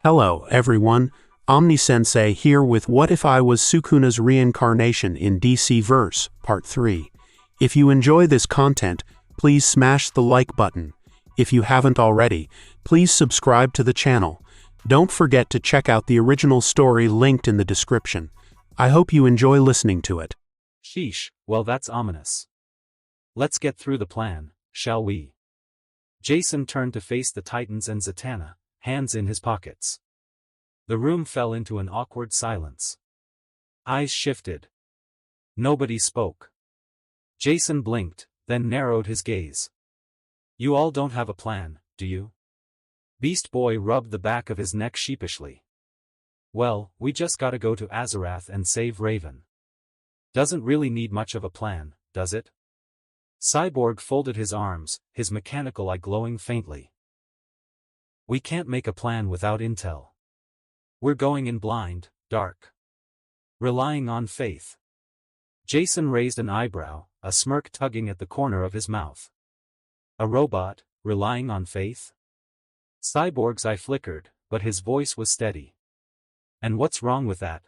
Hello, everyone. Omni-sensei here with What If I Was Sukuna's Reincarnation in DC Verse, Part 3. If you enjoy this content, please smash the like button. If you haven't already, please subscribe to the channel. Don't forget to check out the original story linked in the description. I hope you enjoy listening to it. Sheesh, well that's ominous. Let's get through the plan, shall we? Jason turned to face the Titans and Zatanna, hands in his pockets. The room fell into an awkward silence. Eyes shifted. Nobody spoke. Jason blinked, then narrowed his gaze. You all don't have a plan, do you? Beast Boy rubbed the back of his neck sheepishly. Well, we just gotta go to Azarath and save Raven. Doesn't really need much of a plan, does it? Cyborg folded his arms, his mechanical eye glowing faintly. We can't make a plan without intel. We're going in blind, dark. Relying on faith. Jason raised an eyebrow, a smirk tugging at the corner of his mouth. A robot, relying on faith? Cyborg's eye flickered, but his voice was steady. And what's wrong with that?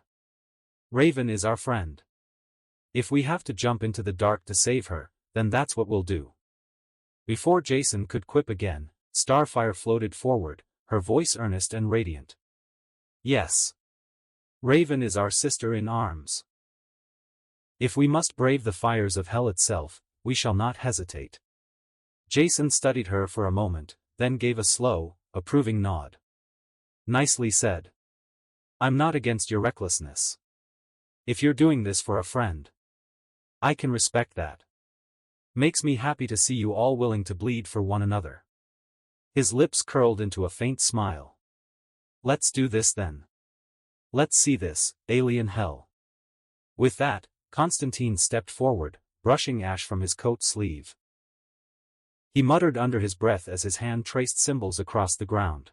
Raven is our friend. If we have to jump into the dark to save her, then that's what we'll do. Before Jason could quip again, Starfire floated forward, her voice earnest and radiant. Yes. Raven is our sister in arms. If we must brave the fires of hell itself, we shall not hesitate. Jason studied her for a moment, then gave a slow, approving nod. Nicely said. I'm not against your recklessness. If you're doing this for a friend, I can respect that. Makes me happy to see you all willing to bleed for one another. His lips curled into a faint smile. Let's do this then. Let's see this, alien hell. With that, Constantine stepped forward, brushing ash from his coat sleeve. He muttered under his breath as his hand traced symbols across the ground.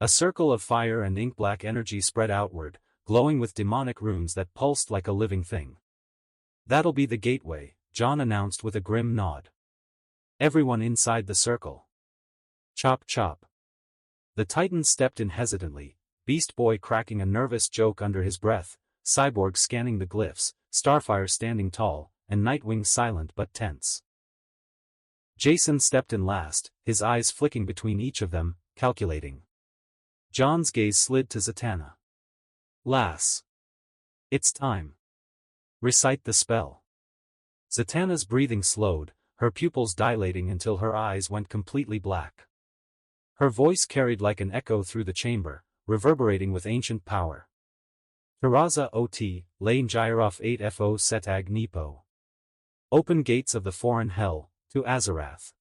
A circle of fire and ink-black energy spread outward, glowing with demonic runes that pulsed like a living thing. That'll be the gateway, John announced with a grim nod. Everyone inside the circle. Chop chop. The Titan stepped in hesitantly, Beast Boy cracking a nervous joke under his breath, Cyborg scanning the glyphs, Starfire standing tall, and Nightwing silent but tense. Jason stepped in last, his eyes flicking between each of them, calculating. John's gaze slid to Zatanna. Lass. It's time. Recite the spell. Zatanna's breathing slowed, her pupils dilating until her eyes went completely black. Her voice carried like an echo through the chamber, reverberating with ancient power. Taraza Ot, Lane Gyroff 8FO Setag Nepo. Open gates of the foreign hell, to Azarath.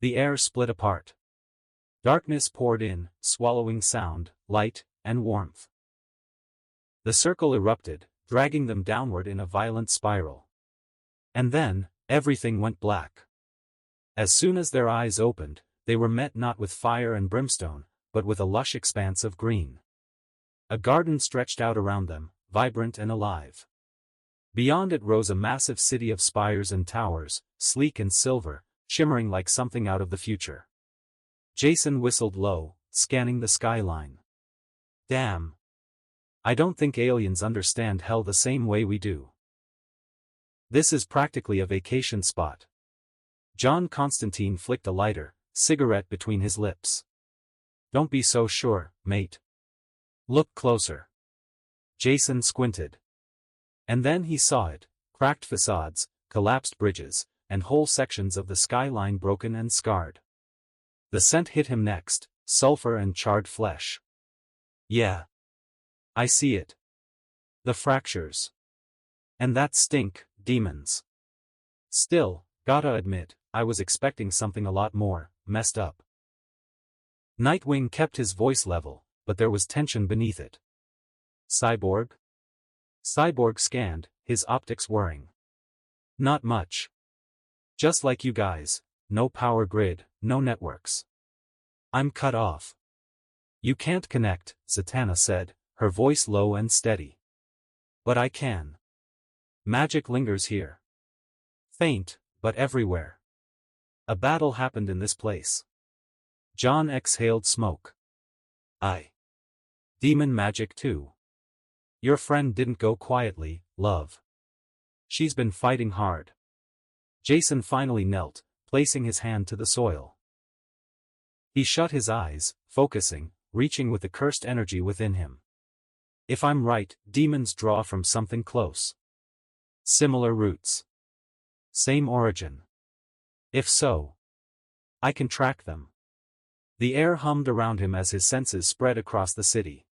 The air split apart. Darkness poured in, swallowing sound, light, and warmth. The circle erupted, dragging them downward in a violent spiral. And then, everything went black. As soon as their eyes opened, they were met not with fire and brimstone, but with a lush expanse of green. A garden stretched out around them, vibrant and alive. Beyond it rose a massive city of spires and towers, sleek and silver, shimmering like something out of the future. Jason whistled low, scanning the skyline. Damn. I don't think aliens understand hell the same way we do. This is practically a vacation spot. John Constantine flicked a lighter, cigarette between his lips. Don't be so sure, mate. Look closer. Jason squinted. And then he saw it, cracked facades, collapsed bridges, and whole sections of the skyline broken and scarred. The scent hit him next, sulfur and charred flesh. Yeah. I see it. The fractures. And that stink, demons. Still, gotta admit, I was expecting something a lot more messed up. Nightwing kept his voice level, but there was tension beneath it. Cyborg? Cyborg scanned, his optics whirring. Not much. Just like you guys, no power grid, no networks. I'm cut off. You can't connect, Zatanna said, her voice low and steady. But I can. Magic lingers here. Faint, but everywhere. A battle happened in this place. John exhaled smoke. Demon magic too. Your friend didn't go quietly, love. She's been fighting hard. Jason finally knelt, placing his hand to the soil. He shut his eyes, focusing, reaching with the cursed energy within him. If I'm right, demons draw from something close. Similar roots. Same origin. If so, I can track them. The air hummed around him as his senses spread across the city.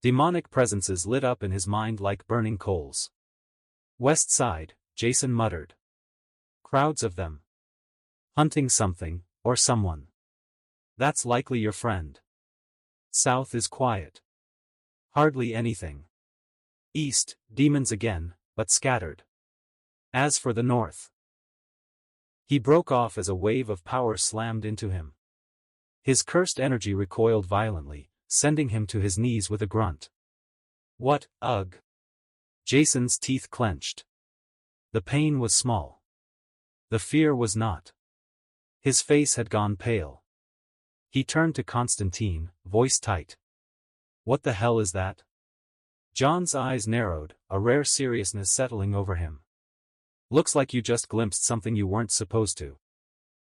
Demonic presences lit up in his mind like burning coals. West Side, Jason muttered. Crowds of them. Hunting something, or someone. That's likely your friend. South is quiet. Hardly anything. East, demons again, but scattered. As for the north. He broke off as a wave of power slammed into him. His cursed energy recoiled violently, sending him to his knees with a grunt. What, ugh? Jason's teeth clenched. The pain was small. The fear was not. His face had gone pale. He turned to Constantine, voice tight. What the hell is that? John's eyes narrowed, a rare seriousness settling over him. Looks like you just glimpsed something you weren't supposed to.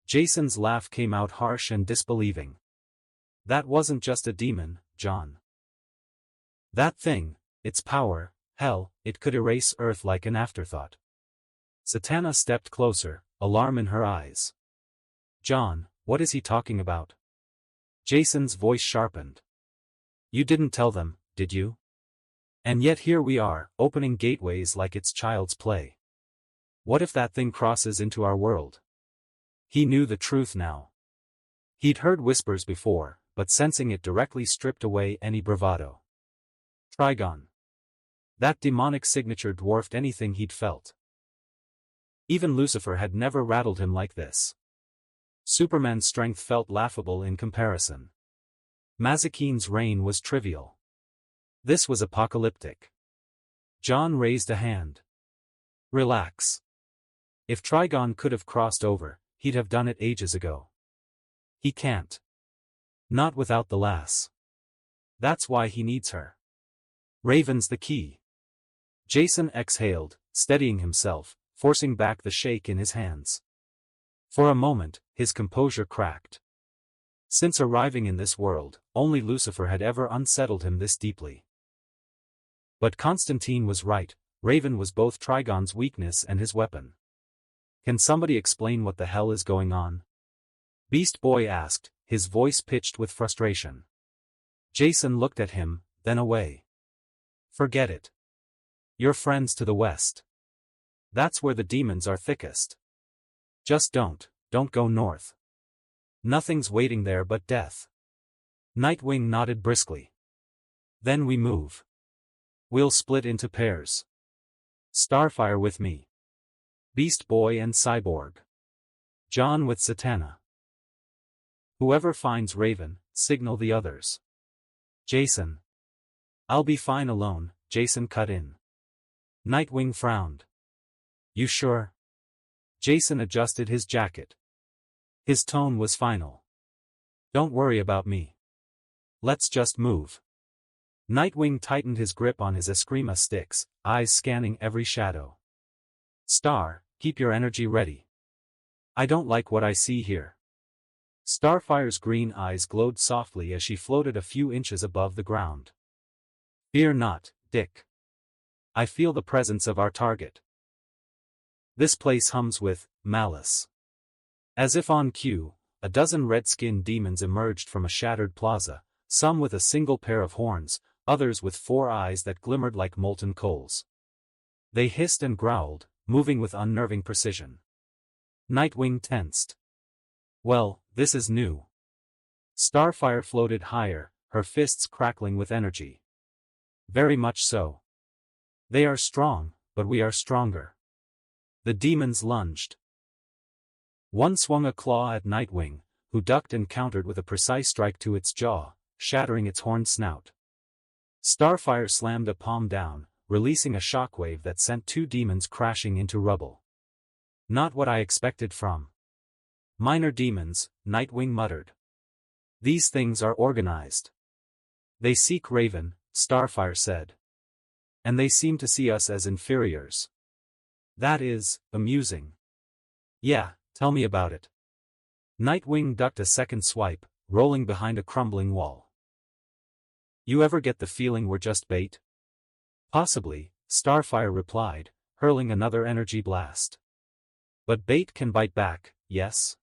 Jason's laugh came out harsh and disbelieving. That wasn't just a demon, John. That thing, its power, hell, it could erase Earth like an afterthought. Zatanna stepped closer, alarm in her eyes. John, what is he talking about? Jason's voice sharpened. You didn't tell them, did you? And yet here we are, opening gateways like it's child's play. What if that thing crosses into our world? He knew the truth now. He'd heard whispers before, but sensing it directly stripped away any bravado. Trigon. That demonic signature dwarfed anything he'd felt. Even Lucifer had never rattled him like this. Superman's strength felt laughable in comparison. Mazakine's reign was trivial. This was apocalyptic. John raised a hand. Relax. If Trigon could have crossed over, he'd have done it ages ago. He can't. Not without the lass. That's why he needs her. Raven's the key. Jason exhaled, steadying himself, forcing back the shake in his hands. For a moment, his composure cracked. Since arriving in this world, only Lucifer had ever unsettled him this deeply. But Constantine was right, Raven was both Trigon's weakness and his weapon. Can somebody explain what the hell is going on? Beast Boy asked, his voice pitched with frustration. Jason looked at him, then away. Forget it. Your friends to the west. That's where the demons are thickest. Just don't go north. Nothing's waiting there but death. Nightwing nodded briskly. Then we move. We'll split into pairs. Starfire with me. Beast Boy and Cyborg. John with Zatanna. Whoever finds Raven, signal the others. Jason. I'll be fine alone, Jason cut in. Nightwing frowned. You sure? Jason adjusted his jacket. His tone was final. Don't worry about me. Let's just move. Nightwing tightened his grip on his Eskrima sticks, eyes scanning every shadow. Star, keep your energy ready. I don't like what I see here. Starfire's green eyes glowed softly as she floated a few inches above the ground. Fear not, Dick. I feel the presence of our target. This place hums with malice. As if on cue, a dozen red-skinned demons emerged from a shattered plaza, some with a single pair of horns, others with 4 eyes that glimmered like molten coals. They hissed and growled, moving with unnerving precision. Nightwing tensed. Well, this is new. Starfire floated higher, her fists crackling with energy. Very much so. They are strong, but we are stronger. The demons lunged. One swung a claw at Nightwing, who ducked and countered with a precise strike to its jaw, shattering its horned snout. Starfire slammed a palm down, releasing a shockwave that sent 2 demons crashing into rubble. Not what I expected from minor demons, Nightwing muttered. These things are organized. They seek Raven, Starfire said. And they seem to see us as inferiors. That is, amusing. Yeah, tell me about it. Nightwing ducked a second swipe, rolling behind a crumbling wall. You ever get the feeling we're just bait? Possibly, Starfire replied, hurling another energy blast. But bait can bite back, yes?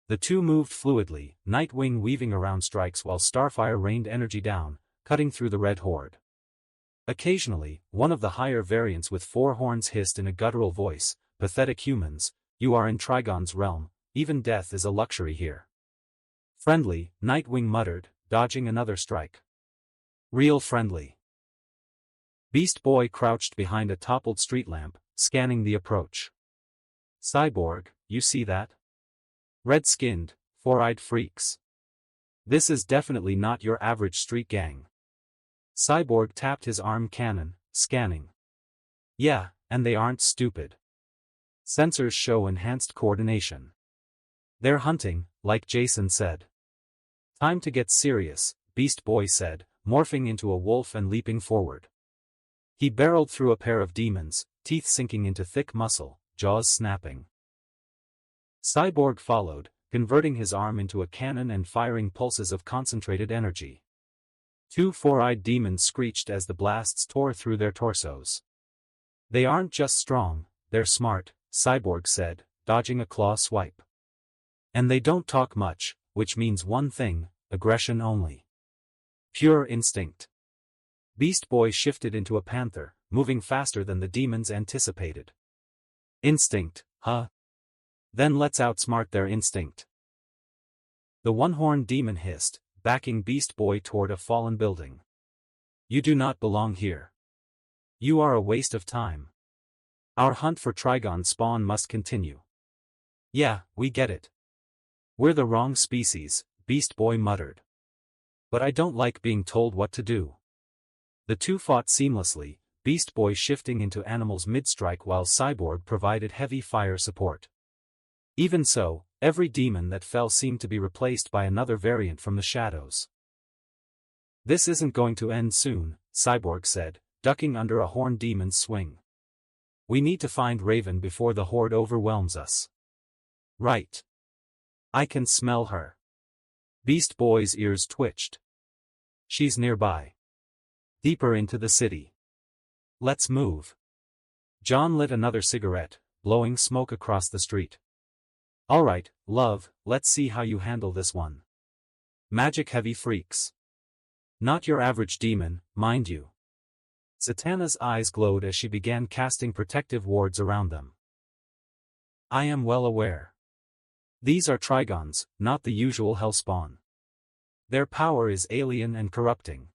The two moved fluidly, Nightwing weaving around strikes while Starfire rained energy down, cutting through the red horde. Occasionally, one of the higher variants with four horns hissed in a guttural voice, "Pathetic humans, you are in Trigon's realm, even death is a luxury here." "Friendly," Nightwing muttered, dodging another strike. "Real friendly." Beast Boy crouched behind a toppled street lamp, scanning the approach. "Cyborg, you see that? Red-skinned, four-eyed freaks. This is definitely not your average street gang." Cyborg tapped his arm cannon, scanning. "Yeah, and they aren't stupid. Sensors show enhanced coordination. They're hunting, like Jason said." "Time to get serious," Beast Boy said, morphing into a wolf and leaping forward. He barreled through a pair of demons, teeth sinking into thick muscle, jaws snapping. Cyborg followed, converting his arm into a cannon and firing pulses of concentrated energy. Two four-eyed demons screeched as the blasts tore through their torsos. "They aren't just strong, they're smart," Cyborg said, dodging a claw swipe. "And they don't talk much, which means one thing, aggression only. Pure instinct." Beast Boy shifted into a panther, moving faster than the demons anticipated. "Instinct, huh? Then let's outsmart their instinct." The one-horned demon hissed, backing Beast Boy toward a fallen building. "You do not belong here. You are a waste of time. Our hunt for Trigon spawn must continue." "Yeah, we get it. We're the wrong species," Beast Boy muttered. "But I don't like being told what to do." The two fought seamlessly, Beast Boy shifting into animals mid-strike while Cyborg provided heavy fire support. Even so, every demon that fell seemed to be replaced by another variant from the shadows. "This isn't going to end soon," Cyborg said, ducking under a horned demon's swing. "We need to find Raven before the horde overwhelms us." "Right. I can smell her." Beast Boy's ears twitched. "She's nearby. Deeper into the city. Let's move." John lit another cigarette, blowing smoke across the street. "All right, love, let's see how you handle this one. Magic-heavy freaks. Not your average demon, mind you." Zatanna's eyes glowed as she began casting protective wards around them. "I am well aware. These are Trigons, not the usual hellspawn. Their power is alien and corrupting."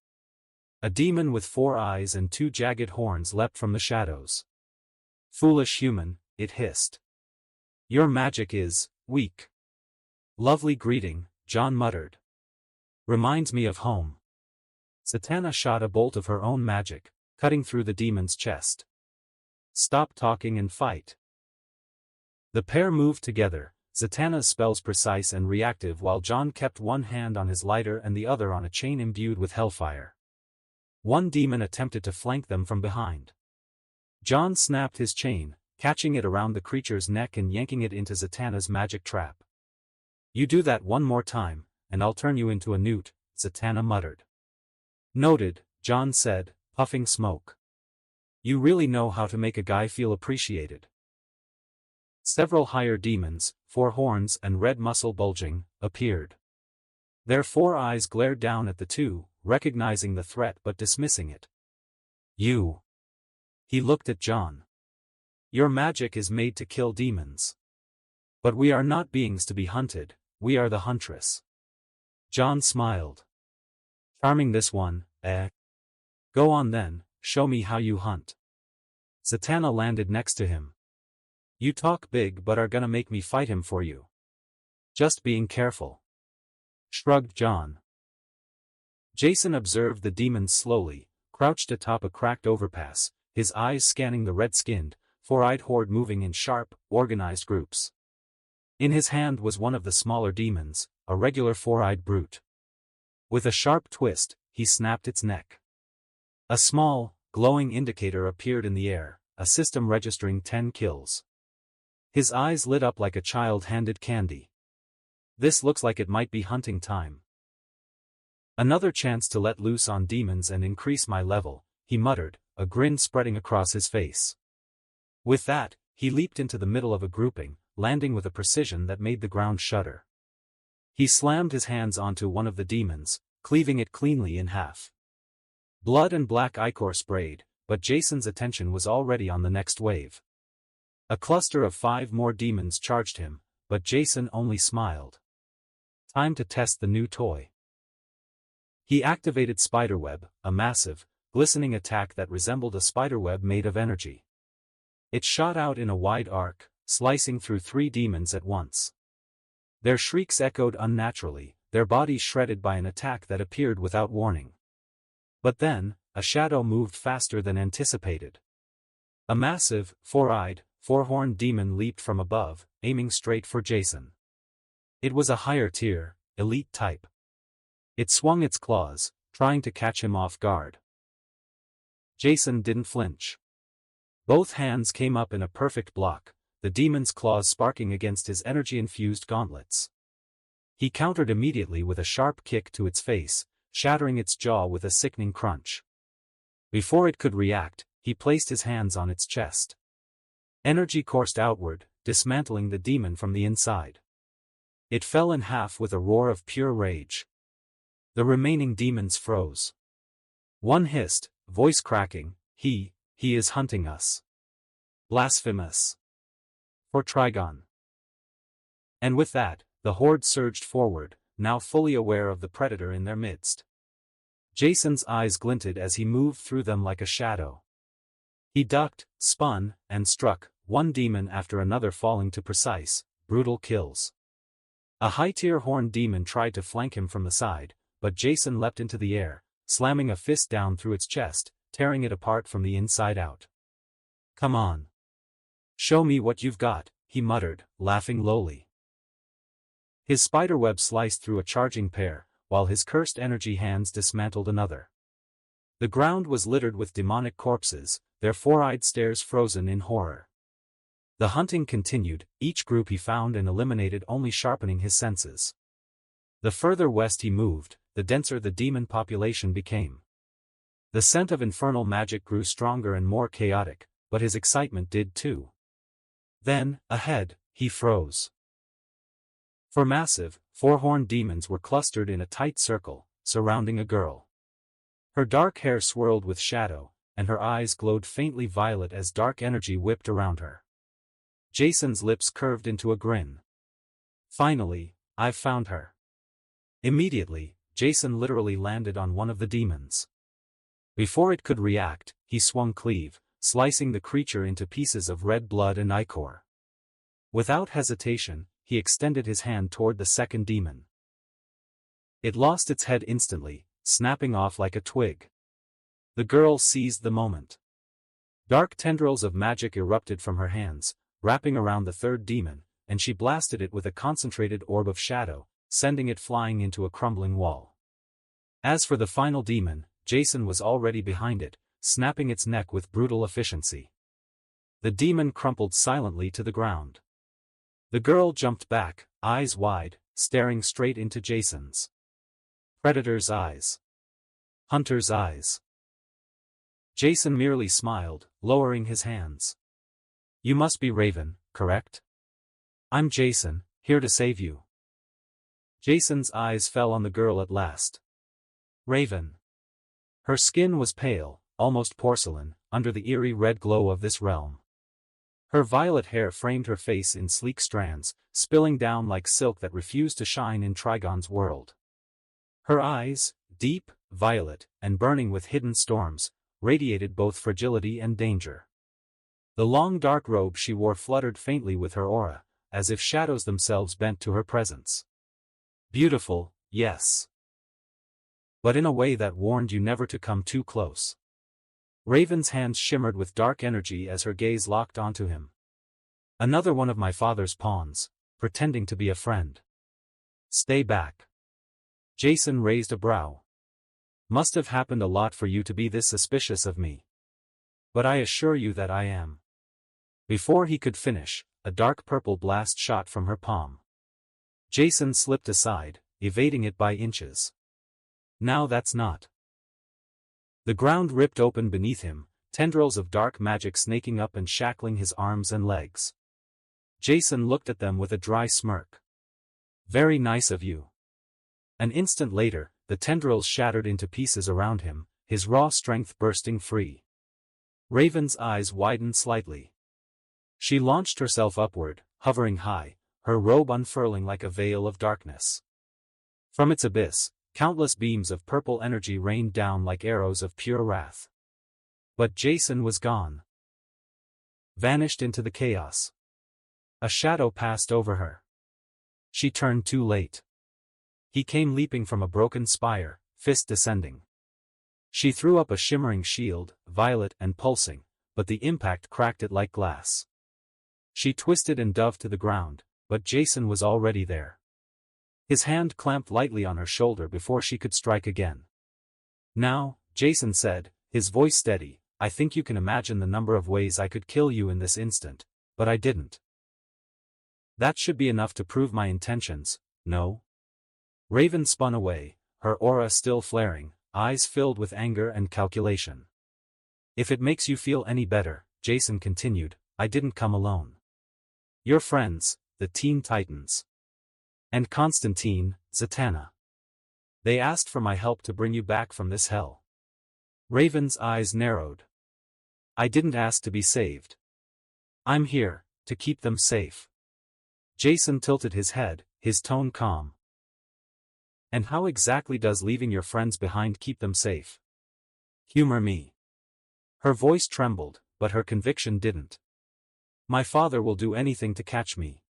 A demon with 4 eyes and 2 jagged horns leapt from the shadows. "Foolish human," it hissed. "Your magic is weak." "Lovely greeting," John muttered. "Reminds me of home." Zatanna shot a bolt of her own magic, cutting through the demon's chest. "Stop talking and fight." The pair moved together, Zatanna's spells precise and reactive while John kept one hand on his lighter and the other on a chain imbued with hellfire. One demon attempted to flank them from behind. John snapped his chain, catching it around the creature's neck and yanking it into Zatanna's magic trap. "You do that one more time, and I'll turn you into a newt," Zatanna muttered. "Noted," John said, puffing smoke. "You really know how to make a guy feel appreciated." Several higher demons, 4 horns and red muscle bulging, appeared. Their 4 eyes glared down at the two, recognizing the threat but dismissing it. "You." He looked at John. "Your magic is made to kill demons. But we are not beings to be hunted, we are the huntress." John smiled. "Charming this one, eh? Go on then, show me how you hunt." Zatanna landed next to him. "You talk big but are gonna make me fight him for you." "Just being careful," shrugged John. Jason observed the demons slowly, crouched atop a cracked overpass, his eyes scanning the red-skinned, 4-eyed horde moving in sharp, organized groups. In his hand was one of the smaller demons, a regular 4-eyed brute. With a sharp twist, he snapped its neck. A small, glowing indicator appeared in the air, a system registering 10 kills. His eyes lit up like a child handed candy. This looks like it might be hunting time. Another chance to let loose on demons and increase my level, he muttered, a grin spreading across his face. With that, he leaped into the middle of a grouping, landing with a precision that made the ground shudder. He slammed his hands onto one of the demons, cleaving it cleanly in half. Blood and black ichor sprayed, but Jason's attention was already on the next wave. A cluster of 5 more demons charged him, but Jason only smiled. Time to test the new toy. He activated Spiderweb, a massive, glistening attack that resembled a spiderweb made of energy. It shot out in a wide arc, slicing through 3 demons at once. Their shrieks echoed unnaturally, their bodies shredded by an attack that appeared without warning. But then, a shadow moved faster than anticipated. A massive, 4-eyed, 4-horned demon leaped from above, aiming straight for Jason. It was a higher tier, elite type. It swung its claws, trying to catch him off guard. Jason didn't flinch. Both hands came up in a perfect block, the demon's claws sparking against his energy-infused gauntlets. He countered immediately with a sharp kick to its face, shattering its jaw with a sickening crunch. Before it could react, he placed his hands on its chest. Energy coursed outward, dismantling the demon from the inside. It fell in half with a roar of pure rage. The remaining demons froze. One hissed, voice cracking, he is hunting us. Blasphemous. For Trigon. And with that, the horde surged forward, now fully aware of the predator in their midst. Jason's eyes glinted as he moved through them like a shadow. He ducked, spun, and struck, one demon after another falling to precise, brutal kills. A high-tier horned demon tried to flank him from the side, but Jason leapt into the air, slamming a fist down through its chest, tearing it apart from the inside out. Come on. Show me what you've got, he muttered, laughing lowly. His spiderweb sliced through a charging pair, while his cursed energy hands dismantled another. The ground was littered with demonic corpses, their 4-eyed stares frozen in horror. The hunting continued, each group he found and eliminated only sharpening his senses. The further west he moved, the denser the demon population became. The scent of infernal magic grew stronger and more chaotic, but his excitement did too. Then, ahead, he froze. For massive, 4-horned demons were clustered in a tight circle, surrounding a girl. Her dark hair swirled with shadow, and her eyes glowed faintly violet as dark energy whipped around her. Jason's lips curved into a grin. Finally, I've found her. Immediately, Jason literally landed on one of the demons. Before it could react, he swung cleave, slicing the creature into pieces of red blood and ichor. Without hesitation, he extended his hand toward the second demon. It lost its head instantly, snapping off like a twig. The girl seized the moment. Dark tendrils of magic erupted from her hands, wrapping around the third demon, and she blasted it with a concentrated orb of shadow, sending it flying into a crumbling wall. As for the final demon, Jason was already behind it, snapping its neck with brutal efficiency. The demon crumpled silently to the ground. The girl jumped back, eyes wide, staring straight into Jason's. Predator's eyes. Hunter's eyes. Jason merely smiled, lowering his hands. You must be Raven, correct? I'm Jason, here to save you. Jason's eyes fell on the girl at last. Raven. Her skin was pale, almost porcelain, under the eerie red glow of this realm. Her violet hair framed her face in sleek strands, spilling down like silk that refused to shine in Trigon's world. Her eyes, deep, violet, and burning with hidden storms, radiated both fragility and danger. The long dark robe she wore fluttered faintly with her aura, as if shadows themselves bent to her presence. Beautiful, yes. But in a way that warned you never to come too close. Raven's hands shimmered with dark energy as her gaze locked onto him. Another one of my father's pawns, pretending to be a friend. Stay back. Jason raised a brow. Must have happened a lot for you to be this suspicious of me. But I assure you that I am. Before he could finish, a dark purple blast shot from her palm. Jason slipped aside, evading it by inches. Now that's not. The ground ripped open beneath him, tendrils of dark magic snaking up and shackling his arms and legs. Jason looked at them with a dry smirk. Very nice of you. An instant later, the tendrils shattered into pieces around him, his raw strength bursting free. Raven's eyes widened slightly. She launched herself upward, hovering high, her robe unfurling like a veil of darkness. From its abyss, countless beams of purple energy rained down like arrows of pure wrath. But Jason was gone. Vanished into the chaos. A shadow passed over her. She turned too late. He came leaping from a broken spire, fist descending. She threw up a shimmering shield, violet and pulsing, but the impact cracked it like glass. She twisted and dove to the ground, but Jason was already there. His hand clamped lightly on her shoulder before she could strike again. Now, Jason said, his voice steady, I think you can imagine the number of ways I could kill you in this instant, but I didn't. That should be enough to prove my intentions, no? Raven spun away, her aura still flaring, eyes filled with anger and calculation. If it makes you feel any better, Jason continued, I didn't come alone. Your friends, the Teen Titans. And Constantine, Zatanna. They asked for my help to bring you back from this hell. Raven's eyes narrowed. I didn't ask to be saved. I'm here, to keep them safe. Jason tilted his head, his tone calm. And how exactly does leaving your friends behind keep them safe? Humor me. Her voice trembled, but her conviction didn't. My father will do anything to catch me.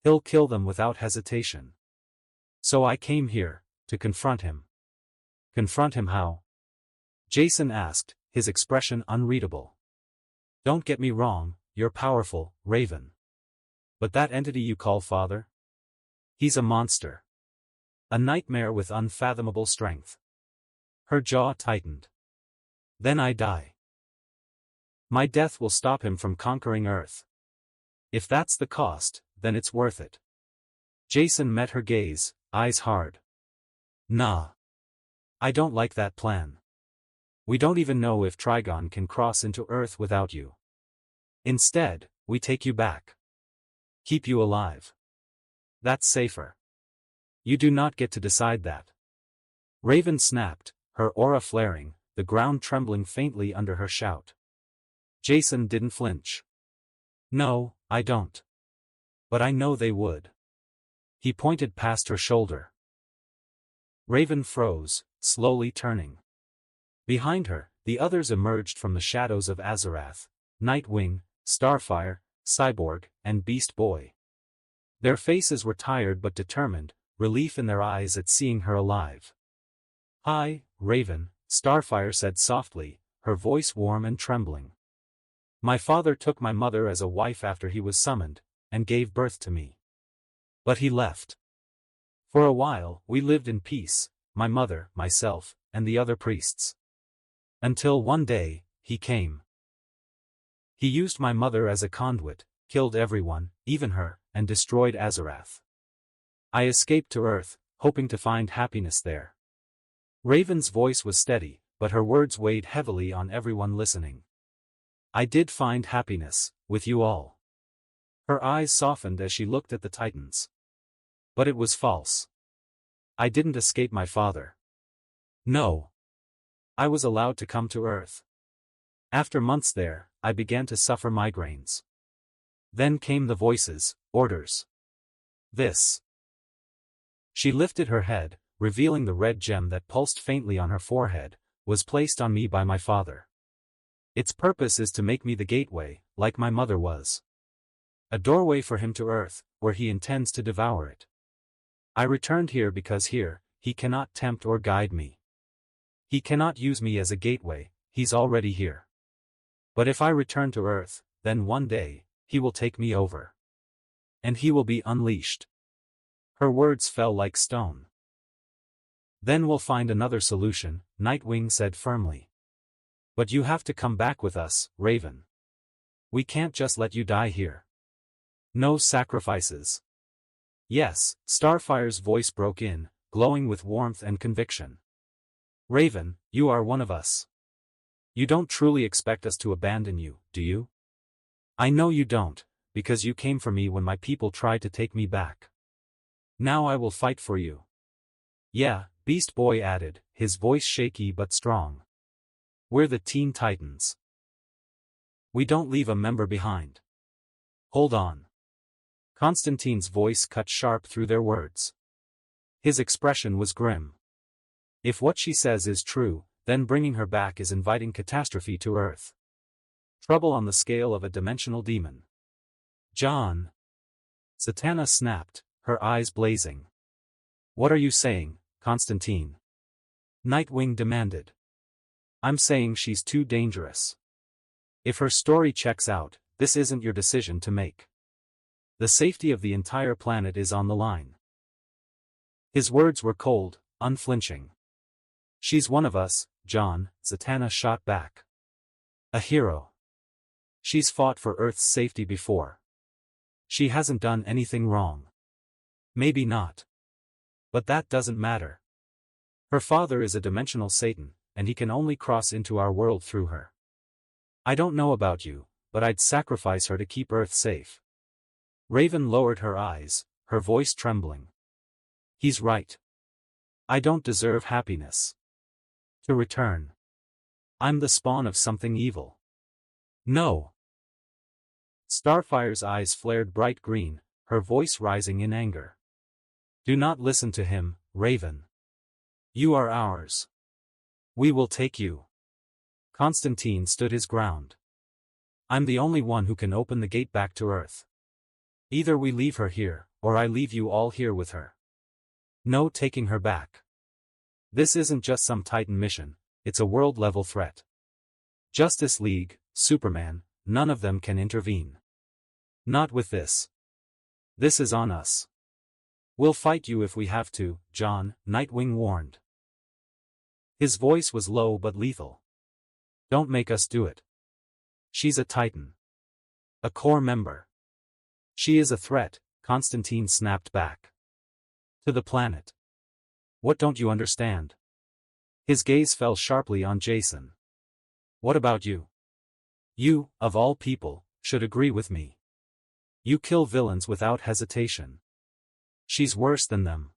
He'll kill them without hesitation. So I came here, to confront him. Confront him how? Jason asked, his expression unreadable. Don't get me wrong, you're powerful, Raven. But that entity you call father? He's a monster. A nightmare with unfathomable strength. Her jaw tightened. Then I die. My death will stop him from conquering Earth. If that's the cost, then it's worth it. Jason met her gaze, eyes hard. Nah. I don't like that plan. We don't even know if Trigon can cross into Earth without you. Instead, we take you back. Keep you alive. That's safer. You do not get to decide that. Raven snapped, her aura flaring, the ground trembling faintly under her shout. Jason didn't flinch. No, I don't. But I know they would. He pointed past her shoulder. Raven froze, slowly turning. Behind her, the others emerged from the shadows of Azarath, Nightwing, Starfire, Cyborg, and Beast Boy. Their faces were tired but determined, relief in their eyes at seeing her alive. Hi, Raven, Starfire said softly, her voice warm and trembling. My father took my mother as a wife after he was summoned, and gave birth to me. But he left. For a while, we lived in peace, my mother, myself, and the other priests. Until one day, he came. He used my mother as a conduit, killed everyone, even her, and destroyed Azarath. I escaped to Earth, hoping to find happiness there. Raven's voice was steady, but her words weighed heavily on everyone listening. I did find happiness, with you all. Her eyes softened as she looked at the Titans. But it was false. I didn't escape my father. No. I was allowed to come to Earth. After months there, I began to suffer migraines. Then came the voices, orders. This. She lifted her head, revealing the red gem that pulsed faintly on her forehead, was placed on me by my father. Its purpose is to make me the gateway, like my mother was. A doorway for him to Earth, where he intends to devour it. I returned here because here, he cannot tempt or guide me. He cannot use me as a gateway, he's already here. But if I return to Earth, then one day, he will take me over. And he will be unleashed. Her words fell like stone. Then we'll find another solution, Nightwing said firmly. But you have to come back with us, Raven. We can't just let you die here. No sacrifices. Yes, Starfire's voice broke in, glowing with warmth and conviction. Raven, you are one of us. You don't truly expect us to abandon you, do you? I know you don't, because you came for me when my people tried to take me back. Now I will fight for you. Yeah, Beast Boy added, his voice shaky but strong. We're the Teen Titans. We don't leave a member behind. Hold on. Constantine's voice cut sharp through their words. His expression was grim. If what she says is true, then bringing her back is inviting catastrophe to Earth. Trouble on the scale of a dimensional demon. John. Zatanna snapped, her eyes blazing. What are you saying, Constantine? Nightwing demanded. I'm saying she's too dangerous. If her story checks out, this isn't your decision to make. The safety of the entire planet is on the line. His words were cold, unflinching. She's one of us, John, Zatanna shot back. A hero. She's fought for Earth's safety before. She hasn't done anything wrong. Maybe not. But that doesn't matter. Her father is a dimensional Satan, and he can only cross into our world through her. I don't know about you, but I'd sacrifice her to keep Earth safe. Raven lowered her eyes, her voice trembling. He's right. I don't deserve happiness. To return. I'm the spawn of something evil. No. Starfire's eyes flared bright green, her voice rising in anger. Do not listen to him, Raven. You are ours. We will take you. Constantine stood his ground. I'm the only one who can open the gate back to Earth. Either we leave her here, or I leave you all here with her. No taking her back. This isn't just some Titan mission, it's a world-level threat. Justice League, Superman, none of them can intervene. Not with this. This is on us. We'll fight you if we have to, John, Nightwing warned. His voice was low but lethal. Don't make us do it. She's a Titan. A core member. She is a threat, Constantine snapped back. To the planet. What don't you understand? His gaze fell sharply on Jason. What about you? You, of all people, should agree with me. You kill villains without hesitation. She's worse than them.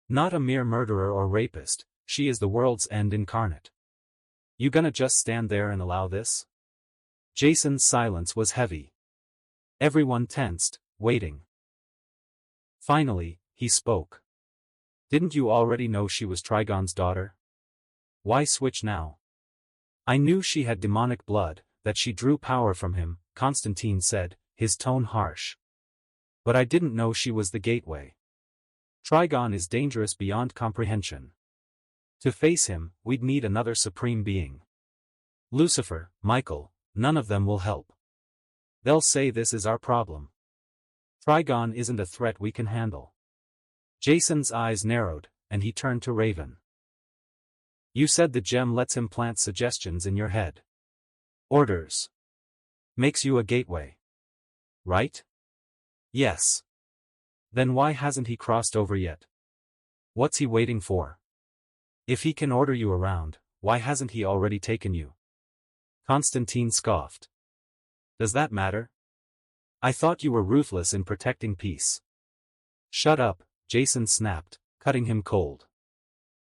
Not a mere murderer or rapist, she is the world's end incarnate. You gonna just stand there and allow this? Jason's silence was heavy. Everyone tensed, waiting. Finally, he spoke. Didn't you already know she was Trigon's daughter? Why switch now? I knew she had demonic blood, that she drew power from him, Constantine said, his tone harsh. But I didn't know she was the gateway. Trigon is dangerous beyond comprehension. To face him, we'd need another supreme being. Lucifer, Michael, none of them will help. They'll say this is our problem. Trigon isn't a threat we can handle. Jason's eyes narrowed, and he turned to Raven. You said the gem lets him plant suggestions in your head. Orders. Makes you a gateway. Right? Yes. Then why hasn't he crossed over yet? What's he waiting for? If he can order you around, why hasn't he already taken you? Constantine scoffed. Does that matter? I thought you were ruthless in protecting peace. Shut up, Jason snapped, cutting him cold.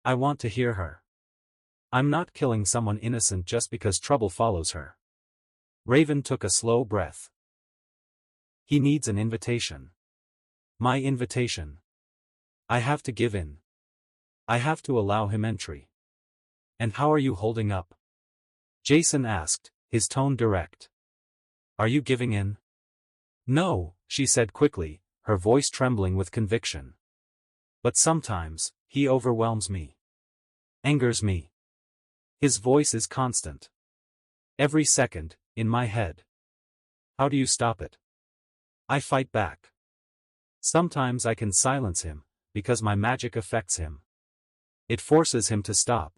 I want to hear her. I'm not killing someone innocent just because trouble follows her. Raven took a slow breath. He needs an invitation. My invitation. I have to give in. I have to allow him entry. And how are you holding up? Jason asked, his tone direct. Are you giving in? No, she said quickly, her voice trembling with conviction. But sometimes, he overwhelms me. Angers me. His voice is constant. Every second, in my head. How do you stop it? I fight back. Sometimes I can silence him, because my magic affects him. It forces him to stop.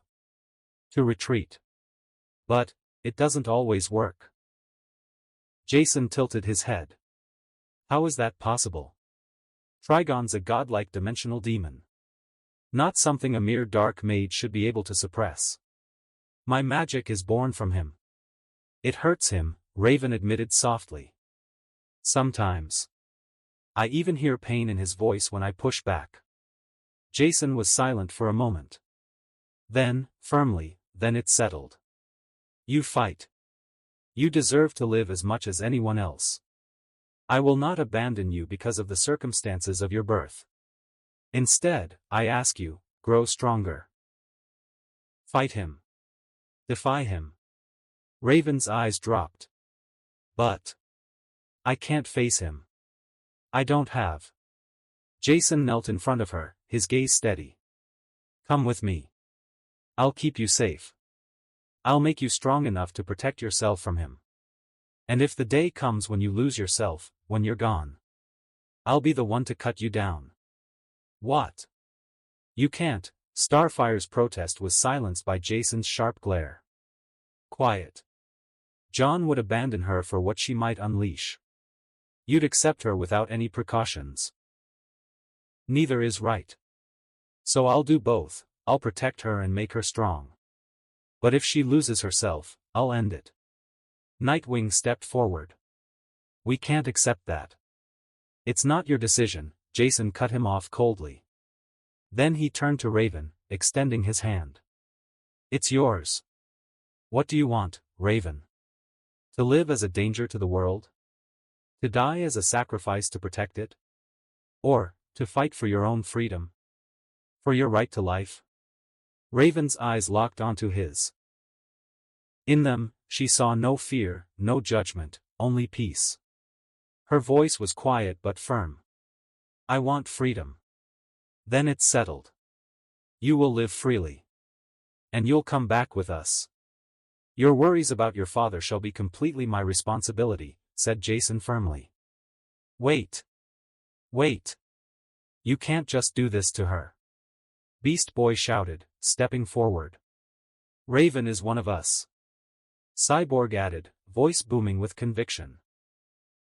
To retreat. But, it doesn't always work. Jason tilted his head. How is that possible? Trigon's a godlike dimensional demon. Not something a mere dark mage should be able to suppress. My magic is born from him. It hurts him, Raven admitted softly. Sometimes. I even hear pain in his voice when I push back. Jason was silent for a moment. Then, firmly, then it settled. You fight. You deserve to live as much as anyone else. I will not abandon you because of the circumstances of your birth. Instead, I ask you, grow stronger. Fight him. Defy him. Raven's eyes dropped. But I can't face him. I don't have. Jason knelt in front of her, his gaze steady. Come with me. I'll keep you safe. I'll make you strong enough to protect yourself from him. And if the day comes when you lose yourself, when you're gone, I'll be the one to cut you down. What? You can't. Starfire's protest was silenced by Jason's sharp glare. Quiet. John would abandon her for what she might unleash. You'd accept her without any precautions. Neither is right. So I'll do both. I'll protect her and make her strong. But if she loses herself, I'll end it. Nightwing stepped forward. We can't accept that. It's not your decision, Jason cut him off coldly. Then he turned to Raven, extending his hand. It's yours. What do you want, Raven? To live as a danger to the world? To die as a sacrifice to protect it? Or, to fight for your own freedom? For your right to life? Raven's eyes locked onto his. In them, she saw no fear, no judgment, only peace. Her voice was quiet but firm. I want freedom. Then it's settled. You will live freely. And you'll come back with us. Your worries about your father shall be completely my responsibility, said Jason firmly. Wait. Wait. You can't just do this to her. Beast Boy shouted, stepping forward. Raven is one of us. Cyborg added, voice booming with conviction.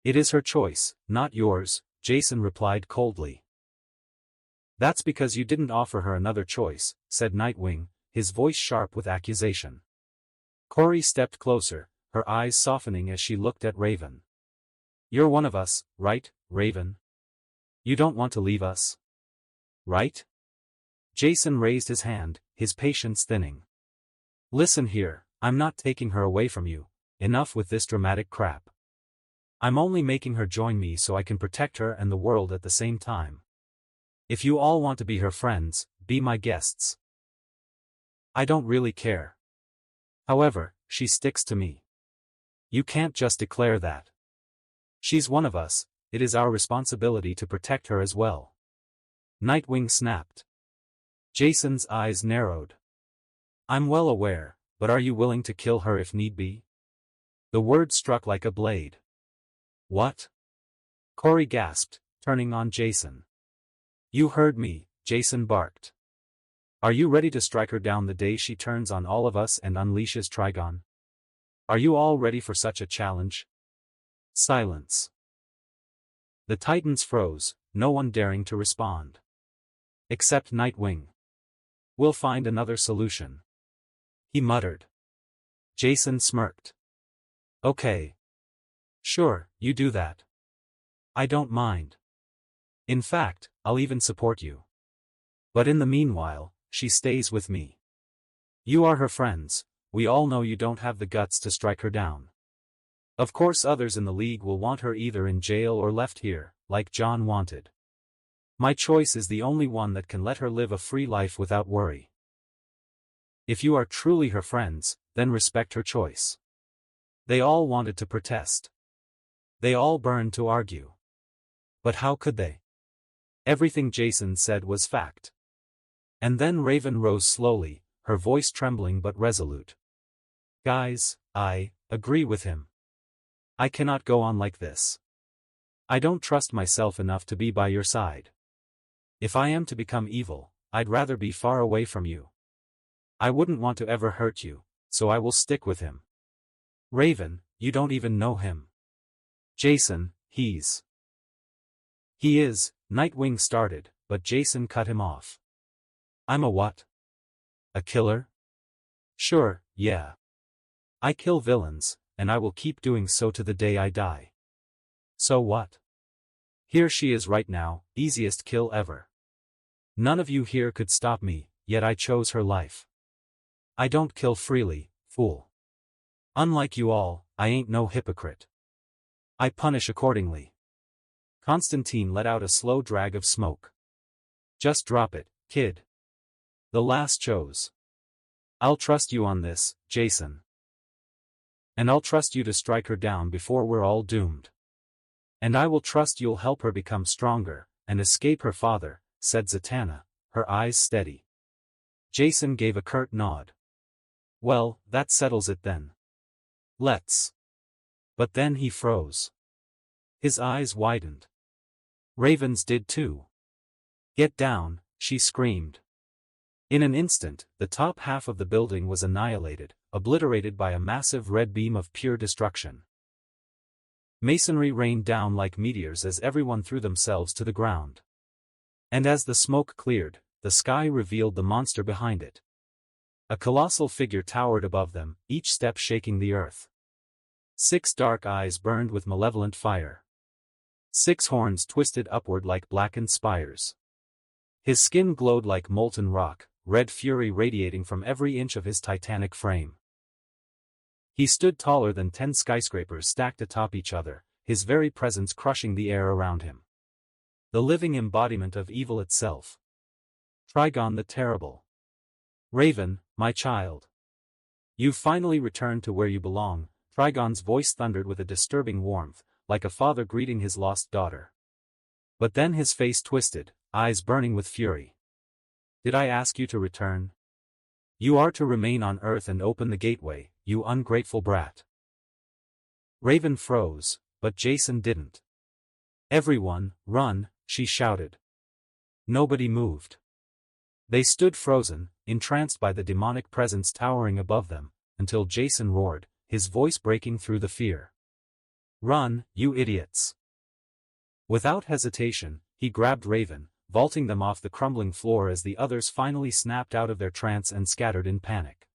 It is her choice, not yours, Jason replied coldly. That's because you didn't offer her another choice, said Nightwing, his voice sharp with accusation. Corey stepped closer, her eyes softening as she looked at Raven. You're one of us, right, Raven? You don't want to leave us? Right? Jason raised his hand, his patience thinning. Listen here, I'm not taking her away from you. Enough with this dramatic crap. I'm only making her join me so I can protect her and the world at the same time. If you all want to be her friends, be my guests. I don't really care. However, she sticks to me. You can't just declare that. She's one of us, it is our responsibility to protect her as well. Nightwing snapped. Jason's eyes narrowed. I'm well aware, but are you willing to kill her if need be? The word struck like a blade. What? Corey gasped, turning on Jason. You heard me, Jason barked. Are you ready to strike her down the day she turns on all of us and unleashes Trigon? Are you all ready for such a challenge? Silence. The Titans froze, no one daring to respond. Except Nightwing. We'll find another solution. He muttered. Jason smirked. Okay. Sure, you do that. I don't mind. In fact, I'll even support you. But in the meanwhile, she stays with me. You are her friends, we all know you don't have the guts to strike her down. Of course others in the League will want her either in jail or left here, like John wanted. My choice is the only one that can let her live a free life without worry. If you are truly her friends, then respect her choice. They all wanted to protest. They all burned to argue. But how could they? Everything Jason said was fact. And then Raven rose slowly, her voice trembling but resolute. Guys, I agree with him. I cannot go on like this. I don't trust myself enough to be by your side. If I am to become evil, I'd rather be far away from you. I wouldn't want to ever hurt you, so I will stick with him. Raven, you don't even know him. Jason, he is, Nightwing started, but Jason cut him off. I'm a what? A killer? Sure, yeah. I kill villains, and I will keep doing so to the day I die. So what? Here she is right now, easiest kill ever. None of you here could stop me, yet I chose her life. I don't kill freely, fool. Unlike you all, I ain't no hypocrite. I punish accordingly. Constantine let out a slow drag of smoke. Just drop it, kid. The last chose. I'll trust you on this, Jason. And I'll trust you to strike her down before we're all doomed. And I will trust you'll help her become stronger, and escape her father, said Zatanna, her eyes steady. Jason gave a curt nod. Well, that settles it then. Let's. But then he froze. His eyes widened. Raven's did too. Get down, she screamed. In an instant, the top half of the building was annihilated, obliterated by a massive red beam of pure destruction. Masonry rained down like meteors as everyone threw themselves to the ground. And as the smoke cleared, the sky revealed the monster behind it. A colossal figure towered above them, each step shaking the earth. 6 dark eyes burned with malevolent fire. 6 horns twisted upward like blackened spires. His skin glowed like molten rock, red fury radiating from every inch of his titanic frame. He stood taller than 10 skyscrapers stacked atop each other, his very presence crushing the air around him. The living embodiment of evil itself. Trigon the Terrible. Raven, my child. You've finally returned to where you belong, Trigon's voice thundered with a disturbing warmth, like a father greeting his lost daughter. But then his face twisted, eyes burning with fury. Did I ask you to return? You are to remain on Earth and open the gateway, you ungrateful brat. Raven froze, but Jason didn't. Everyone, run, she shouted. Nobody moved. They stood frozen, entranced by the demonic presence towering above them, until Jason roared, his voice breaking through the fear. Run, you idiots. Without hesitation, he grabbed Raven, vaulting them off the crumbling floor as the others finally snapped out of their trance and scattered in panic.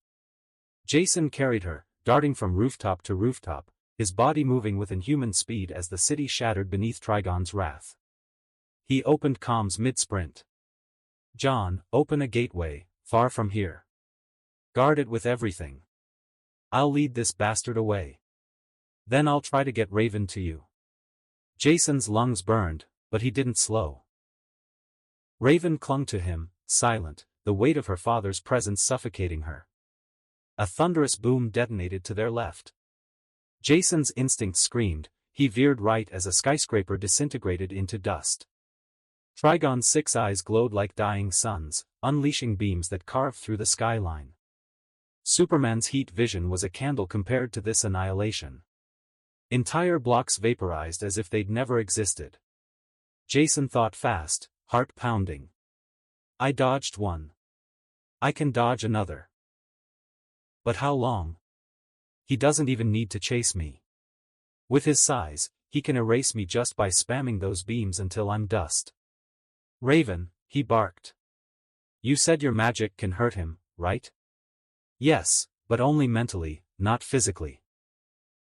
Jason carried her, darting from rooftop to rooftop, his body moving with inhuman speed as the city shattered beneath Trigon's wrath. He opened comms mid-sprint. John, open a gateway, far from here. Guard it with everything. I'll lead this bastard away. Then I'll try to get Raven to you. Jason's lungs burned, but he didn't slow. Raven clung to him, silent, the weight of her father's presence suffocating her. A thunderous boom detonated to their left. Jason's instinct screamed, he veered right as a skyscraper disintegrated into dust. Trigon's 6 eyes glowed like dying suns, unleashing beams that carved through the skyline. Superman's heat vision was a candle compared to this annihilation. Entire blocks vaporized as if they'd never existed. Jason thought fast, heart pounding. I dodged one. I can dodge another. But how long? He doesn't even need to chase me. With his size, he can erase me just by spamming those beams until I'm dust. Raven, he barked. You said your magic can hurt him, right? Yes, but only mentally, not physically.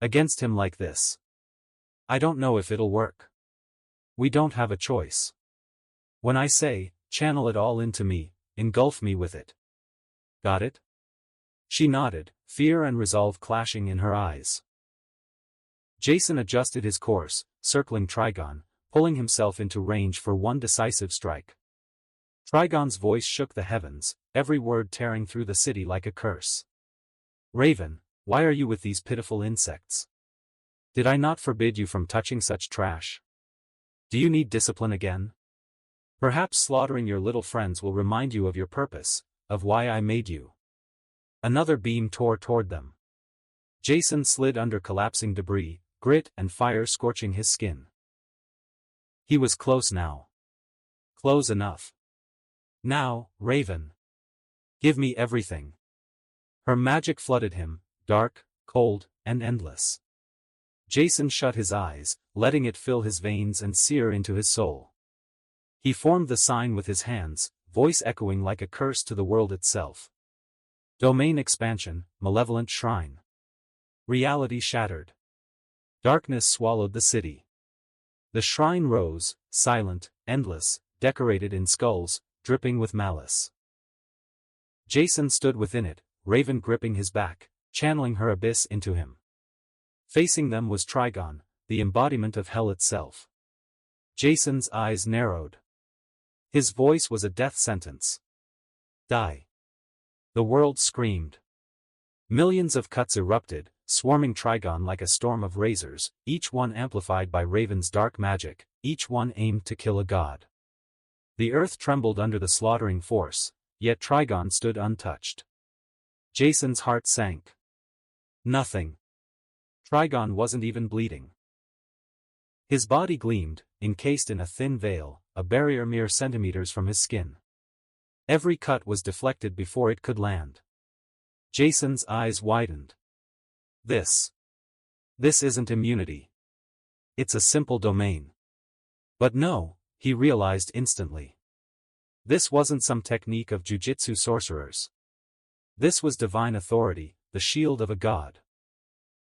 Against him like this. I don't know if it'll work. We don't have a choice. When I say, channel it all into me, engulf me with it. Got it? She nodded, fear and resolve clashing in her eyes. Jason adjusted his course, circling Trigon, pulling himself into range for one decisive strike. Trigon's voice shook the heavens, every word tearing through the city like a curse. Raven, why are you with these pitiful insects? Did I not forbid you from touching such trash? Do you need discipline again? Perhaps slaughtering your little friends will remind you of your purpose, of why I made you. Another beam tore toward them. Jason slid under collapsing debris, grit and fire scorching his skin. He was close now. Close enough. Now, Raven. Give me everything. Her magic flooded him, dark, cold, and endless. Jason shut his eyes, letting it fill his veins and sear into his soul. He formed the sign with his hands, voice echoing like a curse to the world itself. Domain expansion, malevolent shrine. Reality shattered. Darkness swallowed the city. The shrine rose, silent, endless, decorated in skulls, dripping with malice. Jason stood within it, Raven gripping his back, channeling her abyss into him. Facing them was Trigon, the embodiment of hell itself. Jason's eyes narrowed. His voice was a death sentence. Die. The world screamed. Millions of cuts erupted, swarming Trigon like a storm of razors, each one amplified by Raven's dark magic, each one aimed to kill a god. The earth trembled under the slaughtering force, yet Trigon stood untouched. Jason's heart sank. Nothing. Trigon wasn't even bleeding. His body gleamed, encased in a thin veil, a barrier mere centimeters from his skin. Every cut was deflected before it could land. Jason's eyes widened. This isn't immunity. It's a simple domain. But no, he realized instantly. This wasn't some technique of jujitsu sorcerers. This was divine authority, the shield of a god.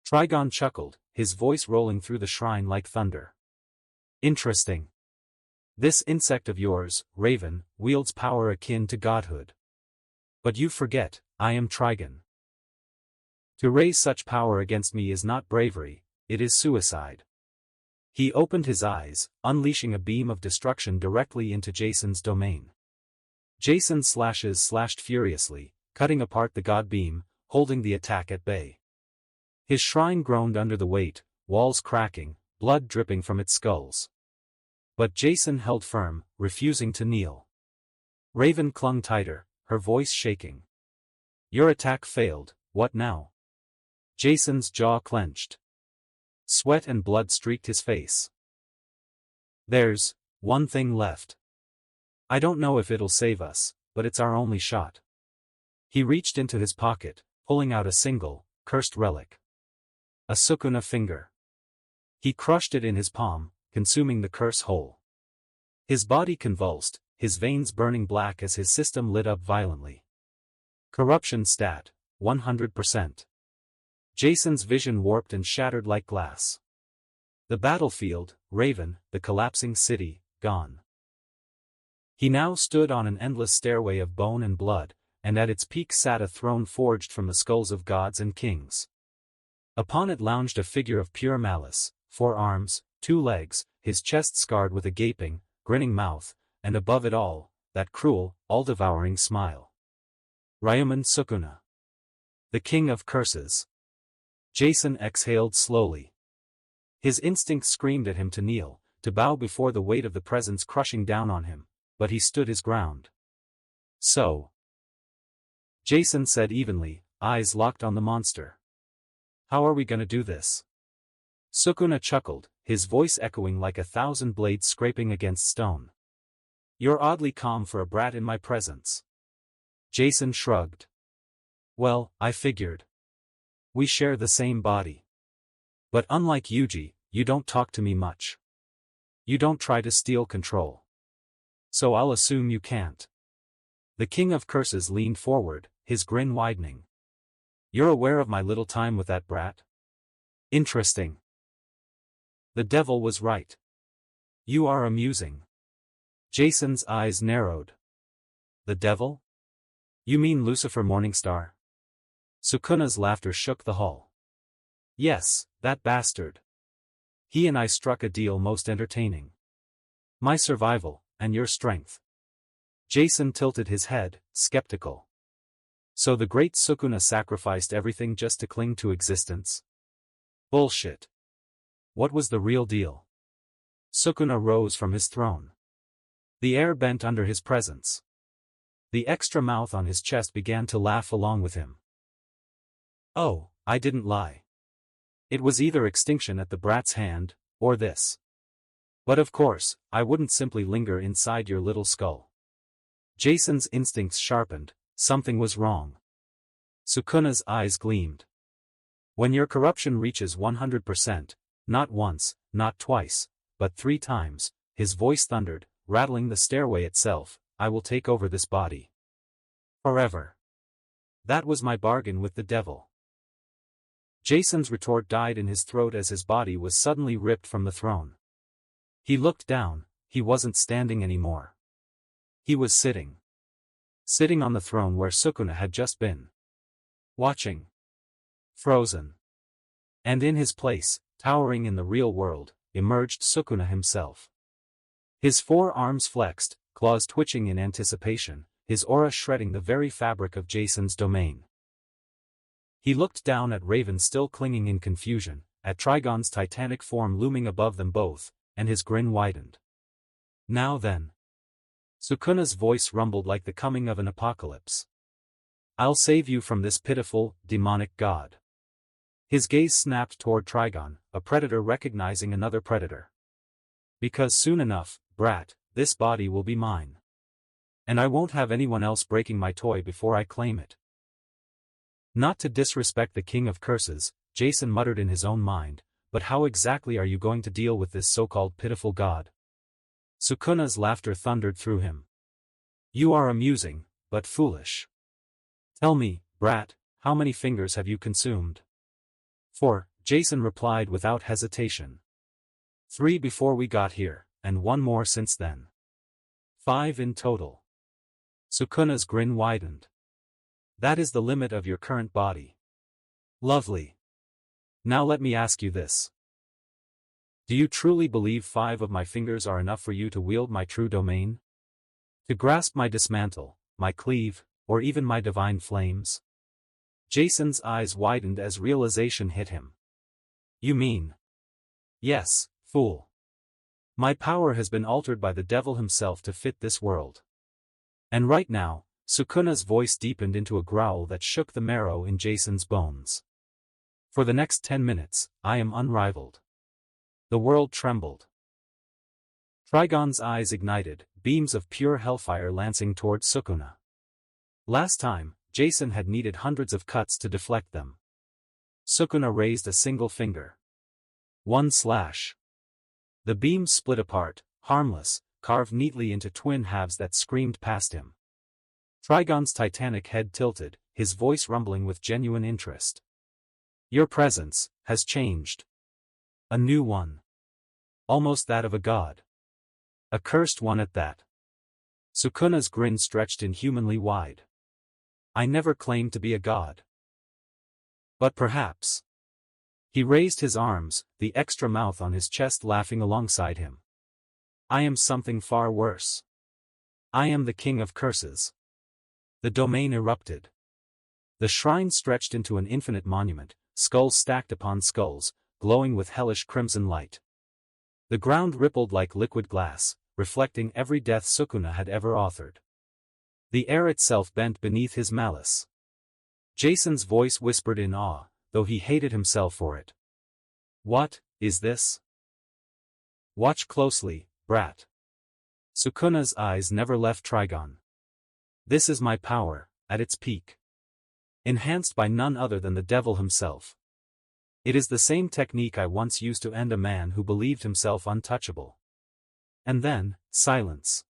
Trigon chuckled, his voice rolling through the shrine like thunder. Interesting. This insect of yours, Raven, wields power akin to godhood. But you forget, I am Trigon. To raise such power against me is not bravery, it is suicide. He opened his eyes, unleashing a beam of destruction directly into Jason's domain. Jason's slashes slashed furiously, cutting apart the god beam, holding the attack at bay. His shrine groaned under the weight, walls cracking, blood dripping from its skulls. But Jason held firm, refusing to kneel. Raven clung tighter, her voice shaking. Your attack failed, what now? Jason's jaw clenched. Sweat and blood streaked his face. There's one thing left. I don't know if it'll save us, but it's our only shot. He reached into his pocket, pulling out a single, cursed relic. A Sukuna finger. He crushed it in his palm, consuming the curse whole. His body convulsed, his veins burning black as his system lit up violently. Corruption stat, 100%. Jason's vision warped and shattered like glass. The battlefield, Raven, the collapsing city, gone. He now stood on an endless stairway of bone and blood, and at its peak sat a throne forged from the skulls of gods and kings. Upon it lounged a figure of pure malice, 4 arms, 2 legs, his chest scarred with a gaping, grinning mouth, and above it all, that cruel, all-devouring smile. Ryuman Sukuna. The king of curses. Jason exhaled slowly. His instinct screamed at him to kneel, to bow before the weight of the presence crushing down on him, but he stood his ground. So. Jason said evenly, eyes locked on the monster. How are we gonna do this? Sukuna chuckled, his voice echoing like 1,000 blades scraping against stone. You're oddly calm for a brat in my presence. Jason shrugged. Well, I figured. We share the same body. But unlike Yuji, you don't talk to me much. You don't try to steal control. So I'll assume you can't. The king of curses leaned forward, his grin widening. You're aware of my little time with that brat? Interesting. The devil was right. You are amusing. Jason's eyes narrowed. The devil? You mean Lucifer Morningstar? Sukuna's laughter shook the hall. Yes, that bastard. He and I struck a deal most entertaining. My survival, and your strength. Jason tilted his head, skeptical. So the great Sukuna sacrificed everything just to cling to existence? Bullshit. What was the real deal? Sukuna rose from his throne. The air bent under his presence. The extra mouth on his chest began to laugh along with him. Oh, I didn't lie. It was either extinction at the brat's hand, or this. But of course, I wouldn't simply linger inside your little skull. Jason's instincts sharpened, something was wrong. Sukuna's eyes gleamed. When your corruption reaches 100%, not once, not twice, but 3 times, his voice thundered, rattling the stairway itself, I will take over this body. Forever. That was my bargain with the devil. Jason's retort died in his throat as his body was suddenly ripped from the throne. He looked down, he wasn't standing anymore. He was sitting. Sitting on the throne where Sukuna had just been. Watching. Frozen. And in his place, towering in the real world, emerged Sukuna himself. His 4 arms flexed, claws twitching in anticipation, his aura shredding the very fabric of Jason's domain. He looked down at Raven still clinging in confusion, at Trigon's titanic form looming above them both, and his grin widened. Now then. Sukuna's voice rumbled like the coming of an apocalypse. I'll save you from this pitiful, demonic god. His gaze snapped toward Trigon, a predator recognizing another predator. Because soon enough, brat, this body will be mine. And I won't have anyone else breaking my toy before I claim it. Not to disrespect the king of curses, Jason muttered in his own mind, but how exactly are you going to deal with this so-called pitiful god? Sukuna's laughter thundered through him. You are amusing, but foolish. Tell me, brat, how many fingers have you consumed? 4, Jason replied without hesitation. 3 before we got here, and 1 more since then. 5 in total. Sukuna's grin widened. That is the limit of your current body. Lovely. Now let me ask you this. Do you truly believe 5 of my fingers are enough for you to wield my true domain? To grasp my dismantle, my cleave, or even my divine flames? Jason's eyes widened as realization hit him. You mean? Yes, fool. My power has been altered by the devil himself to fit this world. And right now, Sukuna's voice deepened into a growl that shook the marrow in Jason's bones. For the next 10 minutes, I am unrivaled. The world trembled. Trigon's eyes ignited, beams of pure hellfire lancing towards Sukuna. Last time, Jason had needed hundreds of cuts to deflect them. Sukuna raised a single finger. 1 slash. The beams split apart, harmless, carved neatly into twin halves that screamed past him. Trigon's titanic head tilted, his voice rumbling with genuine interest. Your presence has changed. A new one. Almost that of a god. A cursed one at that. Sukuna's grin stretched inhumanly wide. I never claimed to be a god. But perhaps. He raised his arms, the extra mouth on his chest laughing alongside him. I am something far worse. I am the king of curses. The domain erupted. The shrine stretched into an infinite monument, skulls stacked upon skulls, glowing with hellish crimson light. The ground rippled like liquid glass, reflecting every death Sukuna had ever authored. The air itself bent beneath his malice. Jason's voice whispered in awe, though he hated himself for it. What is this? Watch closely, brat. Sukuna's eyes never left Trigon. This is my power, at its peak. Enhanced by none other than the devil himself. It is the same technique I once used to end a man who believed himself untouchable. And then, silence.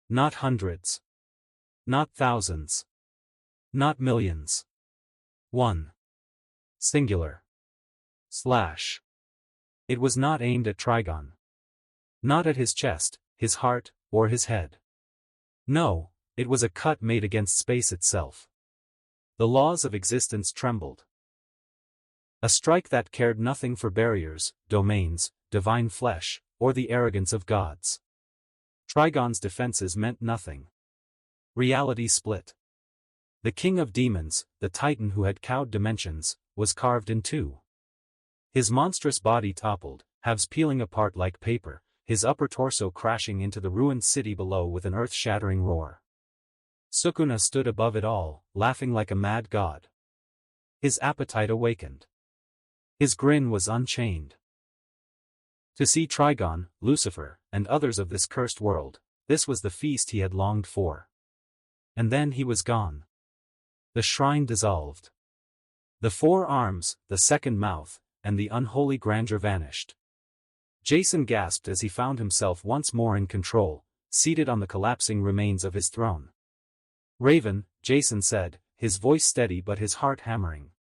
Not hundreds. Not thousands. Not millions. 1. Singular. Slash. It was not aimed at Trigon. Not at his chest, his heart, or his head. No, it was a cut made against space itself. The laws of existence trembled. A strike that cared nothing for barriers, domains, divine flesh, or the arrogance of gods. Trigon's defenses meant nothing. Reality split. The king of demons, the titan who had cowed dimensions, was carved in 2. His monstrous body toppled, halves peeling apart like paper, his upper torso crashing into the ruined city below with an earth-shattering roar. Sukuna stood above it all, laughing like a mad god. His appetite awakened. His grin was unchained. To see Trigon, Lucifer, and others of this cursed world, this was the feast he had longed for. And then he was gone. The shrine dissolved. The four arms, the second mouth, and the unholy grandeur vanished. Jason gasped as he found himself once more in control, seated on the collapsing remains of his throne. "Raven," Jason said, his voice steady but his heart hammering.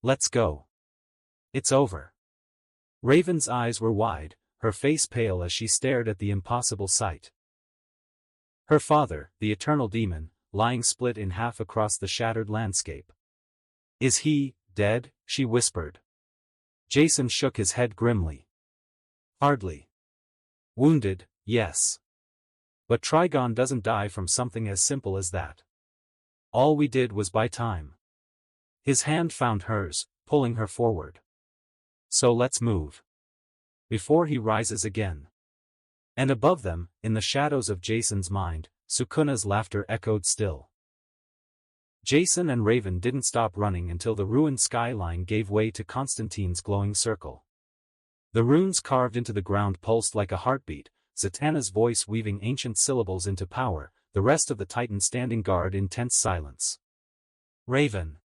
"Let's go. It's over." Raven's eyes were wide, her face pale as she stared at the impossible sight. Her father, the eternal demon, lying split in half across the shattered landscape. "Is he dead?" she whispered. Jason shook his head grimly. "Hardly. Wounded, yes. But Trigon doesn't die from something as simple as that. All we did was buy time." His hand found hers, pulling her forward. "So let's move. Before he rises again." And above them, in the shadows of Jason's mind, Sukuna's laughter echoed still. Jason and Raven didn't stop running until the ruined skyline gave way to Constantine's glowing circle. The runes carved into the ground pulsed like a heartbeat, Zatanna's voice weaving ancient syllables into power, the rest of the Titans standing guard in tense silence. "Raven!"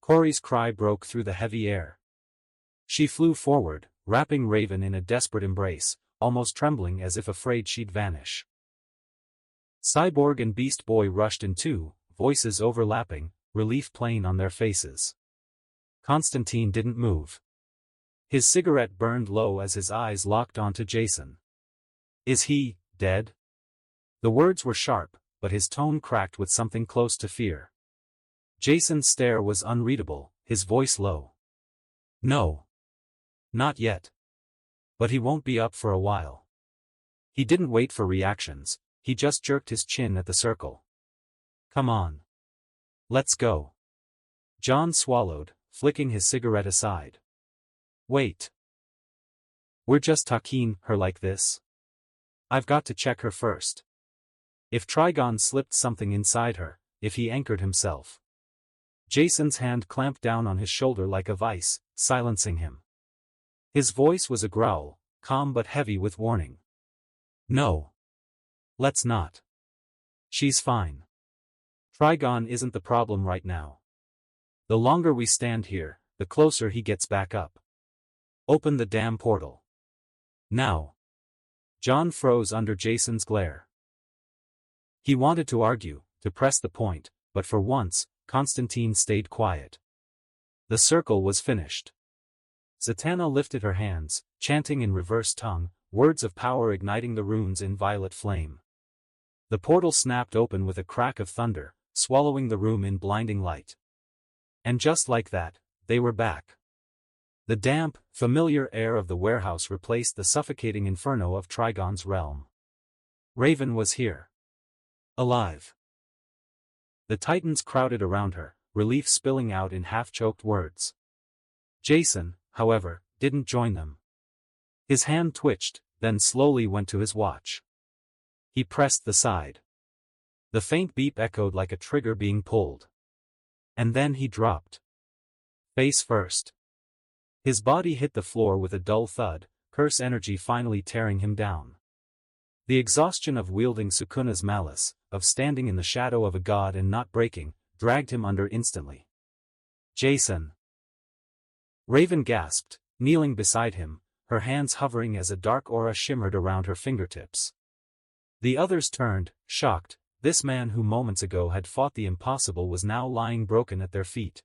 Corey's cry broke through the heavy air. She flew forward, wrapping Raven in a desperate embrace, almost trembling as if afraid she'd vanish. Cyborg and Beast Boy rushed in too, voices overlapping, relief plain on their faces. Constantine didn't move. His cigarette burned low as his eyes locked onto Jason. "Is he dead?" The words were sharp, but his tone cracked with something close to fear. Jason's stare was unreadable, his voice low. "No. Not yet. But he won't be up for a while." He didn't wait for reactions, he just jerked his chin at the circle. "Come on. Let's go." John swallowed, flicking his cigarette aside. "Wait. We're just talking her like this. I've got to check her first. If Trigon slipped something inside her, if he anchored himself." Jason's hand clamped down on his shoulder like a vice, silencing him. His voice was a growl, calm but heavy with warning. "No. Let's not. She's fine. Trigon isn't the problem right now. The longer we stand here, the closer he gets back up. Open the damn portal. Now." John froze under Jason's glare. He wanted to argue, to press the point, but for once, Constantine stayed quiet. The circle was finished. Zatanna lifted her hands, chanting in reverse tongue, words of power igniting the runes in violet flame. The portal snapped open with a crack of thunder, swallowing the room in blinding light. And just like that, they were back. The damp, familiar air of the warehouse replaced the suffocating inferno of Trigon's realm. Raven was here. Alive. The Titans crowded around her, relief spilling out in half-choked words. Jason, however, didn't join them. His hand twitched, then slowly went to his watch. He pressed the side. The faint beep echoed like a trigger being pulled. And then he dropped. Face first. His body hit the floor with a dull thud, curse energy finally tearing him down. The exhaustion of wielding Sukuna's malice, of standing in the shadow of a god and not breaking, dragged him under instantly. "Jason!" Raven gasped, kneeling beside him, her hands hovering as a dark aura shimmered around her fingertips. The others turned, shocked. This man who moments ago had fought the impossible was now lying broken at their feet.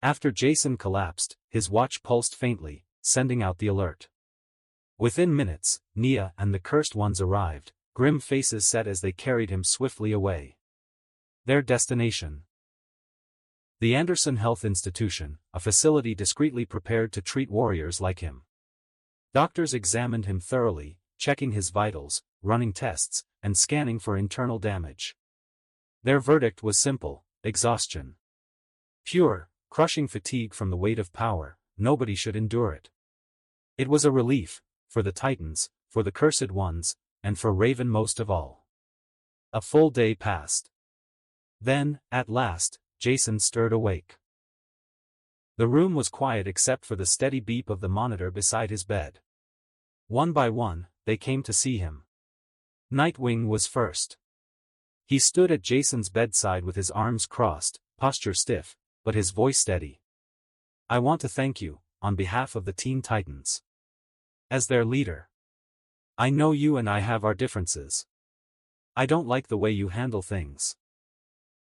After Jason collapsed, his watch pulsed faintly, sending out the alert. Within minutes, Nia and the Cursed Ones arrived, grim faces set as they carried him swiftly away. Their destination: the Anderson Health Institution, a facility discreetly prepared to treat warriors like him. Doctors examined him thoroughly, checking his vitals, running tests, and scanning for internal damage. Their verdict was simple: exhaustion. Pure, crushing fatigue from the weight of power, nobody should endure it. It was a relief, for the Titans, for the Cursed Ones, and for Raven most of all. A full day passed. Then, at last, Jason stirred awake. The room was quiet except for the steady beep of the monitor beside his bed. One by one, they came to see him. Nightwing was first. He stood at Jason's bedside with his arms crossed, posture stiff, but his voice steady. I want to thank you, on behalf of the Teen Titans. As their leader. I know you and I have our differences. I don't like the way you handle things.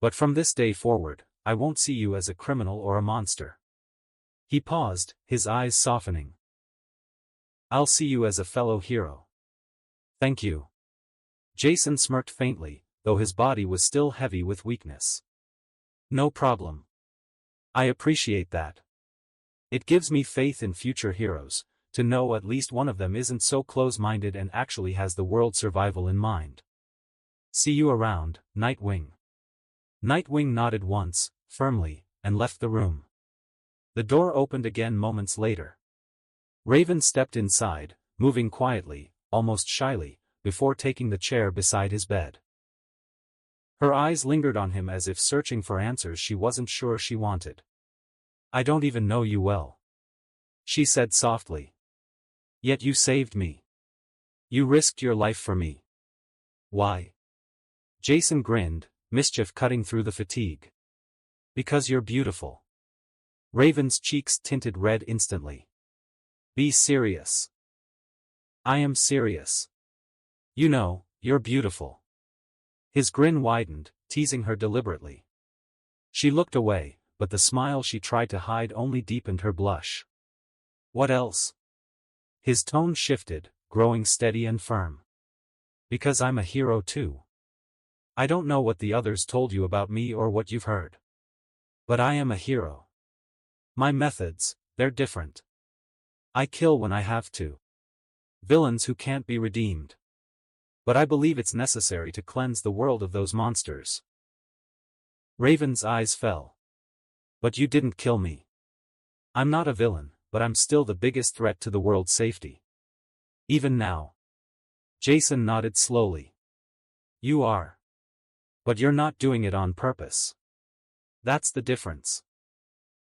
But from this day forward, I won't see you as a criminal or a monster. He paused, his eyes softening. I'll see you as a fellow hero. Thank you. Jason smirked faintly, though his body was still heavy with weakness. No problem. I appreciate that. It gives me faith in future heroes, to know at least one of them isn't so close-minded and actually has the world's survival in mind. See you around, Nightwing. Nightwing nodded once, firmly, and left the room. The door opened again moments later. Raven stepped inside, moving quietly, almost shyly, before taking the chair beside his bed. Her eyes lingered on him as if searching for answers she wasn't sure she wanted. I don't even know you well, she said softly. Yet you saved me. You risked your life for me. Why? Jason grinned, mischief cutting through the fatigue. Because you're beautiful. Raven's cheeks tinted red instantly. Be serious. I am serious. You know, you're beautiful. His grin widened, teasing her deliberately. She looked away, but the smile she tried to hide only deepened her blush. What else? His tone shifted, growing steady and firm. Because I'm a hero too. I don't know what the others told you about me or what you've heard. But I am a hero. My methods, they're different. I kill when I have to. Villains who can't be redeemed. But I believe it's necessary to cleanse the world of those monsters. Raven's eyes fell. But you didn't kill me. I'm not a villain, but I'm still the biggest threat to the world's safety. Even now. Jason nodded slowly. You are. But you're not doing it on purpose. That's the difference.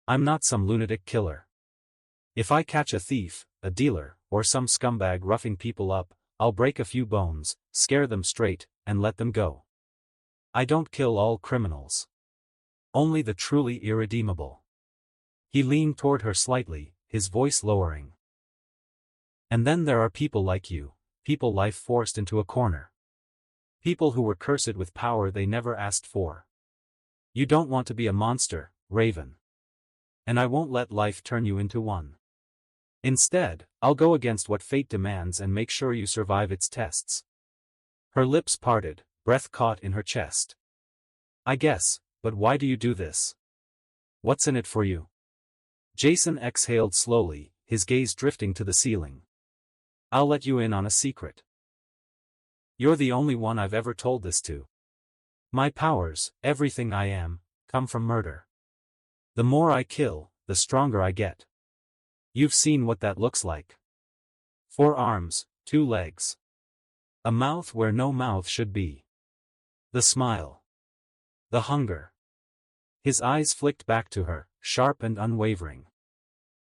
I'm not some lunatic killer. If I catch a thief, a dealer, or some scumbag roughing people up, I'll break a few bones, scare them straight, and let them go. I don't kill all criminals. Only the truly irredeemable. He leaned toward her slightly, his voice lowering. And then there are people like you, people life forced into a corner. People who were cursed with power they never asked for. You don't want to be a monster, Raven. And I won't let life turn you into one. Instead, I'll go against what fate demands and make sure you survive its tests. Her lips parted, breath caught in her chest. I guess, but why do you do this? What's in it for you? Jason exhaled slowly, his gaze drifting to the ceiling. I'll let you in on a secret. You're the only one I've ever told this to. My powers, everything I am, come from murder. The more I kill, the stronger I get. You've seen what that looks like. 4 arms, 2 legs. A mouth where no mouth should be. The smile. The hunger. His eyes flicked back to her, sharp and unwavering.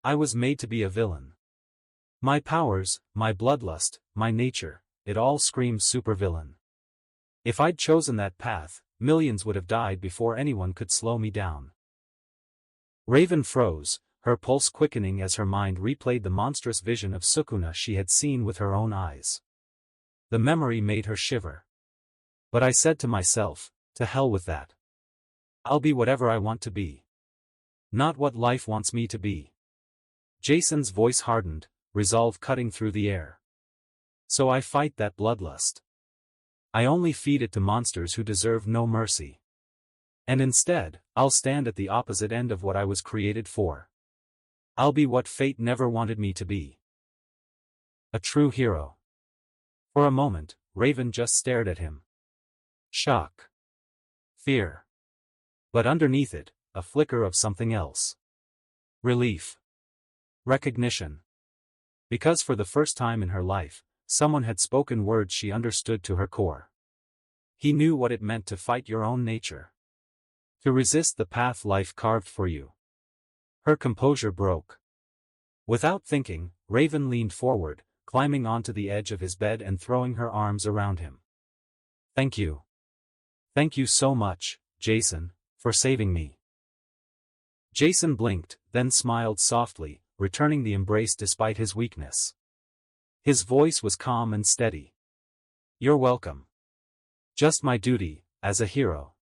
I was made to be a villain. My powers, my bloodlust, my nature, it all screams supervillain. If I'd chosen that path, millions would have died before anyone could slow me down. Raven froze, her pulse quickening as her mind replayed the monstrous vision of Sukuna she had seen with her own eyes. The memory made her shiver. But I said to myself, to hell with that. I'll be whatever I want to be. Not what life wants me to be. Jason's voice hardened, resolve cutting through the air. So I fight that bloodlust. I only feed it to monsters who deserve no mercy. And instead, I'll stand at the opposite end of what I was created for. I'll be what fate never wanted me to be. A true hero. For a moment, Raven just stared at him. Shock. Fear. But underneath it, a flicker of something else. Relief. Recognition. Because for the first time in her life, someone had spoken words she understood to her core. He knew what it meant to fight your own nature. To resist the path life carved for you. Her composure broke. Without thinking, Raven leaned forward, climbing onto the edge of his bed and throwing her arms around him. Thank you. Thank you so much, Jason, for saving me. Jason blinked, then smiled softly, returning the embrace despite his weakness. His voice was calm and steady. You're welcome. Just my duty, as a hero.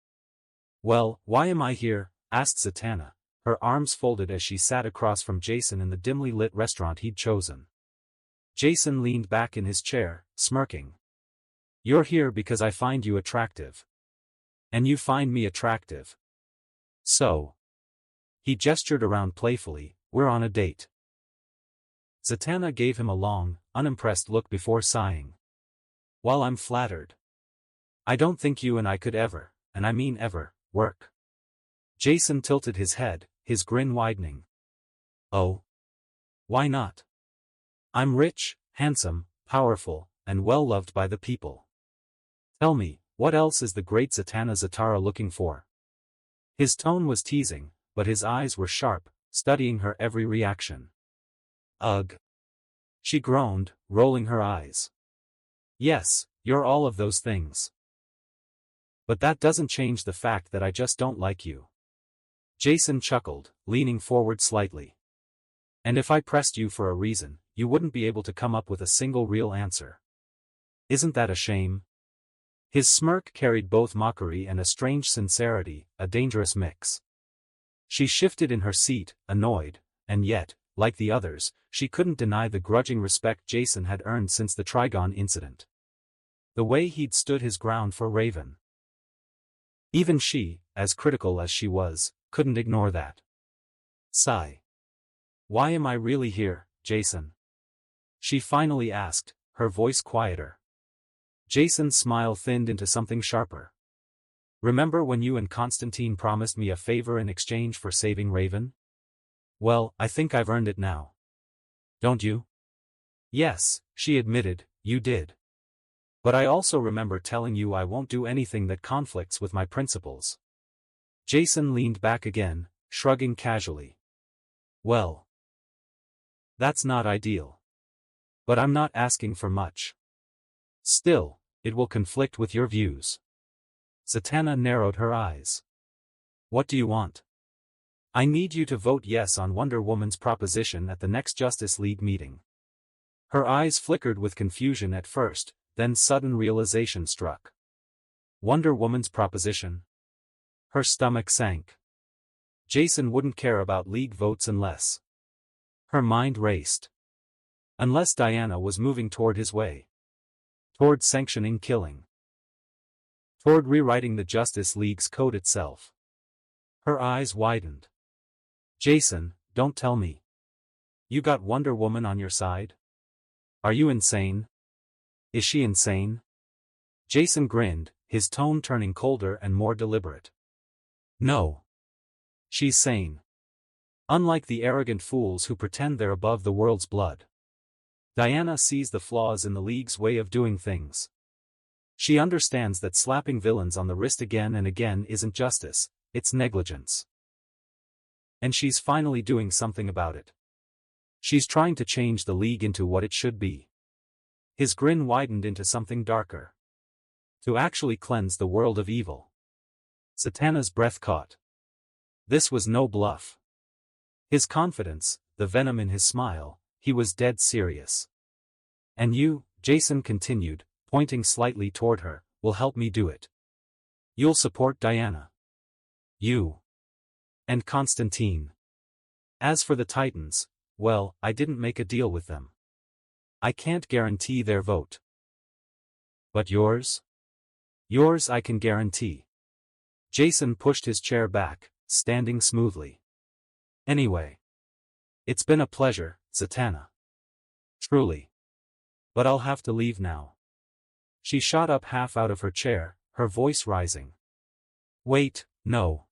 Well, why am I here? Asked Zatanna, her arms folded as she sat across from Jason in the dimly lit restaurant he'd chosen. Jason leaned back in his chair, smirking. You're here because I find you attractive. And you find me attractive. So. He gestured around playfully, we're on a date. Zatanna gave him a long, unimpressed look before sighing. Well, I'm flattered. I don't think you and I could ever, and I mean ever, work. Jason tilted his head, his grin widening. Oh? Why not? I'm rich, handsome, powerful, and well-loved by the people. Tell me, what else is the great Zatanna Zatara looking for? His tone was teasing, but his eyes were sharp, studying her every reaction. Ugh. She groaned, rolling her eyes. Yes, you're all of those things. But that doesn't change the fact that I just don't like you. Jason chuckled, leaning forward slightly. And if I pressed you for a reason, you wouldn't be able to come up with a single real answer. Isn't that a shame? His smirk carried both mockery and a strange sincerity, a dangerous mix. She shifted in her seat, annoyed, and yet, like the others, she couldn't deny the grudging respect Jason had earned since the Trigon incident. The way he'd stood his ground for Raven. Even she, as critical as she was, couldn't ignore that. Sigh. Why am I really here, Jason? She finally asked, her voice quieter. Jason's smile thinned into something sharper. Remember when you and Constantine promised me a favor in exchange for saving Raven? Well, I think I've earned it now. Don't you? Yes, she admitted, you did. But I also remember telling you I won't do anything that conflicts with my principles. Jason leaned back again, shrugging casually. Well. That's not ideal. But I'm not asking for much. Still, it will conflict with your views. Zatanna narrowed her eyes. What do you want? I need you to vote yes on Wonder Woman's proposition at the next Justice League meeting. Her eyes flickered with confusion at first, then sudden realization struck. Wonder Woman's proposition? Her stomach sank. Jason wouldn't care about League votes unless. Her mind raced. Unless Diana was moving toward his way. Toward sanctioning killing. Toward rewriting the Justice League's code itself. Her eyes widened. Jason, don't tell me. You got Wonder Woman on your side? Are you insane? Is she insane? Jason grinned, his tone turning colder and more deliberate. No. She's sane. Unlike the arrogant fools who pretend they're above the world's blood. Diana sees the flaws in the League's way of doing things. She understands that slapping villains on the wrist again and again isn't justice, it's negligence. And she's finally doing something about it. She's trying to change the League into what it should be. His grin widened into something darker. To actually cleanse the world of evil. Zatanna's breath caught. This was no bluff. His confidence, the venom in his smile, he was dead serious. And you, Jason continued, pointing slightly toward her, will help me do it. You'll support Diana. You. And Constantine. As for the Titans, well, I didn't make a deal with them. I can't guarantee their vote. But yours? Yours I can guarantee. Jason pushed his chair back, standing smoothly. Anyway. It's been a pleasure, Zatanna. Truly. But I'll have to leave now. She shot up half out of her chair, her voice rising. Wait, no.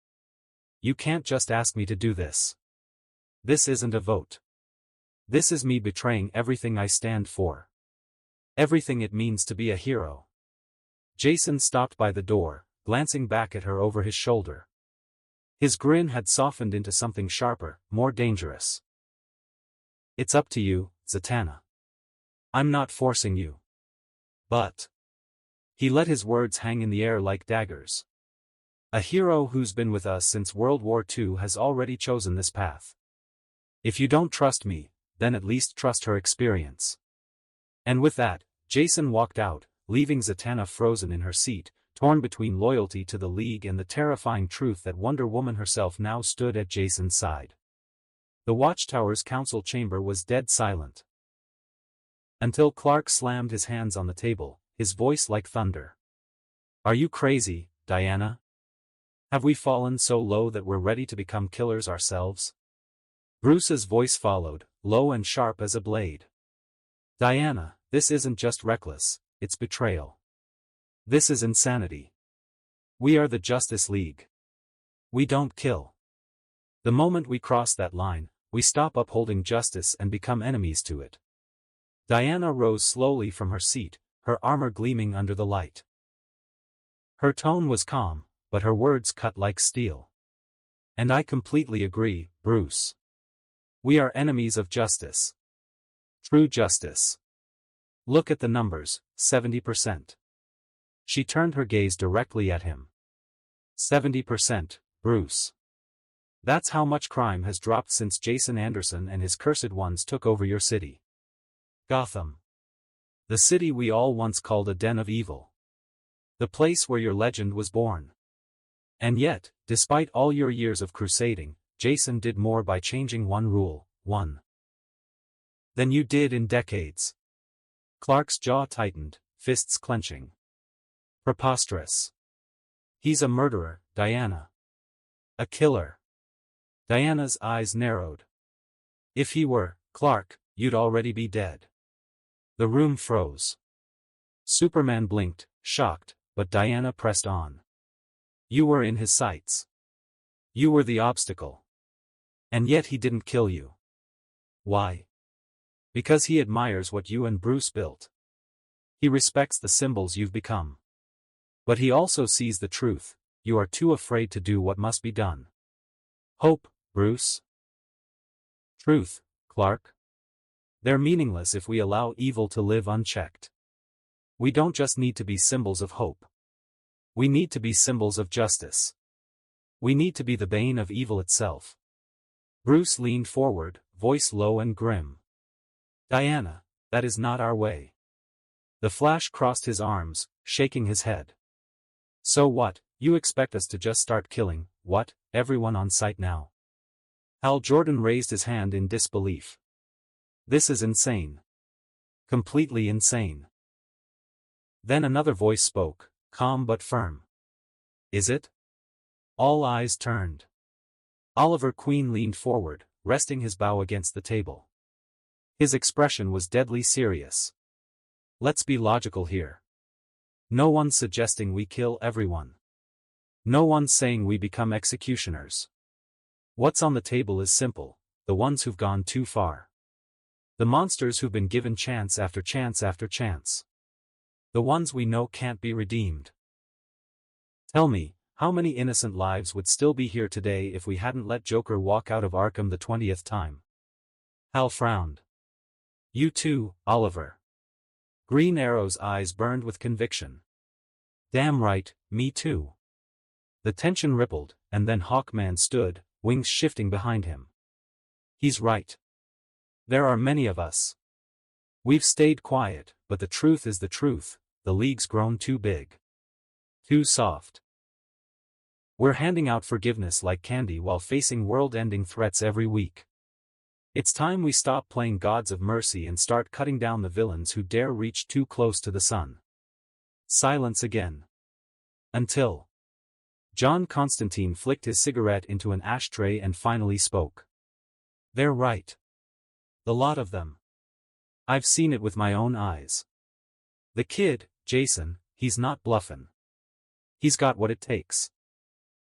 You can't just ask me to do this. This isn't a vote. This is me betraying everything I stand for. Everything it means to be a hero. Jason stopped by the door, glancing back at her over his shoulder. His grin had softened into something sharper, more dangerous. It's up to you, Zatanna. I'm not forcing you. But. He let his words hang in the air like daggers. A hero who's been with us since World War II has already chosen this path. If you don't trust me, then at least trust her experience. And with that, Jason walked out, leaving Zatanna frozen in her seat, torn between loyalty to the League and the terrifying truth that Wonder Woman herself now stood at Jason's side. The Watchtower's council chamber was dead silent. Until Clark slammed his hands on the table, his voice like thunder. Are you crazy, Diana? Have we fallen so low that we're ready to become killers ourselves? Bruce's voice followed, low and sharp as a blade. Diana, this isn't just reckless, it's betrayal. This is insanity. We are the Justice League. We don't kill. The moment we cross that line, we stop upholding justice and become enemies to it. Diana rose slowly from her seat, her armor gleaming under the light. Her tone was calm, but her words cut like steel. And I completely agree, Bruce. We are enemies of justice. True justice. Look at the numbers, 70%. She turned her gaze directly at him. 70%, Bruce. That's how much crime has dropped since Jason Anderson and his cursed ones took over your city. Gotham. The city we all once called a den of evil. The place where your legend was born. And yet, despite all your years of crusading, Jason did more by changing one rule, than you did in decades. Clark's jaw tightened, fists clenching. Preposterous. He's a murderer, Diana. A killer. Diana's eyes narrowed. If he were, Clark, you'd already be dead. The room froze. Superman blinked, shocked, but Diana pressed on. You were in his sights. You were the obstacle. And yet he didn't kill you. Why? Because he admires what you and Bruce built. He respects the symbols you've become. But he also sees the truth, you are too afraid to do what must be done. Hope, Bruce. Truth, Clark. They're meaningless if we allow evil to live unchecked. We don't just need to be symbols of hope. We need to be symbols of justice. We need to be the bane of evil itself. Bruce leaned forward, voice low and grim. Diana, that is not our way. The Flash crossed his arms, shaking his head. So what, you expect us to just start killing, what, everyone on site now? Hal Jordan raised his hand in disbelief. This is insane. Completely insane. Then another voice spoke, calm but firm. Is it? All eyes turned. Oliver Queen leaned forward, resting his bow against the table. His expression was deadly serious. Let's be logical here. No one's suggesting we kill everyone. No one's saying we become executioners. What's on the table is simple, the ones who've gone too far. The monsters who've been given chance after chance after chance. The ones we know can't be redeemed. Tell me, how many innocent lives would still be here today if we hadn't let Joker walk out of Arkham the 20th time? Hal frowned. You too, Oliver. Green Arrow's eyes burned with conviction. Damn right, me too. The tension rippled, and then Hawkman stood, wings shifting behind him. He's right. There are many of us. We've stayed quiet, but the truth is the truth, the League's grown too big. Too soft. We're handing out forgiveness like candy while facing world-ending threats every week. It's time we stop playing gods of mercy and start cutting down the villains who dare reach too close to the sun. Silence again. Until John Constantine flicked his cigarette into an ashtray and finally spoke. They're right. The lot of them. I've seen it with my own eyes. The kid, Jason, he's not bluffing. He's got what it takes.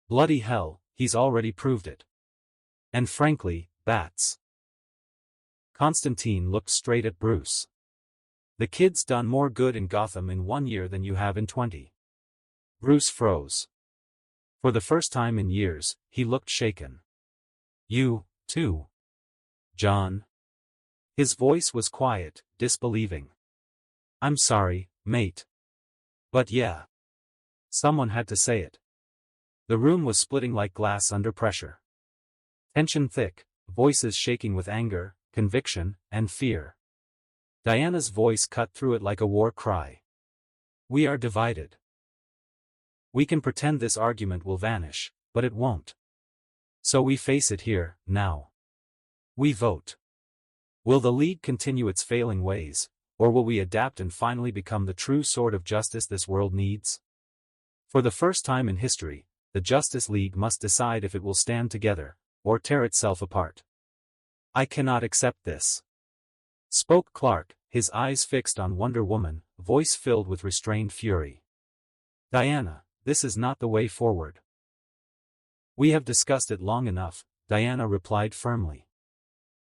Bloody hell, he's already proved it. And frankly, bats. Constantine looked straight at Bruce. The kid's done more good in Gotham in 1 year than you have in 20. Bruce froze. For the first time in years, he looked shaken. You, too. John. His voice was quiet, disbelieving. I'm sorry, mate. But yeah. Someone had to say it. The room was splitting like glass under pressure. Tension thick, voices shaking with anger, conviction, and fear. Diana's voice cut through it like a war cry. We are divided. We can pretend this argument will vanish, but it won't. So we face it here, now. We vote. Will the League continue its failing ways, or will we adapt and finally become the true sword of justice this world needs? For the first time in history, the Justice League must decide if it will stand together, or tear itself apart. I cannot accept this, spoke Clark, his eyes fixed on Wonder Woman, voice filled with restrained fury. Diana, this is not the way forward. We have discussed it long enough, Diana replied firmly.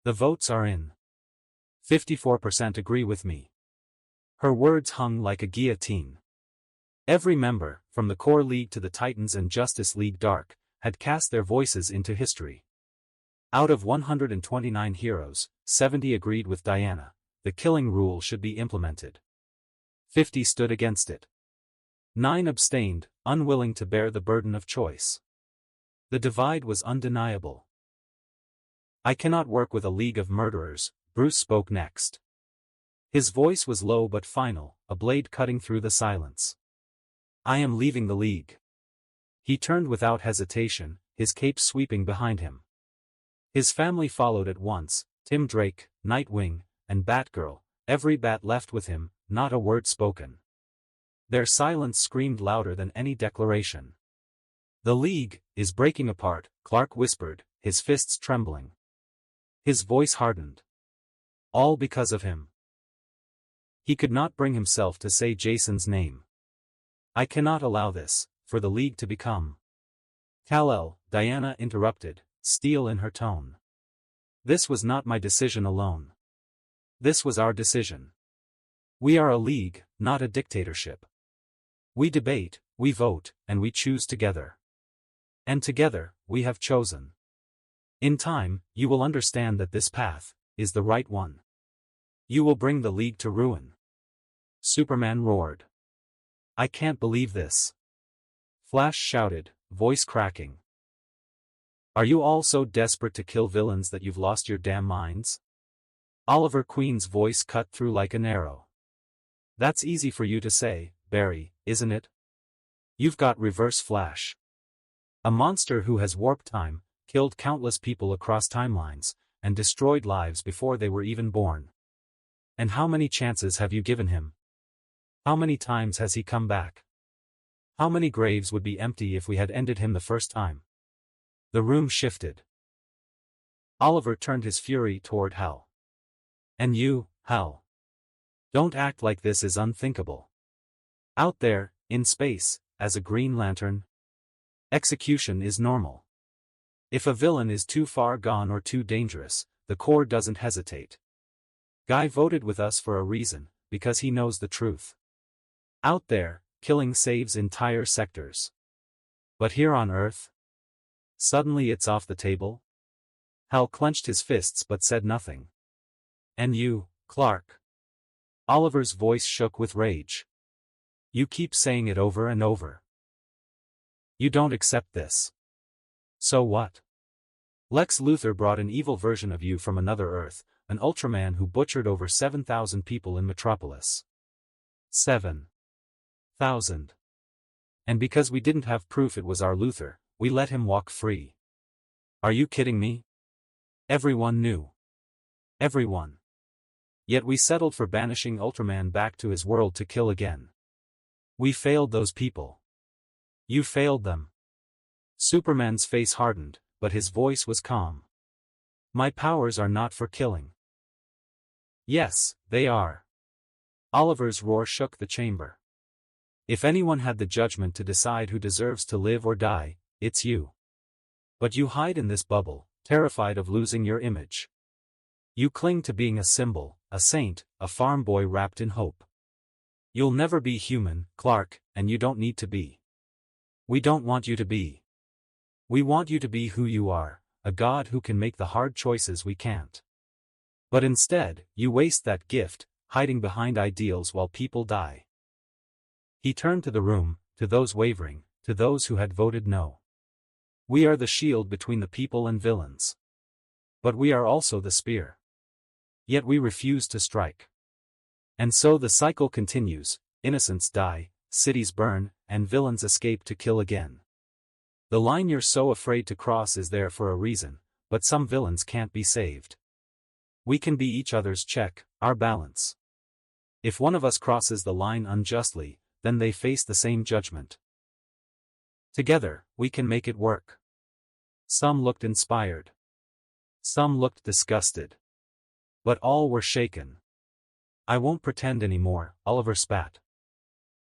The votes are in. 54% agree with me. Her words hung like a guillotine. Every member, from the Core League to the Titans and Justice League Dark, had cast their voices into history. Out of 129 heroes, 70 agreed with Diana. The killing rule should be implemented. 50 stood against it. 9 abstained, unwilling to bear the burden of choice. The divide was undeniable. I cannot work with a league of murderers, Bruce spoke next. His voice was low but final, a blade cutting through the silence. I am leaving the League. He turned without hesitation, his cape sweeping behind him. His family followed at once, Tim Drake, Nightwing, and Batgirl, every bat left with him, not a word spoken. Their silence screamed louder than any declaration. The League is breaking apart, Clark whispered, his fists trembling. His voice hardened. All because of him. He could not bring himself to say Jason's name. I cannot allow this, for the League to become. Kal-El, Diana interrupted, steel in her tone. This was not my decision alone. This was our decision. We are a league, not a dictatorship. We debate, we vote, and we choose together. And together, we have chosen. In time, you will understand that this path is the right one. You will bring the League to ruin. Superman roared. I can't believe this. Flash shouted, voice cracking. Are you all so desperate to kill villains that you've lost your damn minds? Oliver Queen's voice cut through like an arrow. That's easy for you to say, Barry, isn't it? You've got Reverse Flash. A monster who has warped time, killed countless people across timelines, and destroyed lives before they were even born. And how many chances have you given him? How many times has he come back? How many graves would be empty if we had ended him the first time? The room shifted. Oliver turned his fury toward Hal. And you, Hal. Don't act like this is unthinkable. Out there, in space, as a Green Lantern, execution is normal. If a villain is too far gone or too dangerous, the Corps doesn't hesitate. Guy voted with us for a reason, because he knows the truth. Out there, killing saves entire sectors. But here on Earth? Suddenly it's off the table? Hal clenched his fists but said nothing. And you, Clark. Oliver's voice shook with rage. You keep saying it over and over. You don't accept this. So what? Lex Luthor brought an evil version of you from another Earth, an Ultraman who butchered over 7,000 people in Metropolis. 7,000. And because we didn't have proof it was our Luthor, we let him walk free. Are you kidding me? Everyone knew. Everyone. Yet we settled for banishing Ultraman back to his world to kill again. We failed those people. You failed them. Superman's face hardened, but his voice was calm. My powers are not for killing. Yes, they are. Oliver's roar shook the chamber. If anyone had the judgment to decide who deserves to live or die, it's you. But you hide in this bubble, terrified of losing your image. You cling to being a symbol, a saint, a farm boy wrapped in hope. You'll never be human, Clark, and you don't need to be. We don't want you to be. We want you to be who you are, a god who can make the hard choices we can't. But instead, you waste that gift, hiding behind ideals while people die. He turned to the room, to those wavering, to those who had voted no. We are the shield between the people and villains. But we are also the spear. Yet we refuse to strike. And so the cycle continues, innocents die, cities burn, and villains escape to kill again. The line you're so afraid to cross is there for a reason, but some villains can't be saved. We can be each other's check, our balance. If one of us crosses the line unjustly, then they face the same judgment. Together, we can make it work. Some looked inspired. Some looked disgusted. But all were shaken. I won't pretend anymore, Oliver spat.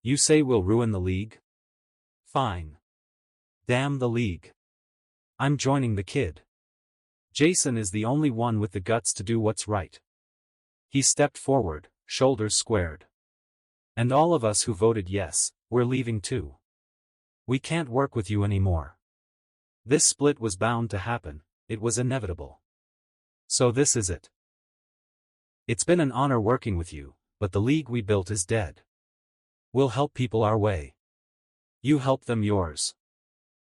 You say we'll ruin the League? Fine. Damn the League. I'm joining the kid. Jason is the only one with the guts to do what's right. He stepped forward, shoulders squared. And all of us who voted yes, we're leaving too. We can't work with you anymore. This split was bound to happen, it was inevitable. So this is it. It's been an honor working with you, but the League we built is dead. We'll help people our way. You help them yours.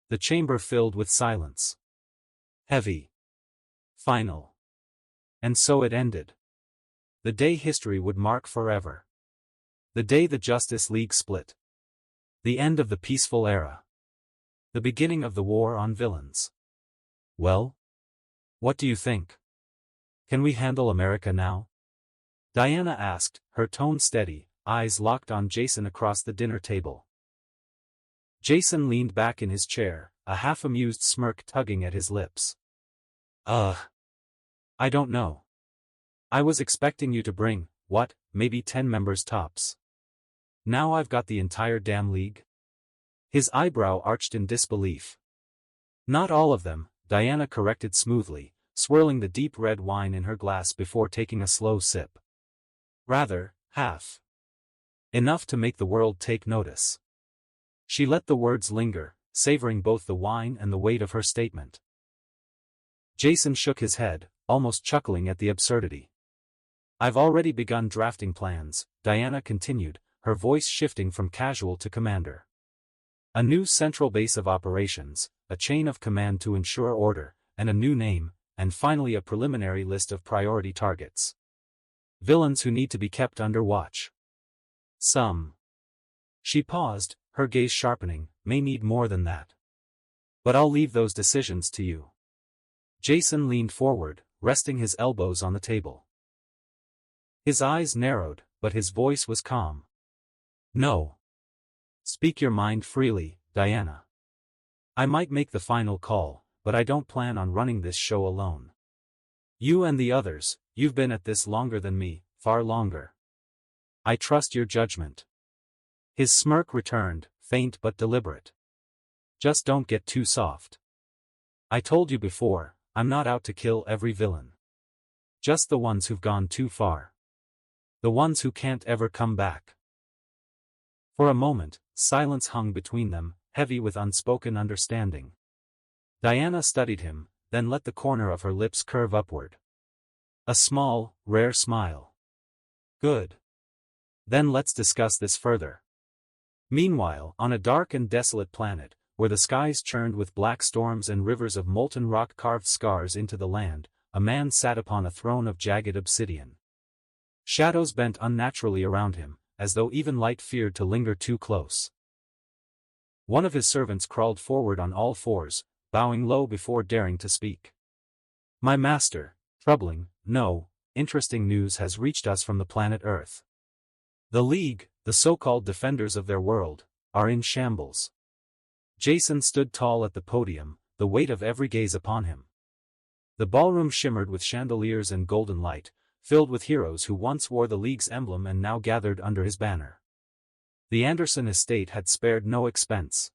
The chamber filled with silence. Heavy. Final. And so it ended. The day history would mark forever. The day the Justice League split. The end of the peaceful era. The beginning of the war on villains. Well? What do you think? Can we handle America now? Diana asked, her tone steady, eyes locked on Jason across the dinner table. Jason leaned back in his chair, a half-amused smirk tugging at his lips. I don't know. I was expecting you to bring, what, maybe 10 members tops. Now I've got the entire damn League? His eyebrow arched in disbelief. Not all of them, Diana corrected smoothly, swirling the deep red wine in her glass before taking a slow sip. Rather, half. Enough to make the world take notice. She let the words linger, savoring both the wine and the weight of her statement. Jason shook his head, almost chuckling at the absurdity. I've already begun drafting plans, Diana continued, her voice shifting from casual to commander. A new central base of operations, a chain of command to ensure order, and a new name, and finally a preliminary list of priority targets. Villains who need to be kept under watch. Some. She paused, her gaze sharpening, may need more than that. But I'll leave those decisions to you. Jason leaned forward, resting his elbows on the table. His eyes narrowed, but his voice was calm. No. Speak your mind freely, Diana. I might make the final call, but I don't plan on running this show alone. You and the others, you've been at this longer than me, far longer. I trust your judgment. His smirk returned, faint but deliberate. Just don't get too soft. I told you before, I'm not out to kill every villain. Just the ones who've gone too far. The ones who can't ever come back. For a moment, silence hung between them, heavy with unspoken understanding. Diana studied him, then let the corner of her lips curve upward. A small, rare smile. Good. Then let's discuss this further. Meanwhile, on a dark and desolate planet, where the skies churned with black storms and rivers of molten rock carved scars into the land, a man sat upon a throne of jagged obsidian. Shadows bent unnaturally around him, as though even light feared to linger too close. One of his servants crawled forward on all fours, bowing low before daring to speak. My master, troubling, no, interesting news has reached us from the planet Earth. The League, the so-called defenders of their world, are in shambles. Jason stood tall at the podium, the weight of every gaze upon him. The ballroom shimmered with chandeliers and golden light, filled with heroes who once wore the League's emblem and now gathered under his banner. The Anderson estate had spared no expense.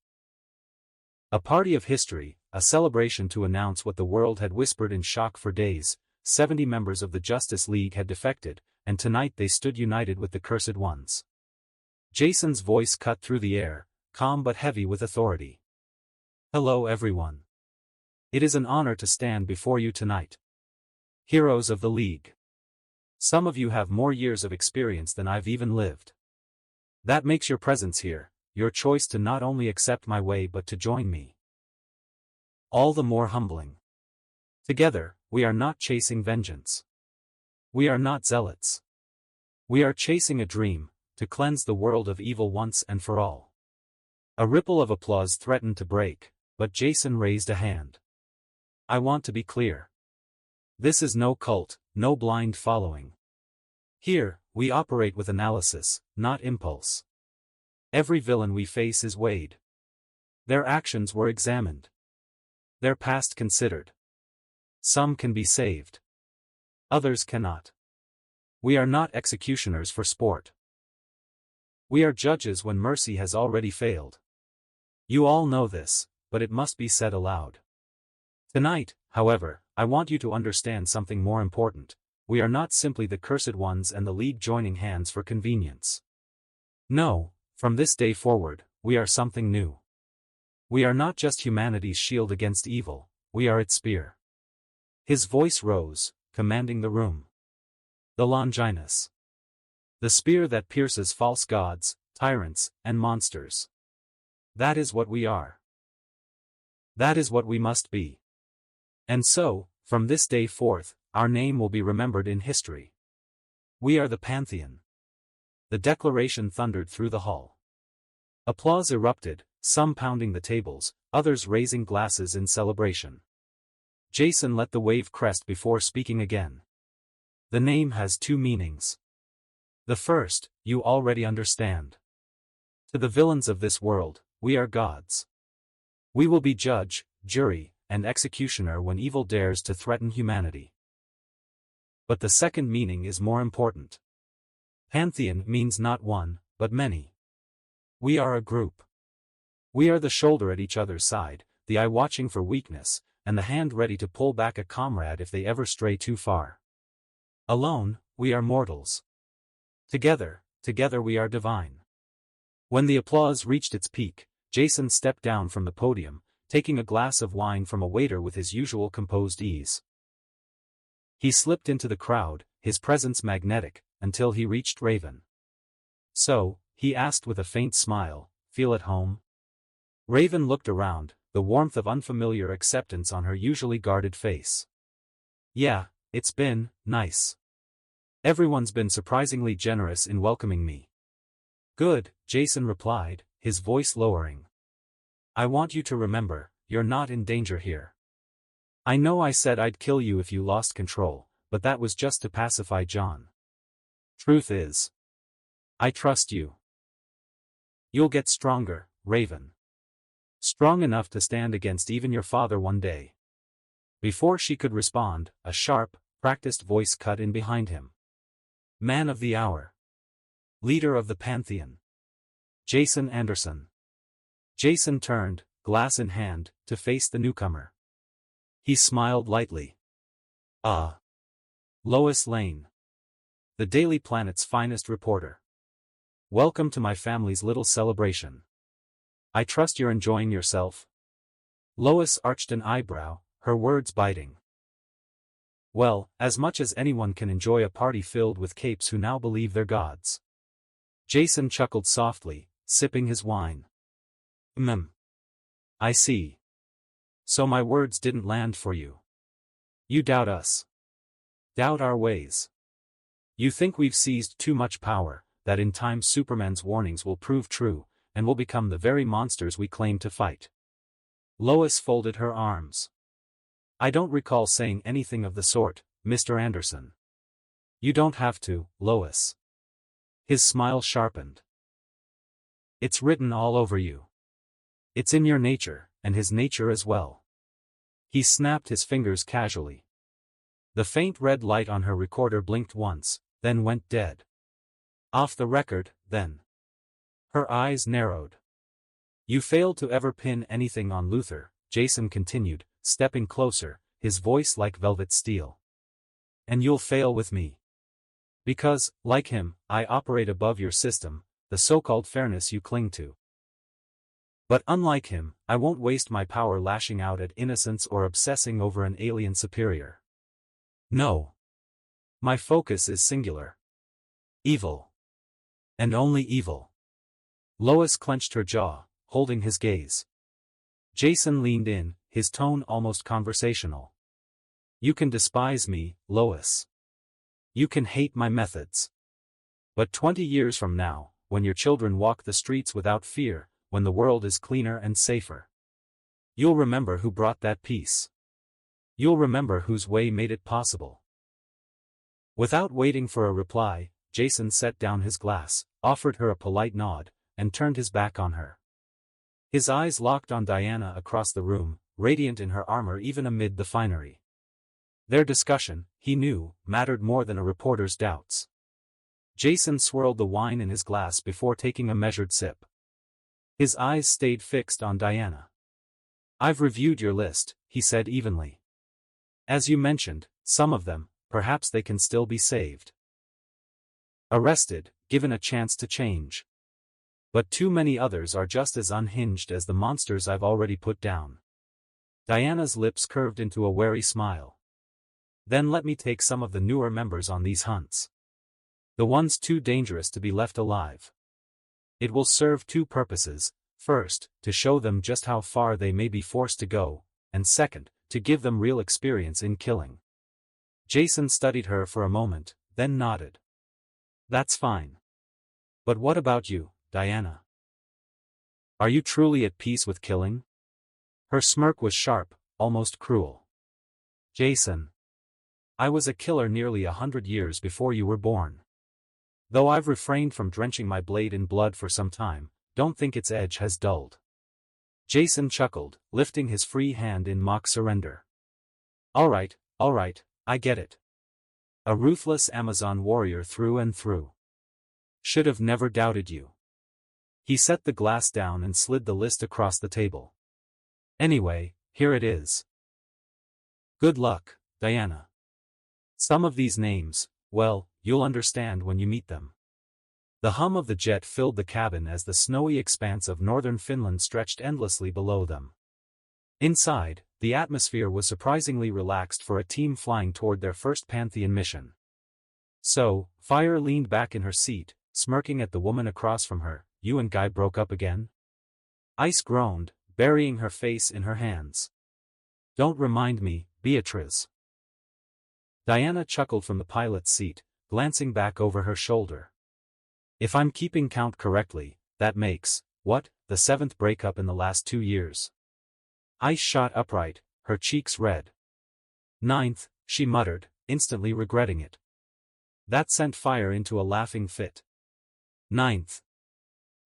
A party of history, a celebration to announce what the world had whispered in shock for days. 70 members of the Justice League had defected, and tonight they stood united with the Cursed Ones. Jason's voice cut through the air, calm but heavy with authority. Hello everyone. It is an honor to stand before you tonight. Heroes of the League. Some of you have more years of experience than I've even lived. That makes your presence here, your choice to not only accept my way but to join me. all the more humbling. Together, we are not chasing vengeance. We are not zealots. We are chasing a dream, to cleanse the world of evil once and for all. A ripple of applause threatened to break, but Jason raised a hand. I want to be clear. This is no cult, no blind following. Here, we operate with analysis, not impulse. Every villain we face is weighed. Their actions were examined. Their past considered. Some can be saved. Others cannot. We are not executioners for sport. We are judges when mercy has already failed. You all know this, but it must be said aloud. Tonight, however, I want you to understand something more important. We are not simply the cursed ones and the League joining hands for convenience. No, from this day forward, we are something new. We are not just humanity's shield against evil, we are its spear. His voice rose, commanding the room. The Longinus. The spear that pierces false gods, tyrants, and monsters. That is what we are. That is what we must be. And so, from this day forth, our name will be remembered in history. We are the Pantheon. The declaration thundered through the hall. Applause erupted, some pounding the tables, others raising glasses in celebration. Jason let the wave crest before speaking again. The name has two meanings. The first, you already understand. To the villains of this world, we are gods. We will be judge, jury, and executioner when evil dares to threaten humanity. But the second meaning is more important. Pantheon means not one, but many. We are a group. We are the shoulder at each other's side, the eye watching for weakness, and the hand ready to pull back a comrade if they ever stray too far. Alone, we are mortals. Together we are divine. When the applause reached its peak, Jason stepped down from the podium, taking a glass of wine from a waiter with his usual composed ease. He slipped into the crowd, his presence magnetic, until he reached Raven. So, he asked with a faint smile, feel at home? Raven looked around, the warmth of unfamiliar acceptance on her usually guarded face. Yeah, it's been nice. Everyone's been surprisingly generous in welcoming me. Good, Jason replied, his voice lowering. I want you to remember, you're not in danger here. I know I said I'd kill you if you lost control, but that was just to pacify John. Truth is, I trust you. You'll get stronger, Raven. Strong enough to stand against even your father one day. Before she could respond, a sharp, practiced voice cut in behind him. Man of the hour. Leader of the Pantheon. Jason Anderson. Jason turned, glass in hand, to face the newcomer. He smiled lightly. Ah. Lois Lane. The Daily Planet's finest reporter. Welcome to my family's little celebration. I trust you're enjoying yourself. Lois arched an eyebrow, her words biting. Well, as much as anyone can enjoy a party filled with capes who now believe they're gods. Jason chuckled softly, sipping his wine. I see. So my words didn't land for you. You doubt us. Doubt our ways. You think we've seized too much power, that in time Superman's warnings will prove true, and will become the very monsters we claim to fight. Lois folded her arms. I don't recall saying anything of the sort, Mr. Anderson. You don't have to, Lois. His smile sharpened. It's written all over you. It's in your nature, and his nature as well. He snapped his fingers casually. The faint red light on her recorder blinked once, then went dead. Off the record, then. Her eyes narrowed. You failed to ever pin anything on Luther, Jason continued, stepping closer, his voice like velvet steel. And you'll fail with me. Because, like him, I operate above your system, the so-called fairness you cling to. But unlike him, I won't waste my power lashing out at innocents or obsessing over an alien superior. No. My focus is singular. Evil. And only evil. Lois clenched her jaw, holding his gaze. Jason leaned in, his tone almost conversational. You can despise me, Lois. You can hate my methods. But 20 years from now, when your children walk the streets without fear, when the world is cleaner and safer, you'll remember who brought that peace. You'll remember whose way made it possible. Without waiting for a reply, Jason set down his glass, offered her a polite nod, and turned his back on her. His eyes locked on Diana across the room, radiant in her armor even amid the finery. Their discussion, he knew, mattered more than a reporter's doubts. Jason swirled the wine in his glass before taking a measured sip. His eyes stayed fixed on Diana. I've reviewed your list, he said evenly. As you mentioned, some of them, perhaps they can still be saved. Arrested, given a chance to change. But too many others are just as unhinged as the monsters I've already put down. Diana's lips curved into a wary smile. Then let me take some of the newer members on these hunts. The ones too dangerous to be left alive. It will serve two purposes: first, to show them just how far they may be forced to go, and second, to give them real experience in killing. Jason studied her for a moment, then nodded. That's fine. But what about you, Diana? Are you truly at peace with killing? Her smirk was sharp, almost cruel. Jason. I was a killer nearly 100 years before you were born. Though I've refrained from drenching my blade in blood for some time, don't think its edge has dulled. Jason chuckled, lifting his free hand in mock surrender. All right, I get it. A ruthless Amazon warrior through and through. Should have never doubted you. He set the glass down and slid the list across the table. Anyway, here it is. Good luck, Diana. Some of these names, well, you'll understand when you meet them. The hum of the jet filled the cabin as the snowy expanse of northern Finland stretched endlessly below them. Inside, the atmosphere was surprisingly relaxed for a team flying toward their first Pantheon mission. So, Fire leaned back in her seat, smirking at the woman across from her. You and Guy broke up again? Ice groaned, burying her face in her hands. Don't remind me, Beatrice. Diana chuckled from the pilot's seat, glancing back over her shoulder. If I'm keeping count correctly, that makes, what, the 7th breakup in the last 2 years. Ice shot upright, her cheeks red. 9th, she muttered, instantly regretting it. That sent Fire into a laughing fit. 9th.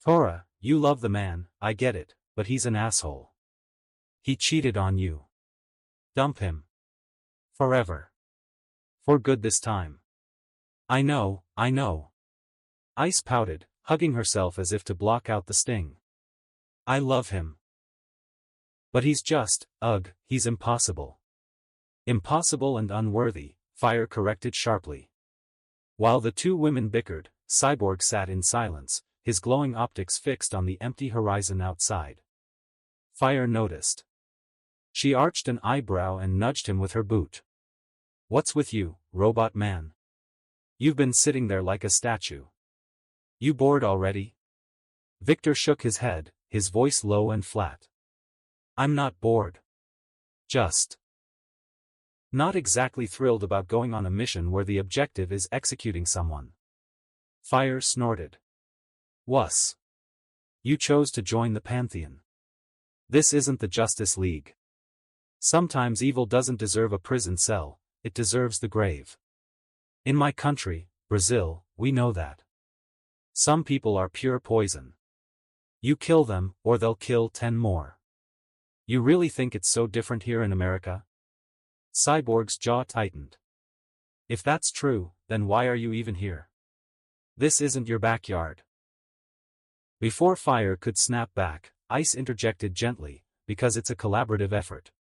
Tora, you love the man, I get it, but he's an asshole. He cheated on you. Dump him. Forever. For good this time. I know. Ice pouted, hugging herself as if to block out the sting. I love him. But he's just, he's impossible. Impossible and unworthy, Fire corrected sharply. While the two women bickered, Cyborg sat in silence, his glowing optics fixed on the empty horizon outside. Fire noticed. She arched an eyebrow and nudged him with her boot. What's with you, robot man? You've been sitting there like a statue. You bored already? Victor shook his head, his voice low and flat. I'm not bored. Just not exactly thrilled about going on a mission where the objective is executing someone. Fire snorted. Wuss. You chose to join the Pantheon. This isn't the Justice League. Sometimes evil doesn't deserve a prison cell, it deserves the grave. In my country, Brazil, we know that. Some people are pure poison. You kill them, or they'll kill 10 more. You really think it's so different here in America? Cyborg's jaw tightened. If that's true, then why are you even here? This isn't your backyard. Before Fire could snap back, Ice interjected gently, because it's a collaborative effort.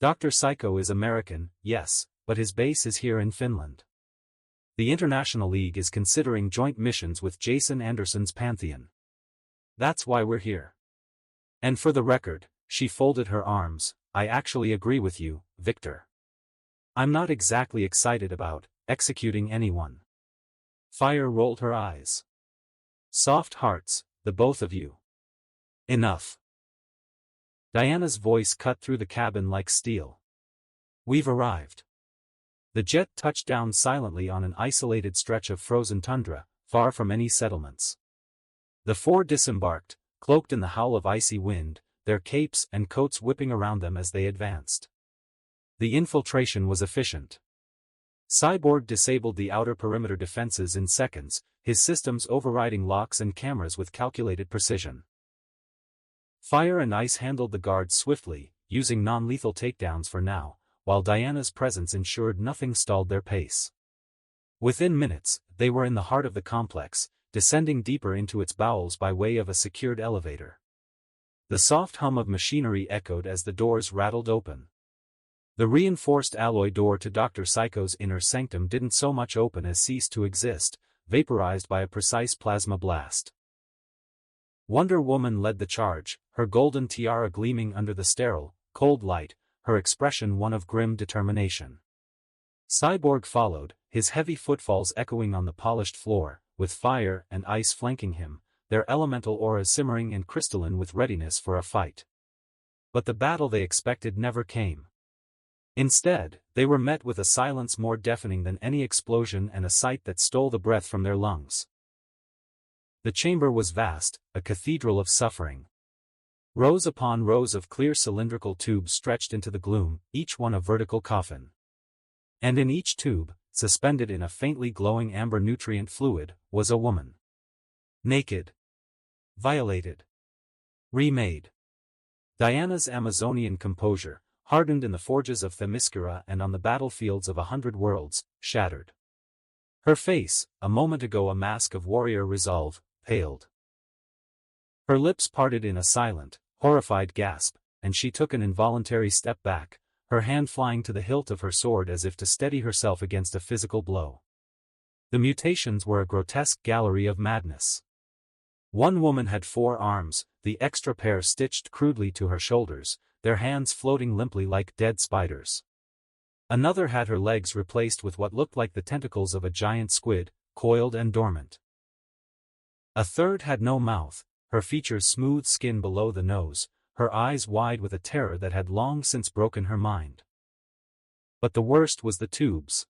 Dr. Psycho is American, yes, but his base is here in Finland. The International League is considering joint missions with Jason Anderson's Pantheon. That's why we're here. And for the record, she folded her arms, I actually agree with you, Victor. I'm not exactly excited about executing anyone. Fire rolled her eyes. Soft hearts, the both of you. Enough. Diana's voice cut through the cabin like steel. "We've arrived." The jet touched down silently on an isolated stretch of frozen tundra, far from any settlements. The four disembarked, cloaked in the howl of icy wind, their capes and coats whipping around them as they advanced. The infiltration was efficient. Cyborg disabled the outer perimeter defenses in seconds, his systems overriding locks and cameras with calculated precision. Fire and Ice handled the guards swiftly, using non-lethal takedowns for now, while Diana's presence ensured nothing stalled their pace. Within minutes, they were in the heart of the complex, descending deeper into its bowels by way of a secured elevator. The soft hum of machinery echoed as the doors rattled open. The reinforced alloy door to Dr. Psycho's inner sanctum didn't so much open as cease to exist, vaporized by a precise plasma blast. Wonder Woman led the charge, her golden tiara gleaming under the sterile, cold light, her expression one of grim determination. Cyborg followed, his heavy footfalls echoing on the polished floor, with Fire and Ice flanking him, their elemental auras simmering and crystalline with readiness for a fight. But the battle they expected never came. Instead, they were met with a silence more deafening than any explosion and a sight that stole the breath from their lungs. The chamber was vast, a cathedral of suffering. Rows upon rows of clear cylindrical tubes stretched into the gloom, each one a vertical coffin. And in each tube, suspended in a faintly glowing amber nutrient fluid, was a woman. Naked. Violated. Remade. Diana's Amazonian composure, hardened in the forges of Themyscira and on the battlefields of 100 worlds, shattered. Her face, a moment ago a mask of warrior resolve, paled. Her lips parted in a silent, horrified gasp, and she took an involuntary step back, her hand flying to the hilt of her sword as if to steady herself against a physical blow. The mutations were a grotesque gallery of madness. One woman had 4 arms, the extra pair stitched crudely to her shoulders, their hands floating limply like dead spiders. Another had her legs replaced with what looked like the tentacles of a giant squid, coiled and dormant. A third had no mouth, her features smooth skin below the nose, her eyes wide with a terror that had long since broken her mind. But the worst was the tubes.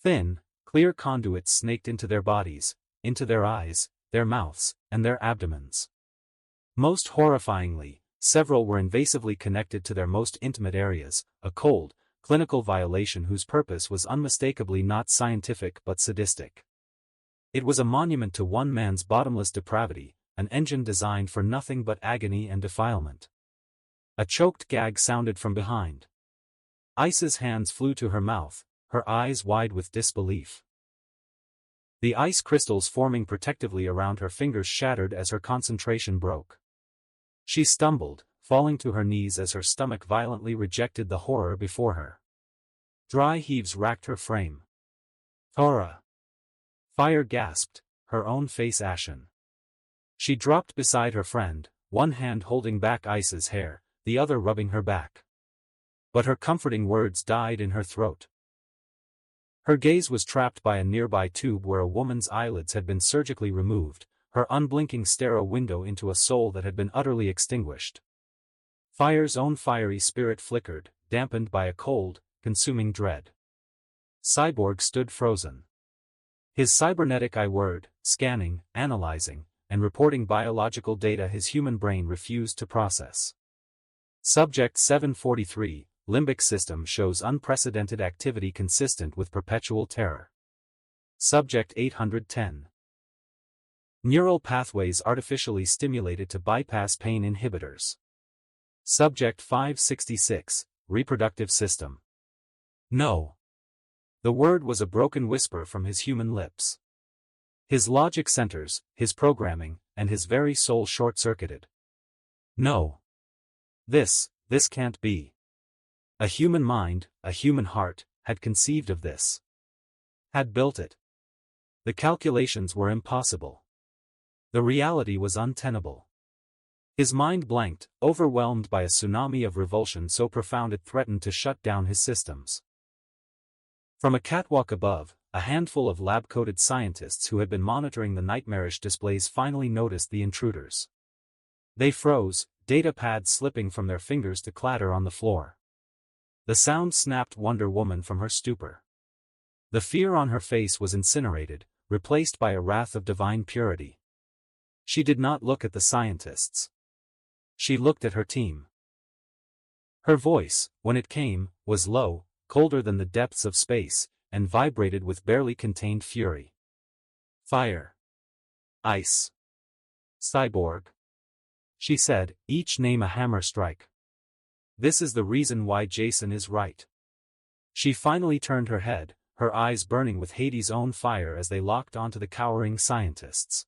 Thin, clear conduits snaked into their bodies, into their eyes, their mouths, and their abdomens. Most horrifyingly, several were invasively connected to their most intimate areas, a cold, clinical violation whose purpose was unmistakably not scientific but sadistic. It was a monument to one man's bottomless depravity, an engine designed for nothing but agony and defilement. A choked gag sounded from behind. Ice's hands flew to her mouth, her eyes wide with disbelief. The ice crystals forming protectively around her fingers shattered as her concentration broke. She stumbled, falling to her knees as her stomach violently rejected the horror before her. Dry heaves racked her frame. "Tora!" Fire gasped, her own face ashen. She dropped beside her friend, one hand holding back Ice's hair, the other rubbing her back. But her comforting words died in her throat. Her gaze was trapped by a nearby tube where a woman's eyelids had been surgically removed, her unblinking stare a window into a soul that had been utterly extinguished. Fire's own fiery spirit flickered, dampened by a cold, consuming dread. Cyborg stood frozen. His cybernetic eye word, scanning, analyzing, and reporting biological data his human brain refused to process. Subject 743, limbic system shows unprecedented activity consistent with perpetual terror. Subject 810. Neural pathways artificially stimulated to bypass pain inhibitors. Subject 566, reproductive system. No. The word was a broken whisper from his human lips. His logic centers, his programming, and his very soul short-circuited. No. This can't be. A human mind, a human heart, had conceived of this. Had built it. The calculations were impossible. The reality was untenable. His mind blanked, overwhelmed by a tsunami of revulsion so profound it threatened to shut down his systems. From a catwalk above, a handful of lab-coated scientists who had been monitoring the nightmarish displays finally noticed the intruders. They froze, data pads slipping from their fingers to clatter on the floor. The sound snapped Wonder Woman from her stupor. The fear on her face was incinerated, replaced by a wrath of divine purity. She did not look at the scientists. She looked at her team. Her voice, when it came, was low, colder than the depths of space, and vibrated with barely contained fury. Fire. Ice. Cyborg. She said, each name a hammer strike. This is the reason why Jason is right. She finally turned her head, her eyes burning with Hades' own fire as they locked onto the cowering scientists.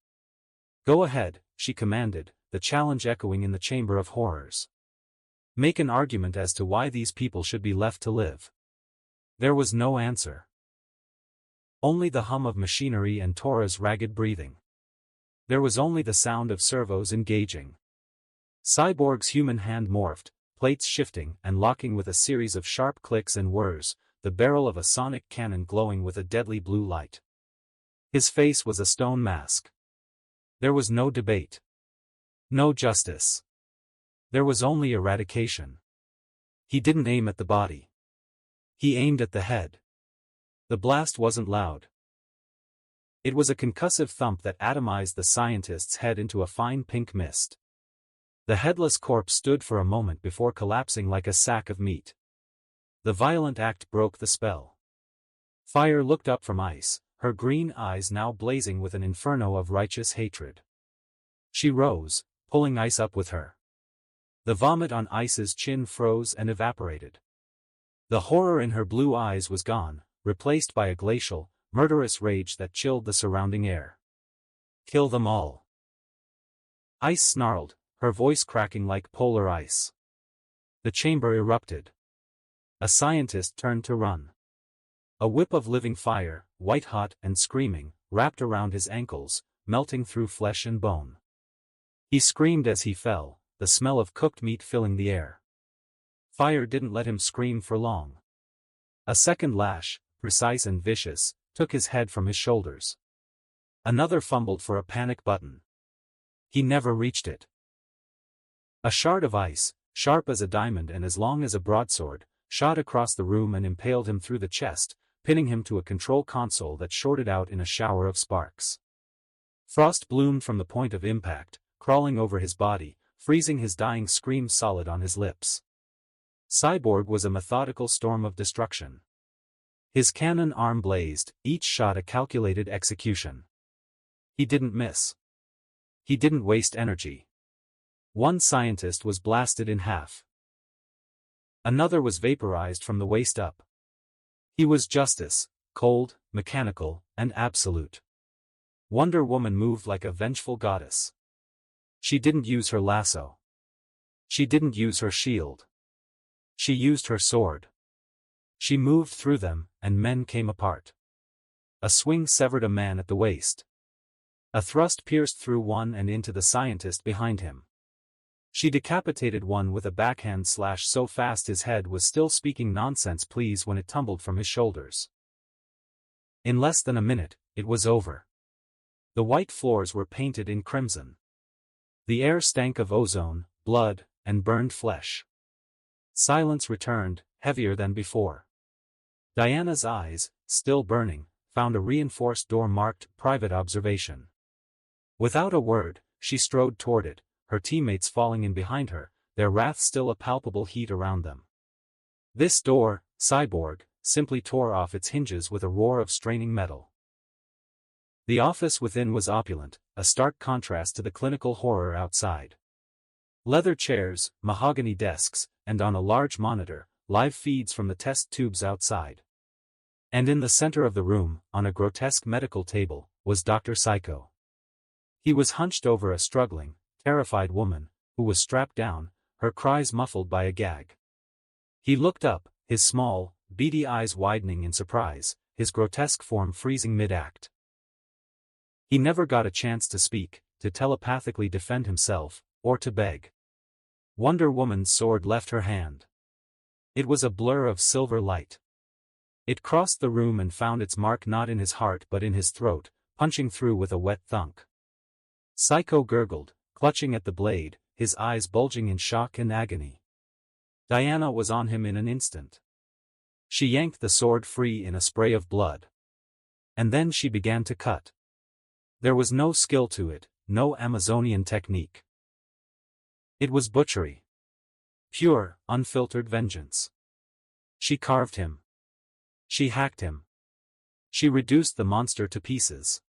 Go ahead, she commanded, the challenge echoing in the Chamber of Horrors. Make an argument as to why these people should be left to live. There was no answer. Only the hum of machinery and Tora's ragged breathing. There was only the sound of servos engaging. Cyborg's human hand morphed, plates shifting and locking with a series of sharp clicks and whirs, the barrel of a sonic cannon glowing with a deadly blue light. His face was a stone mask. There was no debate. No justice. There was only eradication. He didn't aim at the body. He aimed at the head. The blast wasn't loud. It was a concussive thump that atomized the scientist's head into a fine pink mist. The headless corpse stood for a moment before collapsing like a sack of meat. The violent act broke the spell. Fire looked up from ice, her green eyes now blazing with an inferno of righteous hatred. She rose, pulling ice up with her. The vomit on Ice's chin froze and evaporated. The horror in her blue eyes was gone, replaced by a glacial, murderous rage that chilled the surrounding air. Kill them all. Ice snarled, her voice cracking like polar ice. The chamber erupted. A scientist turned to run. A whip of living fire, white-hot and screaming, wrapped around his ankles, melting through flesh and bone. He screamed as he fell, the smell of cooked meat filling the air. Fire didn't let him scream for long. A second lash, precise and vicious, took his head from his shoulders. Another fumbled for a panic button. He never reached it. A shard of ice, sharp as a diamond and as long as a broadsword, shot across the room and impaled him through the chest, pinning him to a control console that shorted out in a shower of sparks. Frost bloomed from the point of impact, crawling over his body, freezing his dying scream solid on his lips. Cyborg was a methodical storm of destruction. His cannon arm blazed, each shot a calculated execution. He didn't miss. He didn't waste energy. One scientist was blasted in half. Another was vaporized from the waist up. He was justice, cold, mechanical, and absolute. Wonder Woman moved like a vengeful goddess. She didn't use her lasso. She didn't use her shield. She used her sword. She moved through them, and men came apart. A swing severed a man at the waist. A thrust pierced through one and into the scientist behind him. She decapitated one with a backhand slash so fast his head was still speaking nonsense please when it tumbled from his shoulders. In less than a minute, it was over. The white floors were painted in crimson. The air stank of ozone, blood, and burned flesh. Silence returned, heavier than before. Diana's eyes, still burning, found a reinforced door marked Private Observation. Without a word, she strode toward it, her teammates falling in behind her, their wrath still a palpable heat around them. This door, Cyborg, simply tore off its hinges with a roar of straining metal. The office within was opulent, a stark contrast to the clinical horror outside. Leather chairs, mahogany desks, and on a large monitor, live feeds from the test tubes outside. And in the center of the room, on a grotesque medical table, was Dr. Psycho. He was hunched over a struggling, terrified woman, who was strapped down, her cries muffled by a gag. He looked up, his small, beady eyes widening in surprise, his grotesque form freezing mid-act. He never got a chance to speak, to telepathically defend himself, or to beg. Wonder Woman's sword left her hand. It was a blur of silver light. It crossed the room and found its mark not in his heart but in his throat, punching through with a wet thunk. Psycho gurgled, clutching at the blade, his eyes bulging in shock and agony. Diana was on him in an instant. She yanked the sword free in a spray of blood. And then she began to cut. There was no skill to it, no Amazonian technique. It was butchery. Pure, unfiltered vengeance. She carved him. She hacked him. She reduced the monster to pieces.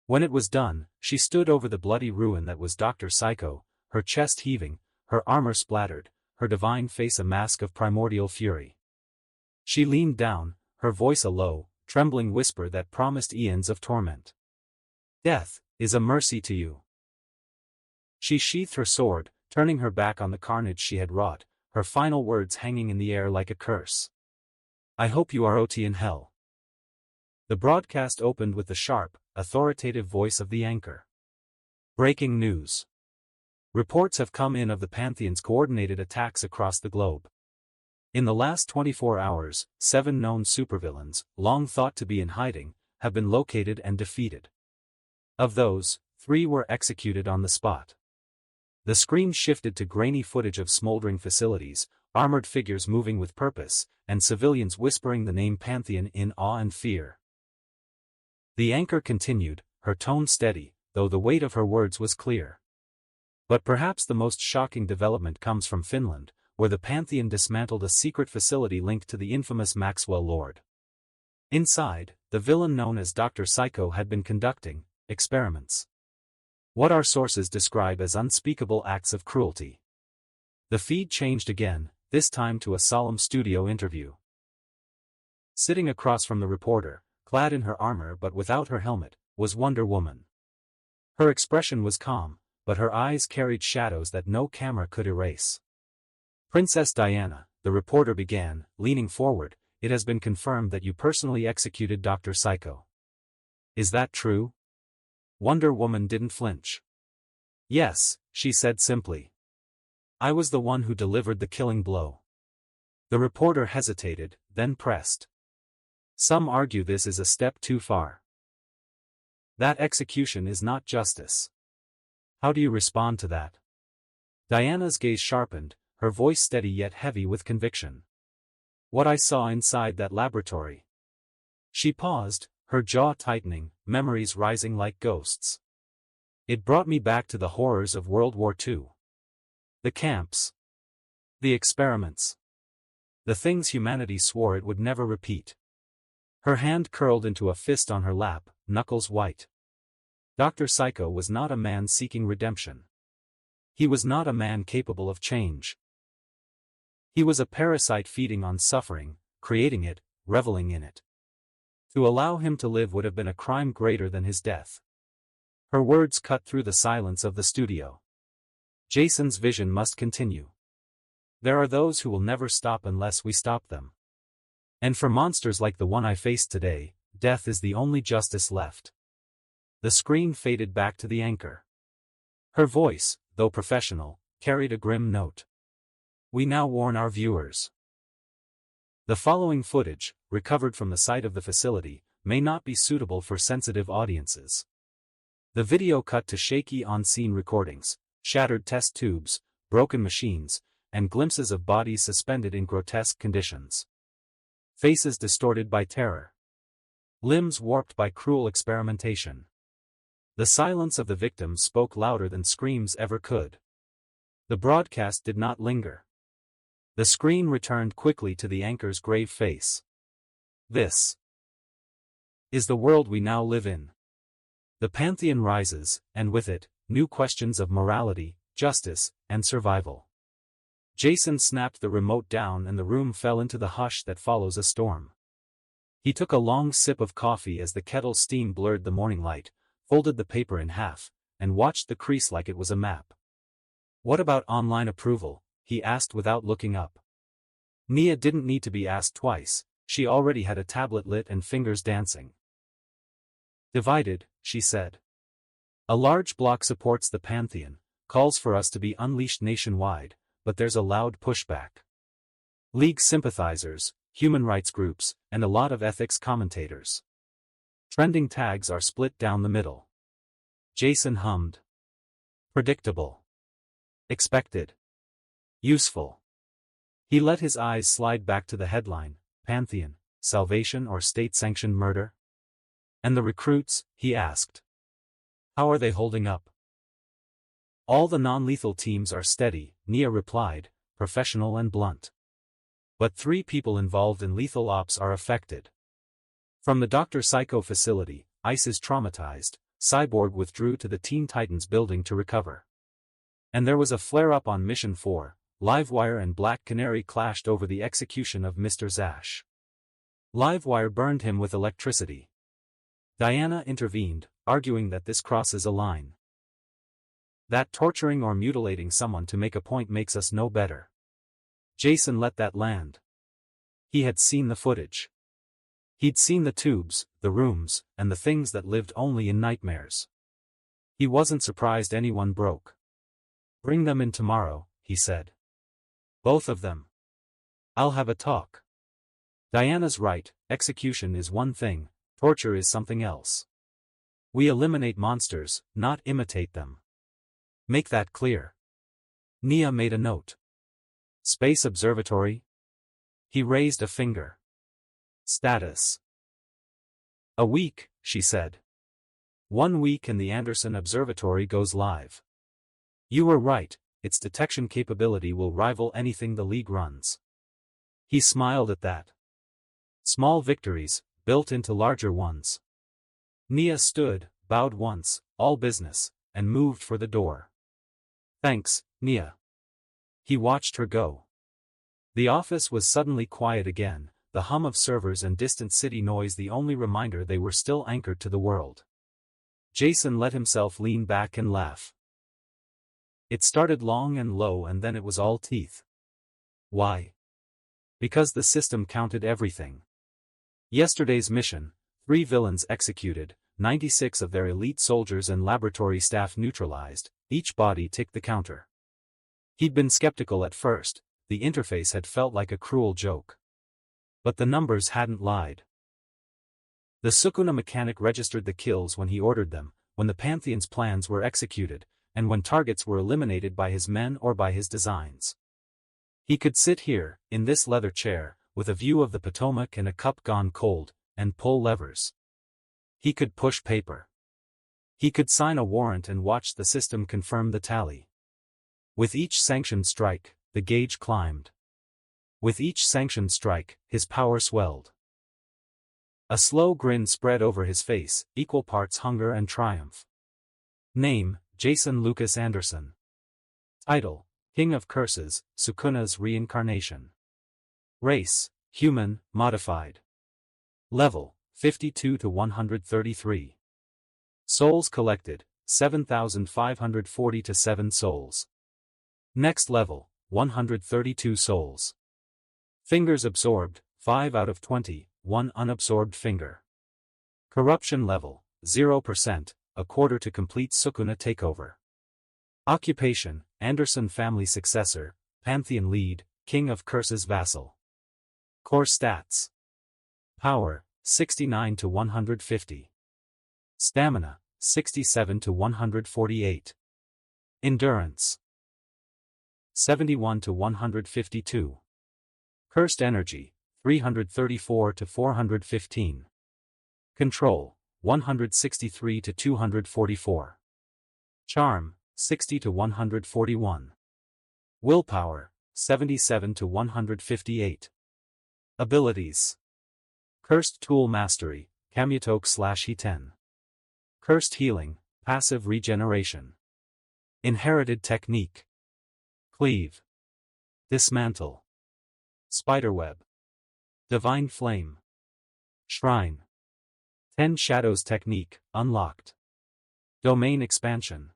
When it was done, she stood over the bloody ruin that was Dr. Psycho, her chest heaving, her armor splattered, her divine face a mask of primordial fury. She leaned down, her voice a low, trembling whisper that promised eons of torment. "Death is a mercy to you." She sheathed her sword, turning her back on the carnage she had wrought, her final words hanging in the air like a curse. "I hope you are OT in hell." The broadcast opened with the sharp, authoritative voice of the anchor. Breaking news. Reports have come in of the Pantheon's coordinated attacks across the globe. In the last 24 hours, 7 known supervillains, long thought to be in hiding, have been located and defeated. Of those, 3 were executed on the spot. The screen shifted to grainy footage of smoldering facilities, armored figures moving with purpose, and civilians whispering the name Pantheon in awe and fear. The anchor continued, her tone steady, though the weight of her words was clear. But perhaps the most shocking development comes from Finland, where the Pantheon dismantled a secret facility linked to the infamous Maxwell Lord. Inside, the villain known as Dr. Psycho had been conducting experiments. What our sources describe as unspeakable acts of cruelty. The feed changed again, this time to a solemn studio interview. Sitting across from the reporter, clad in her armor but without her helmet, was Wonder Woman. Her expression was calm, but her eyes carried shadows that no camera could erase. "Princess Diana," the reporter began, leaning forward, "it has been confirmed that you personally executed Dr. Psycho. Is that true?" Wonder Woman didn't flinch. "Yes," she said simply. "I was the one who delivered the killing blow." The reporter hesitated, then pressed. "Some argue this is a step too far. That execution is not justice. How do you respond to that?" Diana's gaze sharpened, her voice steady yet heavy with conviction. "What I saw inside that laboratory." She paused, her jaw tightening, memories rising like ghosts. "It brought me back to the horrors of World War II. The camps. The experiments. The things humanity swore it would never repeat." Her hand curled into a fist on her lap, knuckles white. Dr. Psycho was not a man seeking redemption. He was not a man capable of change. He was a parasite feeding on suffering, creating it, reveling in it. To allow him to live would have been a crime greater than his death. Her words cut through the silence of the studio. Jason's vision must continue. There are those who will never stop unless we stop them. And for monsters like the one I faced today, death is the only justice left. The screen faded back to the anchor. Her voice, though professional, carried a grim note. "We now warn our viewers. The following footage, recovered from the site of the facility, may not be suitable for sensitive audiences." The video cut to shaky on-scene recordings, shattered test tubes, broken machines, and glimpses of bodies suspended in grotesque conditions. Faces distorted by terror. Limbs warped by cruel experimentation. The silence of the victims spoke louder than screams ever could. The broadcast did not linger. The screen returned quickly to the anchor's grave face. "This is the world we now live in. The Pantheon rises, and with it, new questions of morality, justice, and survival." Jason snapped the remote down and the room fell into the hush that follows a storm. He took a long sip of coffee as the kettle's steam blurred the morning light, folded the paper in half, and watched the crease like it was a map. "What about online approval?" he asked without looking up. Nia didn't need to be asked twice, she already had a tablet lit and fingers dancing. "Divided," she said. "A large block supports the Pantheon, calls for us to be unleashed nationwide, but there's a loud pushback. League sympathizers, human rights groups, and a lot of ethics commentators. Trending tags are split down the middle." Jason hummed. "Predictable." Expected. Useful. He let his eyes slide back to the headline, Pantheon, Salvation or State-Sanctioned Murder? And the recruits, he asked. How are they holding up? All the non-lethal teams are steady, Nia replied, professional and blunt. But 3 people involved in lethal ops are affected. From the Dr. Psycho facility, ICE is traumatized, Cyborg withdrew to the Teen Titans building to recover. And there was a flare-up on Mission 4, Livewire and Black Canary clashed over the execution of Mr. Zash. Livewire burned him with electricity. Diana intervened, arguing that this crosses a line. That torturing or mutilating someone to make a point makes us no better. Jason let that land. He had seen the footage. He'd seen the tubes, the rooms, and the things that lived only in nightmares. He wasn't surprised anyone broke. Bring them in tomorrow, he said. Both of them. I'll have a talk. Diana's right, execution is one thing, torture is something else. We eliminate monsters, not imitate them. Make that clear. Nia made a note. Space Observatory? He raised a finger. Status. A week, she said. 1 week and the Anderson Observatory goes live. You were right, its detection capability will rival anything the League runs. He smiled at that. Small victories, built into larger ones. Nia stood, bowed once, all business, and moved for the door. Thanks, Nia. He watched her go. The office was suddenly quiet again, the hum of servers and distant city noise the only reminder they were still anchored to the world. Jason let himself lean back and laugh. It started long and low and then it was all teeth. Why? Because the system counted everything. Yesterday's mission, 3 villains executed, 96 of their elite soldiers and laboratory staff neutralized, each body ticked the counter. He'd been skeptical at first, the interface had felt like a cruel joke. But the numbers hadn't lied. The Sukuna mechanic registered the kills when he ordered them, when the Pantheon's plans were executed, and when targets were eliminated by his men or by his designs. He could sit here, in this leather chair, with a view of the Potomac and a cup gone cold, and pull levers. He could push paper. He could sign a warrant and watch the system confirm the tally. With each sanctioned strike, the gauge climbed. With each sanctioned strike, his power swelled. A slow grin spread over his face, equal parts hunger and triumph. Name, Jason Lucas Anderson. Title, King of Curses, SUKUNA'S Reincarnation. Race, Human, Modified. Level, 52 to 133. Souls collected, 7,540 to 7 souls. Next level, 132 souls. Fingers absorbed, 5 out of 20, 1 unabsorbed finger. Corruption level, 0%, a quarter to complete Sukuna takeover. Occupation, Anderson family successor, Pantheon lead, King of Curses vassal. Core stats. Power, 69 to 150. Stamina, 67 to 148. Endurance, 71 to 152. Cursed energy, 334 to 415. Control, 163 to 244. Charm, 60 to 141. Willpower, 77 to 158. Abilities. Cursed Tool Mastery, Kamutoke/He10. Cursed Healing, Passive Regeneration. Inherited Technique. Cleave. Dismantle. Spiderweb. Divine Flame. Shrine. 10 Shadows Technique, unlocked. Domain Expansion.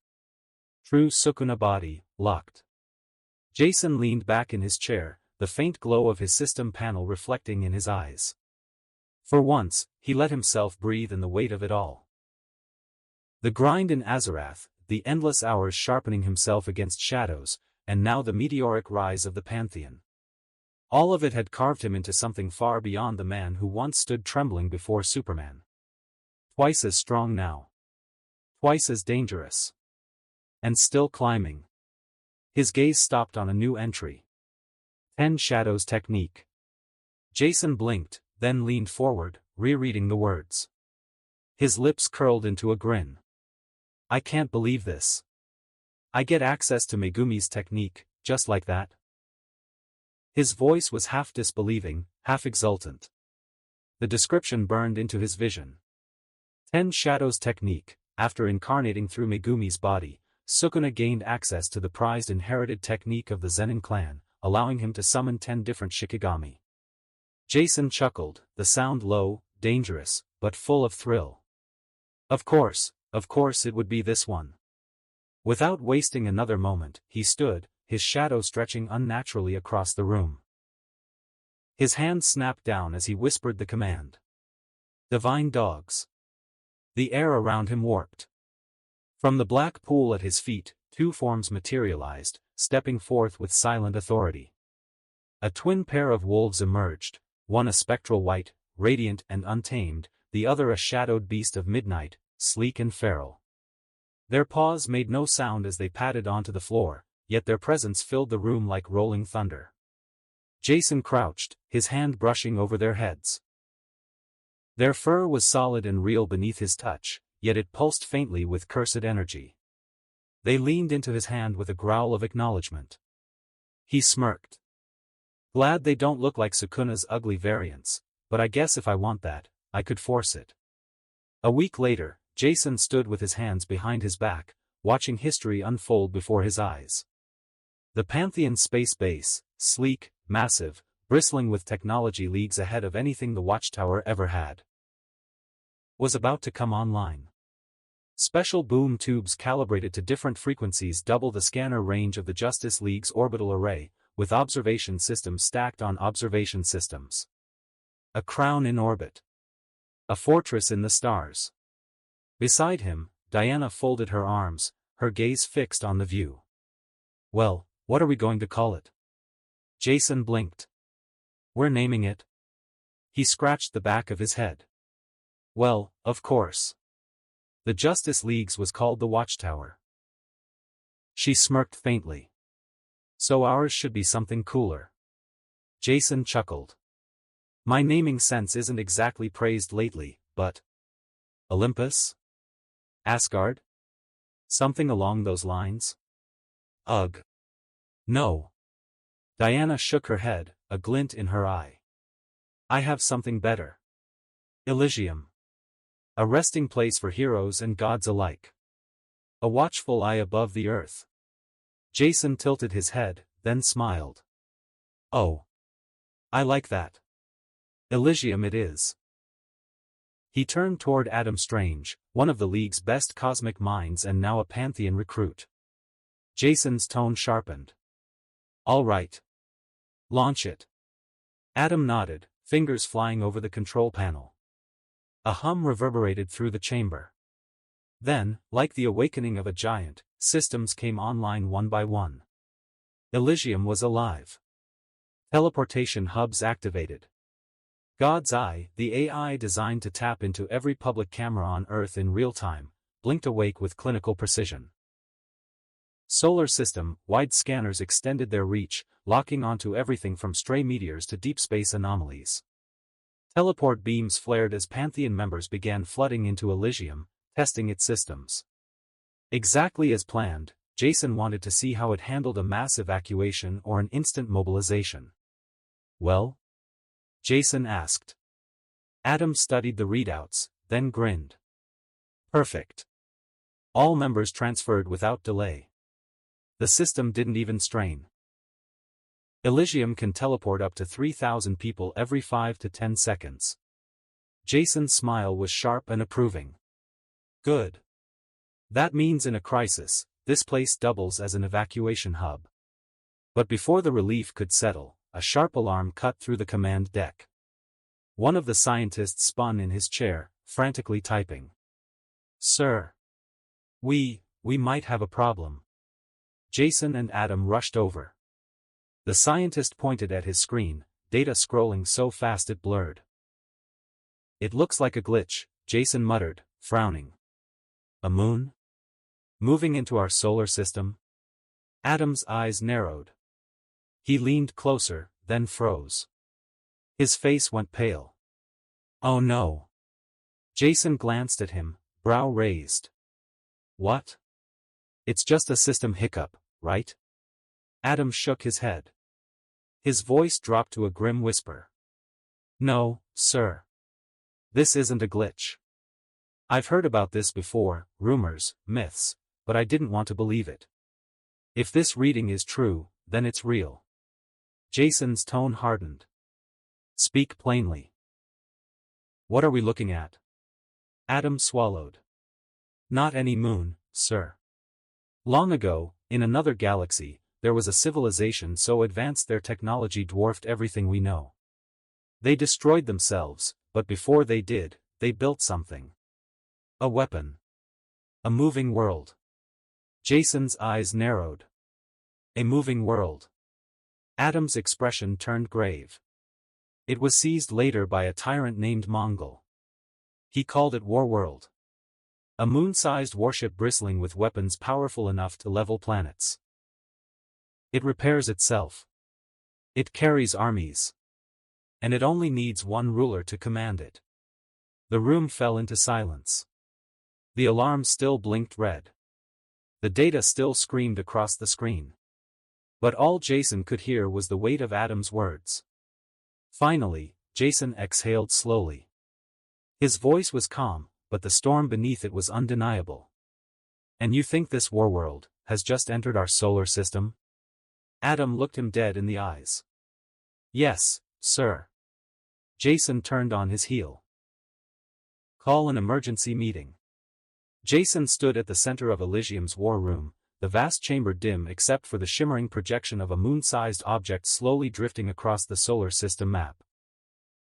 True Sukuna Body, locked. Jason leaned back in his chair, the faint glow of his system panel reflecting in his eyes. For once, he let himself breathe in the weight of it all. The grind in Azarath, the endless hours sharpening himself against shadows, and now the meteoric rise of the Pantheon. All of it had carved him into something far beyond the man who once stood trembling before Superman. Twice as strong now. Twice as dangerous. And still climbing. His gaze stopped on a new entry. 10 Shadows Technique. Jason blinked, then leaned forward, rereading the words. His lips curled into a grin. I can't believe this. I get access to Megumi's technique, just like that? His voice was half disbelieving, half exultant. The description burned into his vision. 10 Shadows Technique. After incarnating through Megumi's body, Sukuna gained access to the prized inherited technique of the Zenin clan, allowing him to summon 10 different Shikigami. Jason chuckled, the sound low, dangerous, but full of thrill. Of course it would be this one. Without wasting another moment, he stood, his shadow stretching unnaturally across the room. His hand snapped down as he whispered the command. Divine Dogs. The air around him warped. From the black pool at his feet, 2 forms materialized, stepping forth with silent authority. A twin pair of wolves emerged, one a spectral white, radiant and untamed, the other a shadowed beast of midnight, sleek and feral. Their paws made no sound as they padded onto the floor, yet their presence filled the room like rolling thunder. Jason crouched, his hand brushing over their heads. Their fur was solid and real beneath his touch, yet it pulsed faintly with cursed energy. They leaned into his hand with a growl of acknowledgement. He smirked. Glad they don't look like Sukuna's ugly variants, but I guess if I want that, I could force it. A week later, Jason stood with his hands behind his back, watching history unfold before his eyes. The Pantheon space base, sleek, massive, bristling with technology leagues ahead of anything the Watchtower ever had, was about to come online. Special boom tubes calibrated to different frequencies double the scanner range of the Justice League's orbital array, with observation systems stacked on observation systems. A crown in orbit. A fortress in the stars. Beside him, Diana folded her arms, her gaze fixed on the view. Well, what are we going to call it? Jason blinked. We're naming it. He scratched the back of his head. Well, of course. The Justice League's was called the Watchtower. She smirked faintly. So ours should be something cooler. Jason chuckled. My naming sense isn't exactly praised lately, but... Olympus? Asgard? Something along those lines? Ugh. No. Diana shook her head, a glint in her eye. I have something better. Elysium. A resting place for heroes and gods alike. A watchful eye above the earth. Jason tilted his head, then smiled. Oh. I like that. Elysium it is. He turned toward Adam Strange, one of the League's best cosmic minds and now a Pantheon recruit. Jason's tone sharpened. All right. Launch it. Adam nodded, fingers flying over the control panel. A hum reverberated through the chamber. Then, like the awakening of a giant, systems came online one by one. Elysium was alive. Teleportation hubs activated. God's Eye, the AI designed to tap into every public camera on Earth in real time, blinked awake with clinical precision. Solar system-wide scanners extended their reach, locking onto everything from stray meteors to deep space anomalies. Teleport beams flared as Pantheon members began flooding into Elysium, testing its systems. Exactly as planned, Jason wanted to see how it handled a mass evacuation or an instant mobilization. Well? Jason asked. Adam studied the readouts, then grinned. Perfect. All members transferred without delay. The system didn't even strain. Elysium can teleport up to 3,000 people every 5 to 10 seconds. Jason's smile was sharp and approving. Good. That means in a crisis, this place doubles as an evacuation hub. But before the relief could settle, a sharp alarm cut through the command deck. One of the scientists spun in his chair, frantically typing. Sir. We might have a problem. Jason and Adam rushed over. The scientist pointed at his screen, data scrolling so fast it blurred. It looks like a glitch, Jason muttered, frowning. A moon? Moving into our solar system? Adam's eyes narrowed. He leaned closer, then froze. His face went pale. Oh no. Jason glanced at him, brow raised. What? It's just a system hiccup, right? Adam shook his head. His voice dropped to a grim whisper. No, sir. This isn't a glitch. I've heard about this before, rumors, myths, but I didn't want to believe it. If this reading is true, then it's real. Jason's tone hardened. Speak plainly. What are we looking at? Adam swallowed. Not any moon, sir. Long ago, in another galaxy, there was a civilization so advanced their technology dwarfed everything we know. They destroyed themselves, but before they did, they built something. A weapon. A moving world. Jason's eyes narrowed. A moving world. Adam's expression turned grave. It was seized later by a tyrant named Mongol. He called it Warworld. A moon-sized warship bristling with weapons powerful enough to level planets. It repairs itself. It carries armies. And it only needs one ruler to command it. The room fell into silence. The alarm still blinked red. The data still screamed across the screen. But all Jason could hear was the weight of Adam's words. Finally, Jason exhaled slowly. His voice was calm, but the storm beneath it was undeniable. And you think this warworld has just entered our solar system? Adam looked him dead in the eyes. Yes, sir. Jason turned on his heel. Call an emergency meeting. Jason stood at the center of Elysium's war room, the vast chamber dim except for the shimmering projection of a moon-sized object slowly drifting across the solar system map.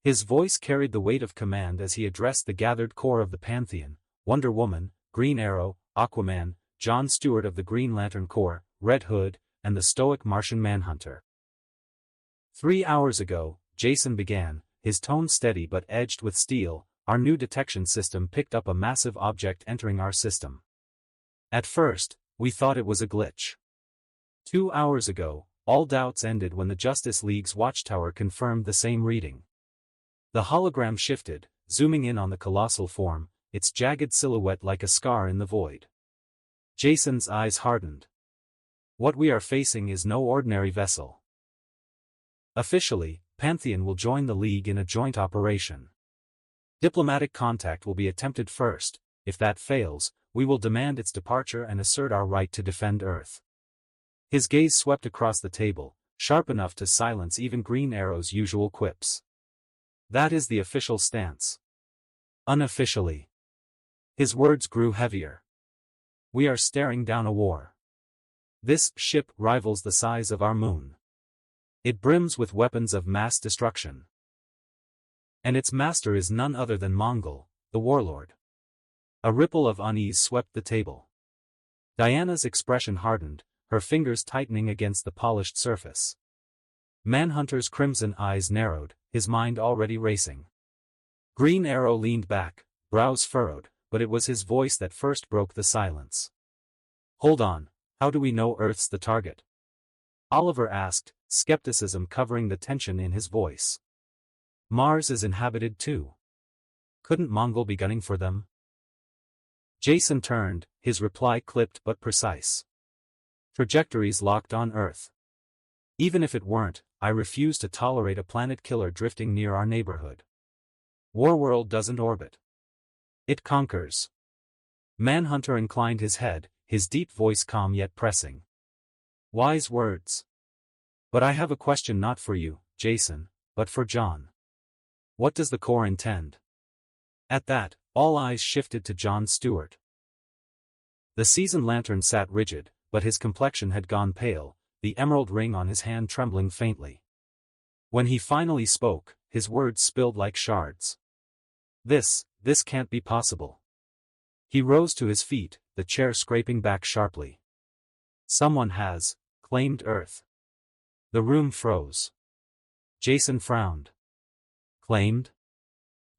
His voice carried the weight of command as he addressed the gathered core of the Pantheon: Wonder Woman, Green Arrow, Aquaman, John Stewart of the Green Lantern Corps, Red Hood, and the stoic Martian Manhunter. 3 hours ago, Jason began, his tone steady but edged with steel. Our new detection system picked up a massive object entering our system. At first, we thought it was a glitch. 2 hours ago, all doubts ended when the Justice League's watchtower confirmed the same reading. The hologram shifted, zooming in on the colossal form, its jagged silhouette like a scar in the void. Jason's eyes hardened. What we are facing is no ordinary vessel. Officially, Pantheon will join the League in a joint operation. Diplomatic contact will be attempted first. If that fails, we will demand its departure and assert our right to defend Earth. His gaze swept across the table, sharp enough to silence even Green Arrow's usual quips. That is the official stance. Unofficially. His words grew heavier. We are staring down a war. This ship rivals the size of our moon. It brims with weapons of mass destruction. And its master is none other than Mongol, the warlord. A ripple of unease swept the table. Diana's expression hardened, her fingers tightening against the polished surface. Manhunter's crimson eyes narrowed, his mind already racing. Green Arrow leaned back, brows furrowed, but it was his voice that first broke the silence. Hold on, how do we know Earth's the target? Oliver asked, skepticism covering the tension in his voice. Mars is inhabited too. Couldn't Mongol be gunning for them? Jason turned, his reply clipped but precise. Trajectories locked on Earth. Even if it weren't, I refuse to tolerate a planet killer drifting near our neighborhood. Warworld doesn't orbit. It conquers. Manhunter inclined his head, his deep voice calm yet pressing. Wise words. But I have a question not for you, Jason, but for John. What does the Corps intend? At that, all eyes shifted to John Stewart. The seasoned lantern sat rigid, but his complexion had gone pale, the emerald ring on his hand trembling faintly. When he finally spoke, his words spilled like shards. This can't be possible. He rose to his feet, the chair scraping back sharply. Someone has claimed Earth. The room froze. Jason frowned. Claimed?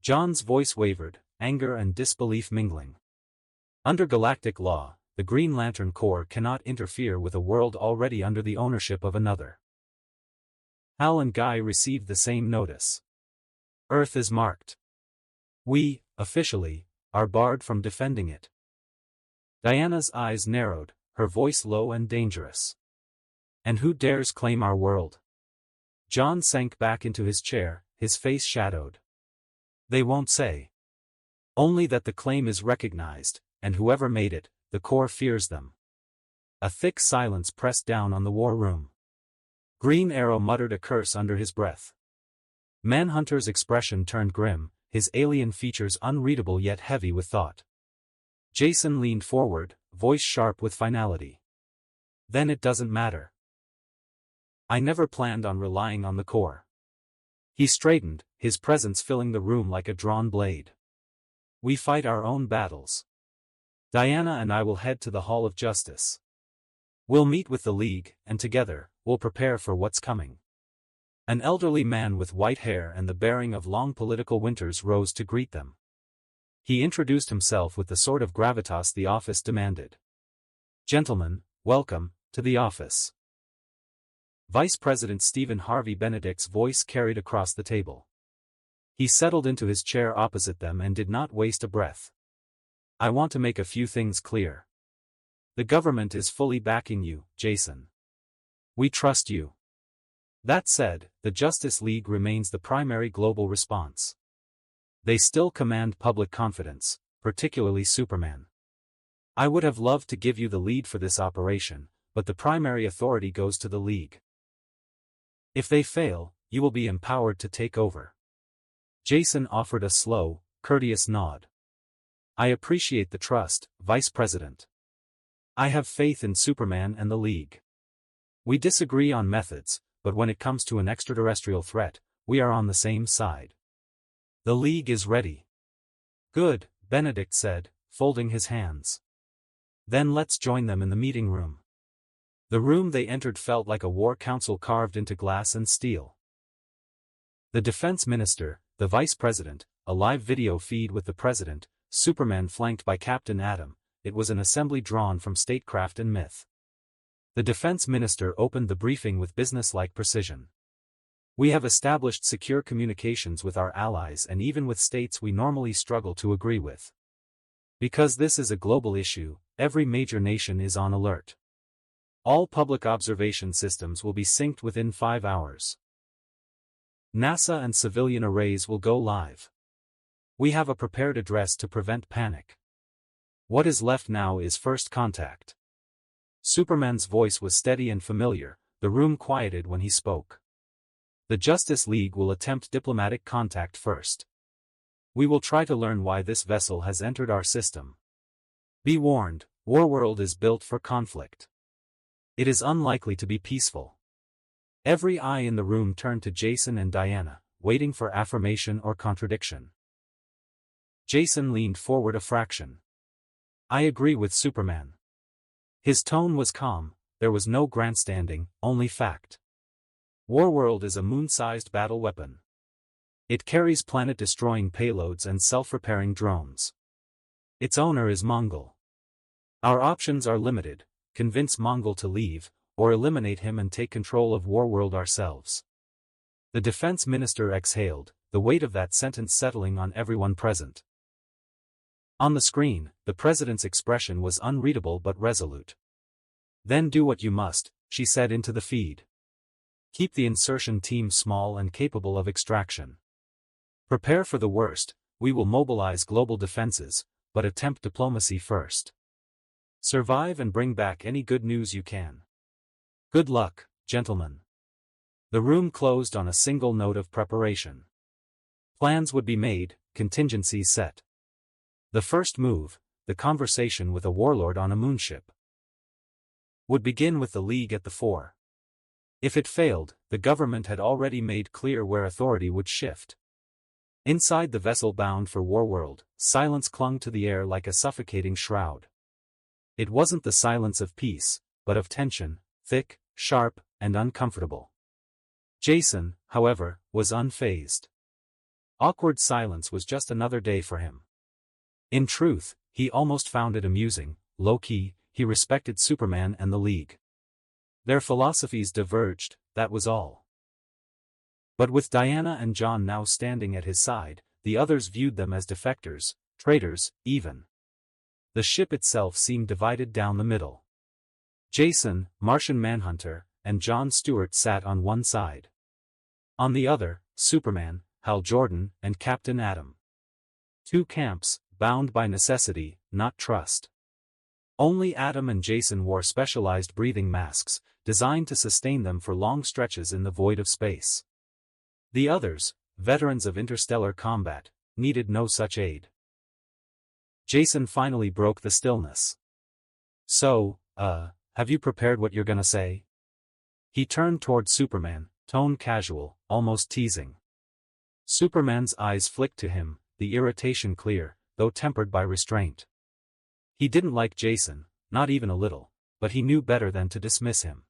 John's voice wavered, anger and disbelief mingling. Under galactic law, the Green Lantern Corps cannot interfere with a world already under the ownership of another. Hal and Guy received the same notice. Earth is marked. We, officially, are barred from defending it. Diana's eyes narrowed, her voice low and dangerous. And who dares claim our world? John sank back into his chair, his face shadowed. They won't say. Only that the claim is recognized, and whoever made it, the Corps fears them. A thick silence pressed down on the war room. Green Arrow muttered a curse under his breath. Manhunter's expression turned grim, his alien features unreadable yet heavy with thought. Jason leaned forward, voice sharp with finality. Then it doesn't matter. I never planned on relying on the Corps. He straightened, his presence filling the room like a drawn blade. We fight our own battles. Diana and I will head to the Hall of Justice. We'll meet with the League, and together, we'll prepare for what's coming. An elderly man with white hair and the bearing of long political winters rose to greet them. He introduced himself with the sort of gravitas the office demanded. Gentlemen, welcome, to the office. Vice President Stephen Harvey Benedict's voice carried across the table. He settled into his chair opposite them and did not waste a breath. I want to make a few things clear. The government is fully backing you, Jason. We trust you. That said, the Justice League remains the primary global response. They still command public confidence, particularly Superman. I would have loved to give you the lead for this operation, but the primary authority goes to the League. If they fail, you will be empowered to take over. Jason offered a slow, courteous nod. I appreciate the trust, Vice President. I have faith in Superman and the League. We disagree on methods, but when it comes to an extraterrestrial threat, we are on the same side. The League is ready. Good, Benedict said, folding his hands. Then let's join them in the meeting room. The room they entered felt like a war council carved into glass and steel. The defense minister, the vice president, a live video feed with the president, Superman flanked by Captain Atom. It was an assembly drawn from statecraft and myth. The defense minister opened the briefing with businesslike precision. We have established secure communications with our allies and even with states we normally struggle to agree with. Because this is a global issue, every major nation is on alert. All public observation systems will be synced within 5 hours. NASA and civilian arrays will go live. We have a prepared address to prevent panic. What is left now is first contact. Superman's voice was steady and familiar, the room quieted when he spoke. The Justice League will attempt diplomatic contact first. We will try to learn why this vessel has entered our system. Be warned, Warworld is built for conflict. It is unlikely to be peaceful. Every eye in the room turned to Jason and Diana, waiting for affirmation or contradiction. Jason leaned forward a fraction. I agree with Superman. His tone was calm, there was no grandstanding, only fact. Warworld is a moon-sized battle weapon. It carries planet-destroying payloads and self-repairing drones. Its owner is Mongol. Our options are limited: convince Mongol to leave, or eliminate him and take control of Warworld ourselves. The defense minister exhaled, the weight of that sentence settling on everyone present. On the screen, the president's expression was unreadable but resolute. Then do what you must, she said into the feed. Keep the insertion team small and capable of extraction. Prepare for the worst, we will mobilize global defenses, but attempt diplomacy first. Survive and bring back any good news you can. Good luck, gentlemen. The room closed on a single note of preparation. Plans would be made, contingencies set. The first move, the conversation with a warlord on a moonship, would begin with the League at the fore. If it failed, the government had already made clear where authority would shift. Inside the vessel bound for Warworld, silence clung to the air like a suffocating shroud. It wasn't the silence of peace, but of tension, thick, sharp, and uncomfortable. Jason, however, was unfazed. Awkward silence was just another day for him. In truth, he almost found it amusing, low-key. he respected Superman and the League. Their philosophies diverged, that was all. But with Diana and John now standing at his side, the others viewed them as defectors, traitors, even. The ship itself seemed divided down the middle. Jason, Martian Manhunter, and John Stewart sat on one side. On the other, Superman, Hal Jordan, and Captain Atom. Two camps, bound by necessity, not trust. Only Atom and Jason wore specialized breathing masks, designed to sustain them for long stretches in the void of space. The others, veterans of interstellar combat, needed no such aid. Jason finally broke the stillness. So, have you prepared what you're gonna say? He turned toward Superman, tone casual, almost teasing. Superman's eyes flicked to him, the irritation clear, though tempered by restraint. He didn't like Jason, not even a little, but he knew better than to dismiss him.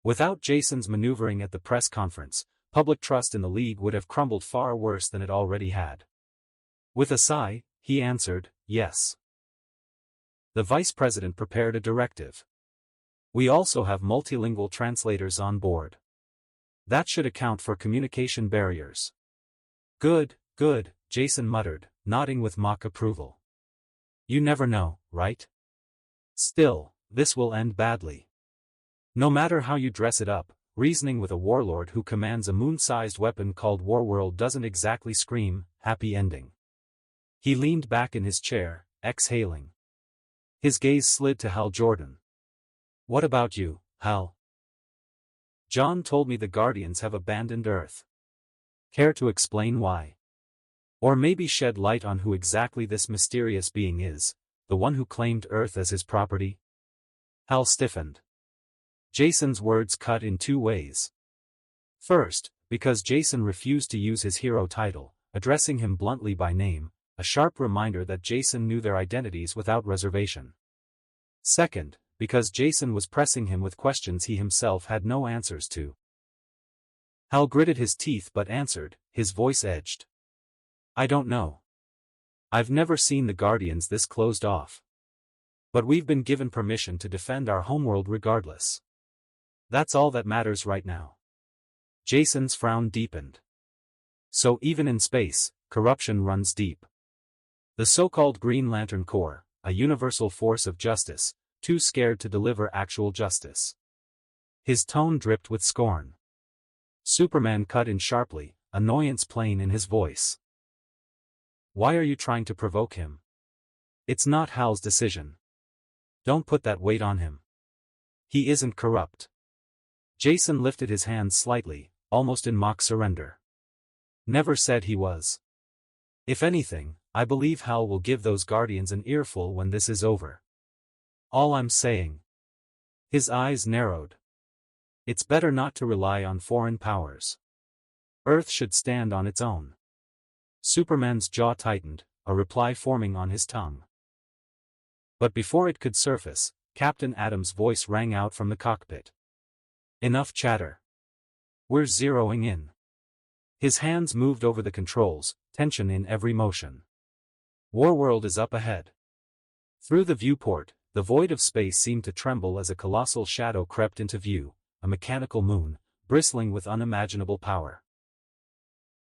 Without Jason's maneuvering at the press conference, public trust in the League would have crumbled far worse than it already had. With a sigh, he answered, yes. The vice president prepared a directive. We also have multilingual translators on board. That should account for communication barriers. Good, good, Jason muttered, nodding with mock approval. You never know, right? Still, this will end badly. No matter how you dress it up, reasoning with a warlord who commands a moon-sized weapon called Warworld doesn't exactly scream, happy ending. He leaned back in his chair, exhaling. His gaze slid to Hal Jordan. What about you, Hal? John told me the Guardians have abandoned Earth. Care to explain why? Or maybe shed light on who exactly this mysterious being is, the one who claimed Earth as his property? Hal stiffened. Jason's words cut in two ways. First, because Jason refused to use his hero title, addressing him bluntly by name, a sharp reminder that Jason knew their identities without reservation. Second, because Jason was pressing him with questions he himself had no answers to. Hal gritted his teeth but answered, his voice edged. I don't know. I've never seen the Guardians this closed off. But we've been given permission to defend our homeworld regardless. That's all that matters right now. Jason's frown deepened. So even in space, corruption runs deep. The so-called Green Lantern Corps, a universal force of justice, too scared to deliver actual justice. His tone dripped with scorn. Superman cut in sharply, annoyance plain in his voice. Why are you trying to provoke him? It's not Hal's decision. Don't put that weight on him. He isn't corrupt. Jason lifted his hands slightly, almost in mock surrender. Never said he was. If anything, I believe Hal will give those Guardians an earful when this is over. All I'm saying. His eyes narrowed. It's better not to rely on foreign powers. Earth should stand on its own. Superman's jaw tightened, a reply forming on his tongue. But before it could surface, Captain Atom's voice rang out from the cockpit. Enough chatter. We're zeroing in. His hands moved over the controls, tension in every motion. Warworld is up ahead. Through the viewport, the void of space seemed to tremble as a colossal shadow crept into view, a mechanical moon, bristling with unimaginable power.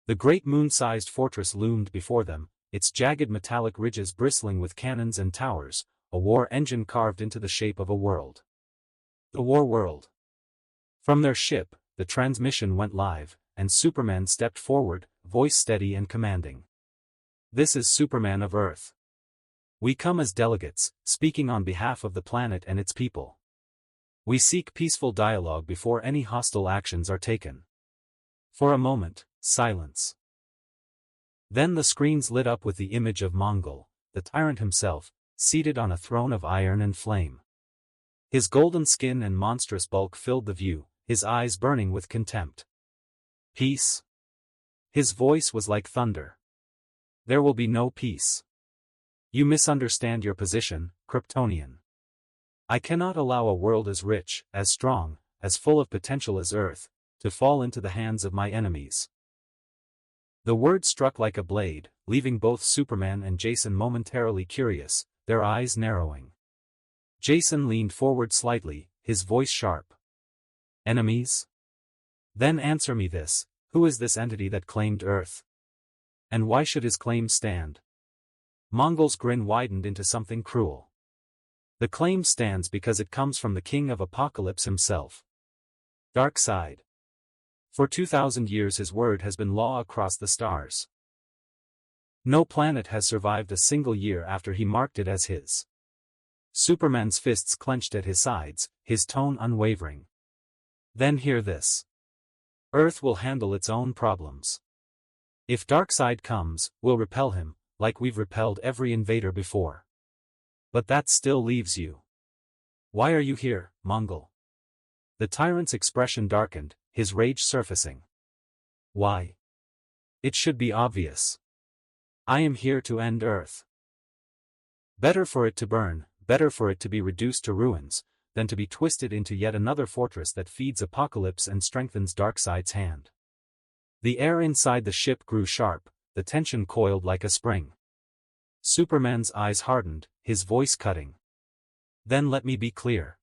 The great moon-sized fortress loomed before them, its jagged metallic ridges bristling with cannons and towers, a war engine carved into the shape of a world. The Warworld. From their ship, the transmission went live, and Superman stepped forward, voice steady and commanding. This is Superman of Earth. We come as delegates, speaking on behalf of the planet and its people. We seek peaceful dialogue before any hostile actions are taken. For a moment, silence. Then the screens lit up with the image of Mongol, the tyrant himself, seated on a throne of iron and flame. His golden skin and monstrous bulk filled the view, his eyes burning with contempt. Peace? His voice was like thunder. There will be no peace. You misunderstand your position, Kryptonian. I cannot allow a world as rich, as strong, as full of potential as Earth, to fall into the hands of my enemies. The word struck like a blade, leaving both Superman and Jason momentarily curious, their eyes narrowing. Jason leaned forward slightly, his voice sharp. Enemies? Then answer me this, who is this entity that claimed Earth? And why should his claim stand? Mongol's grin widened into something cruel. The claim stands because it comes from the King of Apocalypse himself. Darkseid. For 2,000 years his word has been law across the stars. No planet has survived a single year after he marked it as his. Superman's fists clenched at his sides, his tone unwavering. Then hear this. Earth will handle its own problems. If Darkseid comes, we'll repel him, like we've repelled every invader before. But that still leaves you. Why are you here, Mongol? The tyrant's expression darkened, his rage surfacing. Why? It should be obvious. I am here to end Earth. Better for it to burn, better for it to be reduced to ruins, than to be twisted into yet another fortress that feeds Apocalypse and strengthens Darkseid's hand. The air inside the ship grew sharp, the tension coiled like a spring. Superman's eyes hardened, his voice cutting. Then let me be clear.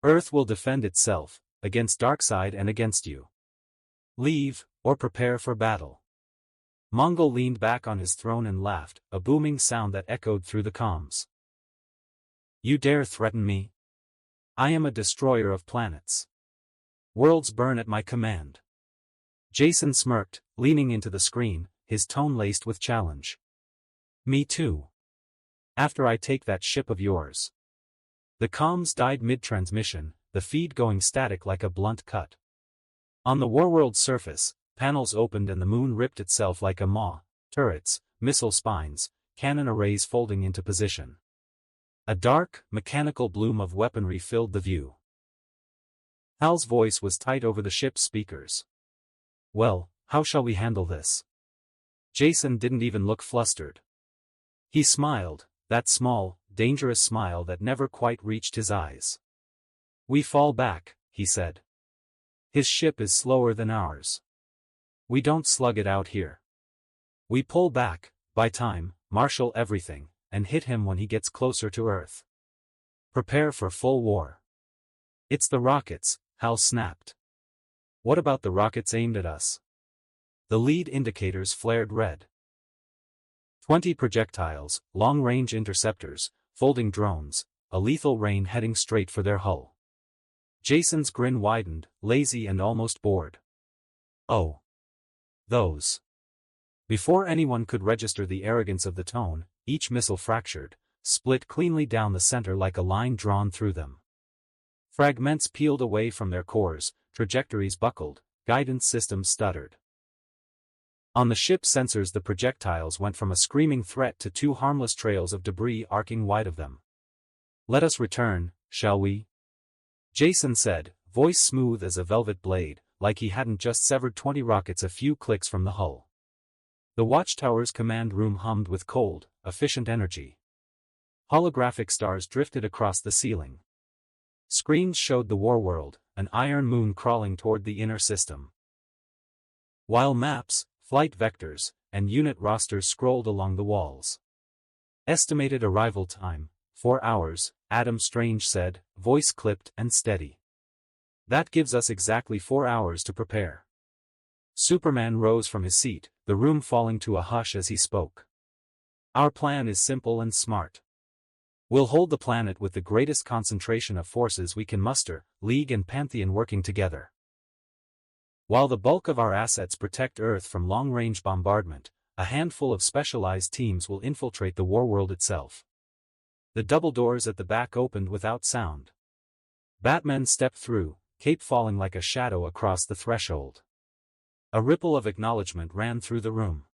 Earth will defend itself, against Darkseid and against you. Leave, or prepare for battle. Mongol leaned back on his throne and laughed, a booming sound that echoed through the comms. You dare threaten me? I am a destroyer of planets. Worlds burn at my command. Jason smirked, leaning into the screen, his tone laced with challenge. Me too. After I take that ship of yours. The comms died mid-transmission, the feed going static like a blunt cut. On the Warworld surface, panels opened and the moon ripped itself like a maw, turrets, missile spines, cannon arrays folding into position. A dark, mechanical bloom of weaponry filled the view. Hal's voice was tight over the ship's speakers. Well, how shall we handle this? Jason didn't even look flustered. He smiled, that small, dangerous smile that never quite reached his eyes. We fall back, he said. His ship is slower than ours. We don't slug it out here. We pull back, buy time, marshal everything, and hit him when he gets closer to Earth. Prepare for full war. It's the rockets, Hal snapped. What about the rockets aimed at us? The lead indicators flared red. 20 projectiles, long-range interceptors, folding drones, a lethal rain heading straight for their hull. Jason's grin widened, lazy and almost bored. Oh. Those. Before anyone could register the arrogance of the tone, each missile fractured, split cleanly down the center like a line drawn through them. Fragments peeled away from their cores, trajectories buckled, guidance systems stuttered. On the ship's sensors the projectiles went from a screaming threat to two harmless trails of debris arcing wide of them. Let us return, shall we? Jason said, voice smooth as a velvet blade, like he hadn't just severed 20 rockets a few clicks from the hull. The watchtower's command room hummed with cold, efficient energy. Holographic stars drifted across the ceiling. Screens showed the Warworld, an iron moon crawling toward the inner system. While maps, flight vectors, and unit rosters scrolled along the walls. Estimated arrival time, 4 hours, Adam Strange said, voice clipped and steady. That gives us exactly 4 hours to prepare. Superman rose from his seat, the room falling to a hush as he spoke. Our plan is simple and smart. We'll hold the planet with the greatest concentration of forces we can muster, League and Pantheon working together. While the bulk of our assets protect Earth from long-range bombardment, a handful of specialized teams will infiltrate the Warworld itself. The double doors at the back opened without sound. Batman stepped through, cape falling like a shadow across the threshold. A ripple of acknowledgement ran through the room.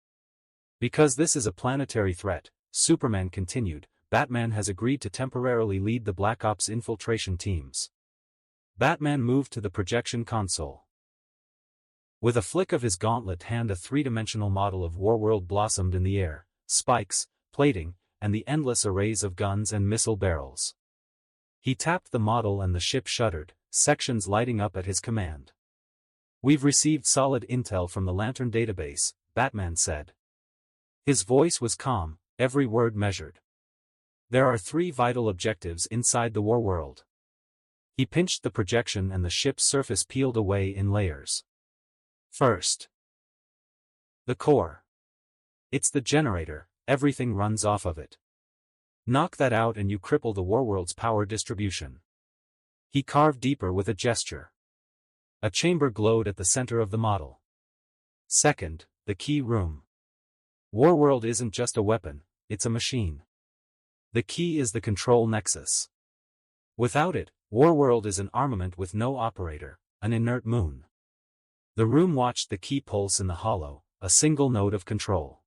Because this is a planetary threat, Superman continued, Batman has agreed to temporarily lead the Black Ops infiltration teams. Batman moved to the projection console. With a flick of his gauntlet hand a three-dimensional model of Warworld blossomed in the air, spikes, plating, and the endless arrays of guns and missile barrels. He tapped the model and the ship shuddered, sections lighting up at his command. We've received solid intel from the Lantern database, Batman said. His voice was calm, every word measured. There are 3 vital objectives inside the war world. He pinched the projection and the ship's surface peeled away in layers. First, the core. It's the generator, everything runs off of it. Knock that out and you cripple the warworld's power distribution. He carved deeper with a gesture. A chamber glowed at the center of the model. Second, the key room. Warworld isn't just a weapon, it's a machine. The key is the control nexus. Without it, Warworld is an armament with no operator, an inert moon. The room watched the key pulse in the hollow, a single node of control.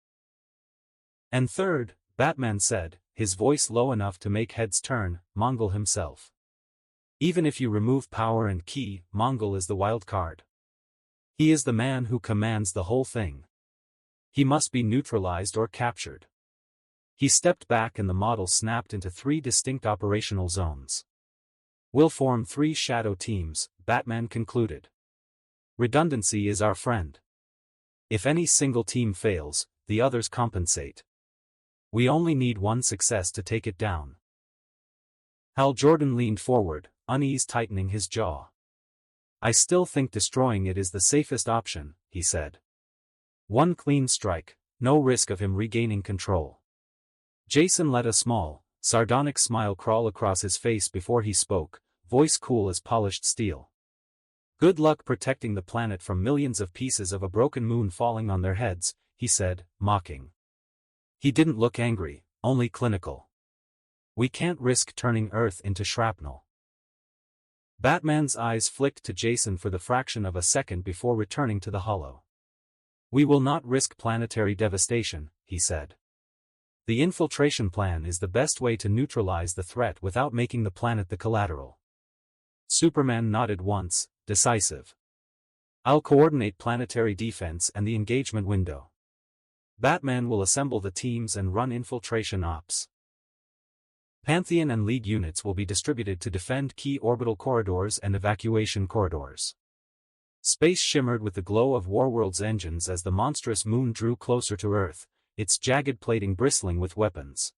And third, Batman said, his voice low enough to make heads turn, Mongol himself. Even if you remove power and key, Mongol is the wild card. He is the man who commands the whole thing. He must be neutralized or captured. He stepped back and the model snapped into 3 distinct operational zones. We'll form 3 shadow teams, Batman concluded. Redundancy is our friend. If any single team fails, the others compensate. We only need 1 success to take it down. Hal Jordan leaned forward, unease tightening his jaw. I still think destroying it is the safest option, he said. 1 clean strike, no risk of him regaining control. Jason let a small, sardonic smile crawl across his face before he spoke, voice cool as polished steel. Good luck protecting the planet from millions of pieces of a broken moon falling on their heads, he said, mocking. He didn't look angry, only clinical. We can't risk turning Earth into shrapnel. Batman's eyes flicked to Jason for the fraction of a second before returning to the hollow. We will not risk planetary devastation, he said. The infiltration plan is the best way to neutralize the threat without making the planet the collateral. Superman nodded once, decisive. I'll coordinate planetary defense and the engagement window. Batman will assemble the teams and run infiltration ops. Pantheon and League units will be distributed to defend key orbital corridors and evacuation corridors. Space shimmered with the glow of Warworld's engines as the monstrous moon drew closer to Earth, its jagged plating bristling with weapons.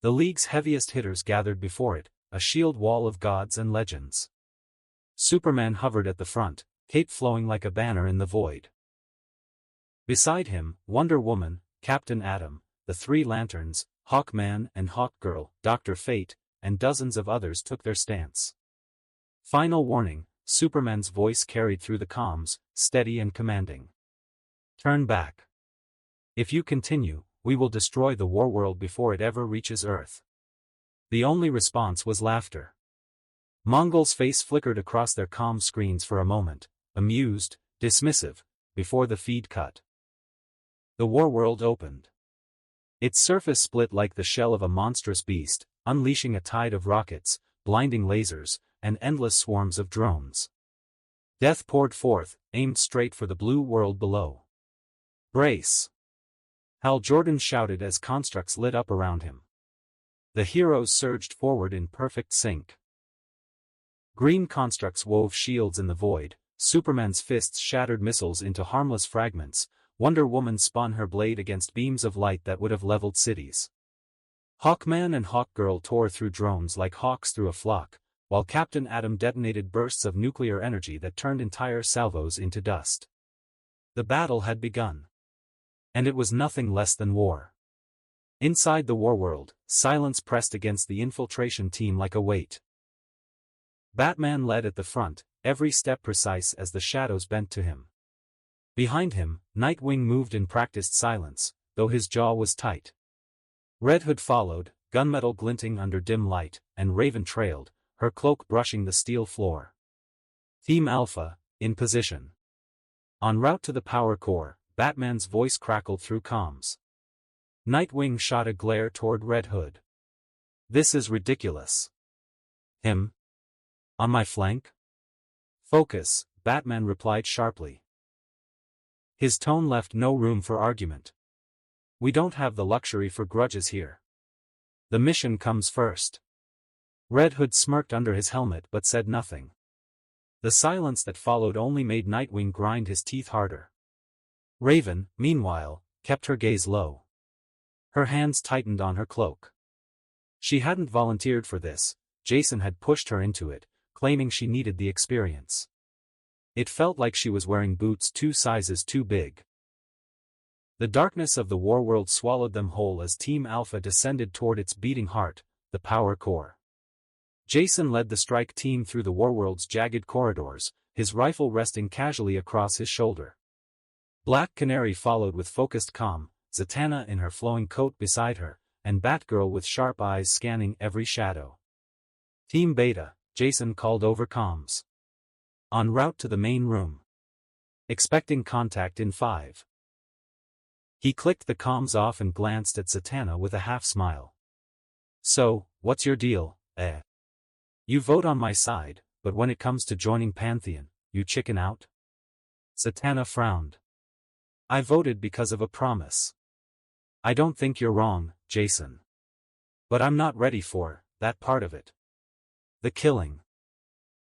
The League's heaviest hitters gathered before it, a shield wall of gods and legends. Superman hovered at the front, cape flowing like a banner in the void. Beside him, Wonder Woman, Captain Atom, the 3 Lanterns, Hawkman and Hawkgirl, Dr. Fate, and dozens of others took their stance. Final warning, Superman's voice carried through the comms, steady and commanding. Turn back. If you continue, we will destroy the warworld before it ever reaches Earth. The only response was laughter. Mongol's face flickered across their comm screens for a moment, amused, dismissive, before the feed cut. The warworld opened. Its surface split like the shell of a monstrous beast, unleashing a tide of rockets, blinding lasers, and endless swarms of drones. Death poured forth, aimed straight for the blue world below. Brace! Hal Jordan shouted as constructs lit up around him. The heroes surged forward in perfect sync. Green constructs wove shields in the void, Superman's fists shattered missiles into harmless fragments, Wonder Woman spun her blade against beams of light that would have leveled cities. Hawkman and Hawkgirl tore through drones like hawks through a flock, while Captain Atom detonated bursts of nuclear energy that turned entire salvos into dust. The battle had begun. And it was nothing less than war. Inside the warworld, silence pressed against the infiltration team like a weight. Batman led at the front, every step precise as the shadows bent to him. Behind him, Nightwing moved in practiced silence, though his jaw was tight. Red Hood followed, gunmetal glinting under dim light, and Raven trailed, her cloak brushing the steel floor. Team Alpha, in position. En route to the power core, Batman's voice crackled through comms. Nightwing shot a glare toward Red Hood. This is ridiculous. Him? On my flank? Focus, Batman replied sharply. His tone left no room for argument. We don't have the luxury for grudges here. The mission comes first. Red Hood smirked under his helmet but said nothing. The silence that followed only made Nightwing grind his teeth harder. Raven, meanwhile, kept her gaze low. Her hands tightened on her cloak. She hadn't volunteered for this, Jason had pushed her into it, claiming she needed the experience. It felt like she was wearing boots 2 sizes too big. The darkness of the warworld swallowed them whole as Team Alpha descended toward its beating heart, the power core. Jason led the strike team through the warworld's jagged corridors, his rifle resting casually across his shoulder. Black Canary followed with focused calm, Zatanna in her flowing coat beside her, and Batgirl with sharp eyes scanning every shadow. Team Beta, Jason called over comms. En route to the main room. Expecting contact in 5. He clicked the comms off and glanced at Zatanna with a half-smile. So, what's your deal, eh? You vote on my side, but when it comes to joining Pantheon, you chicken out? Zatanna frowned. I voted because of a promise. I don't think you're wrong, Jason. But I'm not ready for that part of it. The killing.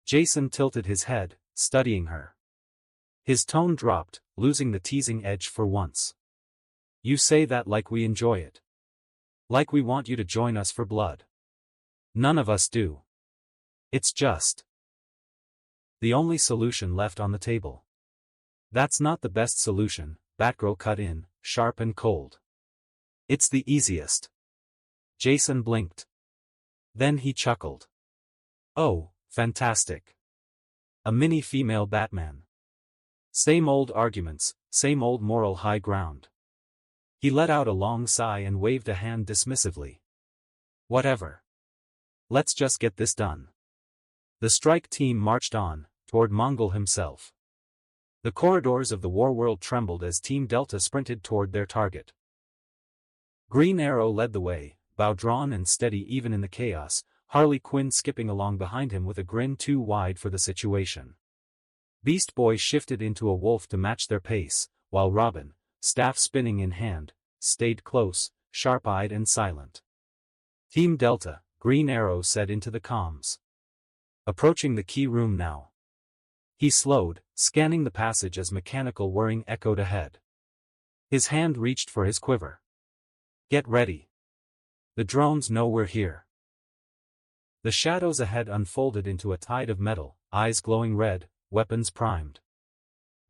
Jason tilted his head, studying her. His tone dropped, losing the teasing edge for once. You say that like we enjoy it. Like we want you to join us for blood. None of us do. It's just the only solution left on the table. That's not the best solution, Batgirl cut in, sharp and cold. It's the easiest. Jason blinked. Then he chuckled. Oh, fantastic. A mini female Batman. Same old arguments, same old moral high ground. He let out a long sigh and waved a hand dismissively. Whatever. Let's just get this done. The strike team marched on, toward Mongol himself. The corridors of the warworld trembled as Team Delta sprinted toward their target. Green Arrow led the way, bow drawn and steady even in the chaos, Harley Quinn skipping along behind him with a grin too wide for the situation. Beast Boy shifted into a wolf to match their pace, while Robin, staff spinning in hand, stayed close, sharp-eyed and silent. Team Delta, Green Arrow said into the comms. Approaching the key room now. He slowed, scanning the passage as mechanical whirring echoed ahead. His hand reached for his quiver. Get ready. The drones know we're here. The shadows ahead unfolded into a tide of metal, eyes glowing red, weapons primed.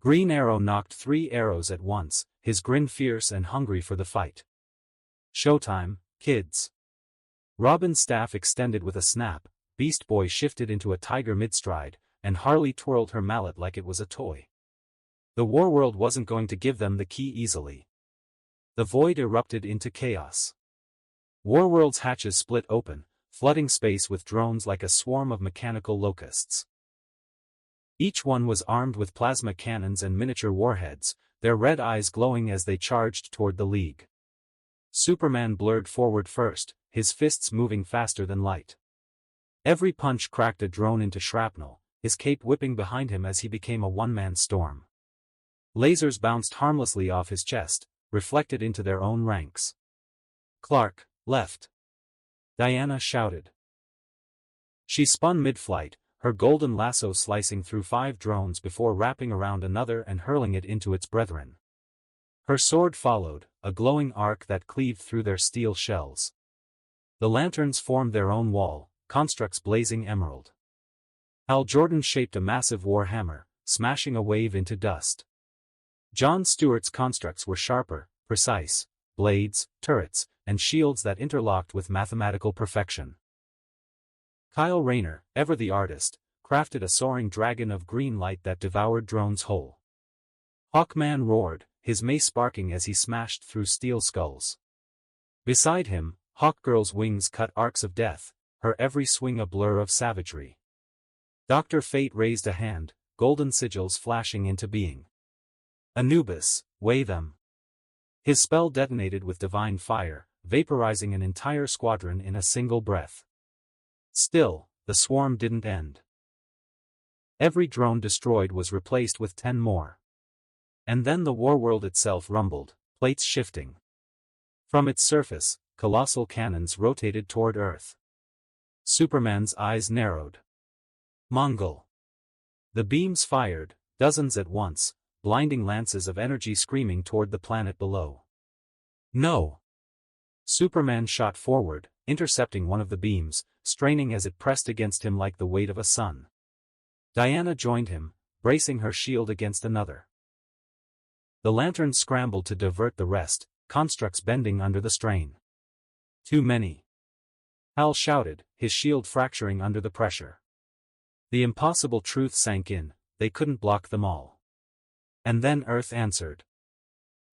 Green Arrow knocked 3 arrows at once, his grin fierce and hungry for the fight. Showtime, kids. Robin's staff extended with a snap, Beast Boy shifted into a tiger mid-stride, and Harley twirled her mallet like it was a toy. The warworld wasn't going to give them the key easily. The void erupted into chaos. Warworld's hatches split open, flooding space with drones like a swarm of mechanical locusts. Each one was armed with plasma cannons and miniature warheads, their red eyes glowing as they charged toward the League. Superman blurred forward first, his fists moving faster than light. Every punch cracked a drone into shrapnel, his cape whipping behind him as he became a one-man storm. Lasers bounced harmlessly off his chest, reflected into their own ranks. Clark, left. Diana shouted. She spun mid-flight, her golden lasso slicing through 5 drones before wrapping around another and hurling it into its brethren. Her sword followed, a glowing arc that cleaved through their steel shells. The lanterns formed their own wall, constructs blazing emerald. Hal Jordan shaped a massive war hammer, smashing a wave into dust. John Stewart's constructs were sharper, precise, blades, turrets, and shields that interlocked with mathematical perfection. Kyle Rayner, ever the artist, crafted a soaring dragon of green light that devoured drones whole. Hawkman roared, his mace sparking as he smashed through steel skulls. Beside him, Hawkgirl's wings cut arcs of death, her every swing a blur of savagery. Dr. Fate raised a hand, golden sigils flashing into being. Anubis, weigh them. His spell detonated with divine fire, vaporizing an entire squadron in a single breath. Still, the swarm didn't end. Every drone destroyed was replaced with 10 more. And then the warworld itself rumbled, plates shifting. From its surface, colossal cannons rotated toward Earth. Superman's eyes narrowed. Mongol. The beams fired, dozens at once, blinding lances of energy screaming toward the planet below. No! Superman shot forward, intercepting one of the beams, straining as it pressed against him like the weight of a sun. Diana joined him, bracing her shield against another. The lantern scrambled to divert the rest, constructs bending under the strain. Too many. Hal shouted, his shield fracturing under the pressure. The impossible truth sank in, they couldn't block them all. And then Earth answered.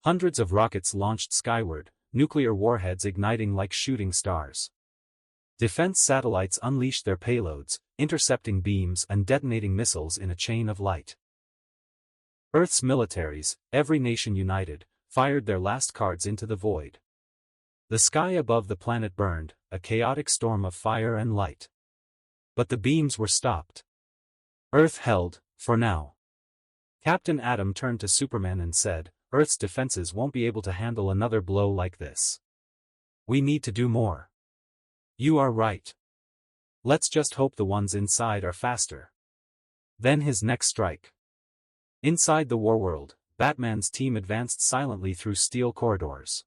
Hundreds of rockets launched skyward, nuclear warheads igniting like shooting stars. Defense satellites unleashed their payloads, intercepting beams and detonating missiles in a chain of light. Earth's militaries, every nation united, fired their last cards into the void. The sky above the planet burned, a chaotic storm of fire and light. But the beams were stopped. Earth held, for now. Captain Atom turned to Superman and said, Earth's defenses won't be able to handle another blow like this. We need to do more. You are right. Let's just hope the ones inside are faster. Then his next strike. Inside the warworld, Batman's team advanced silently through steel corridors.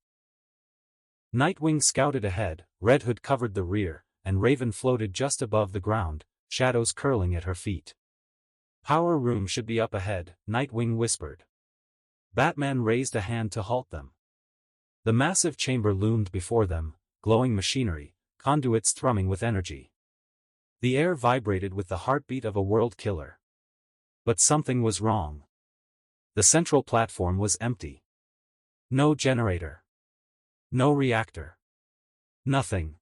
Nightwing scouted ahead, Red Hood covered the rear, and Raven floated just above the ground, shadows curling at her feet. Power room should be up ahead, Nightwing whispered. Batman raised a hand to halt them. The massive chamber loomed before them, glowing machinery, conduits thrumming with energy. The air vibrated with the heartbeat of a world killer. But something was wrong. The central platform was empty. No generator. No reactor. Nothing.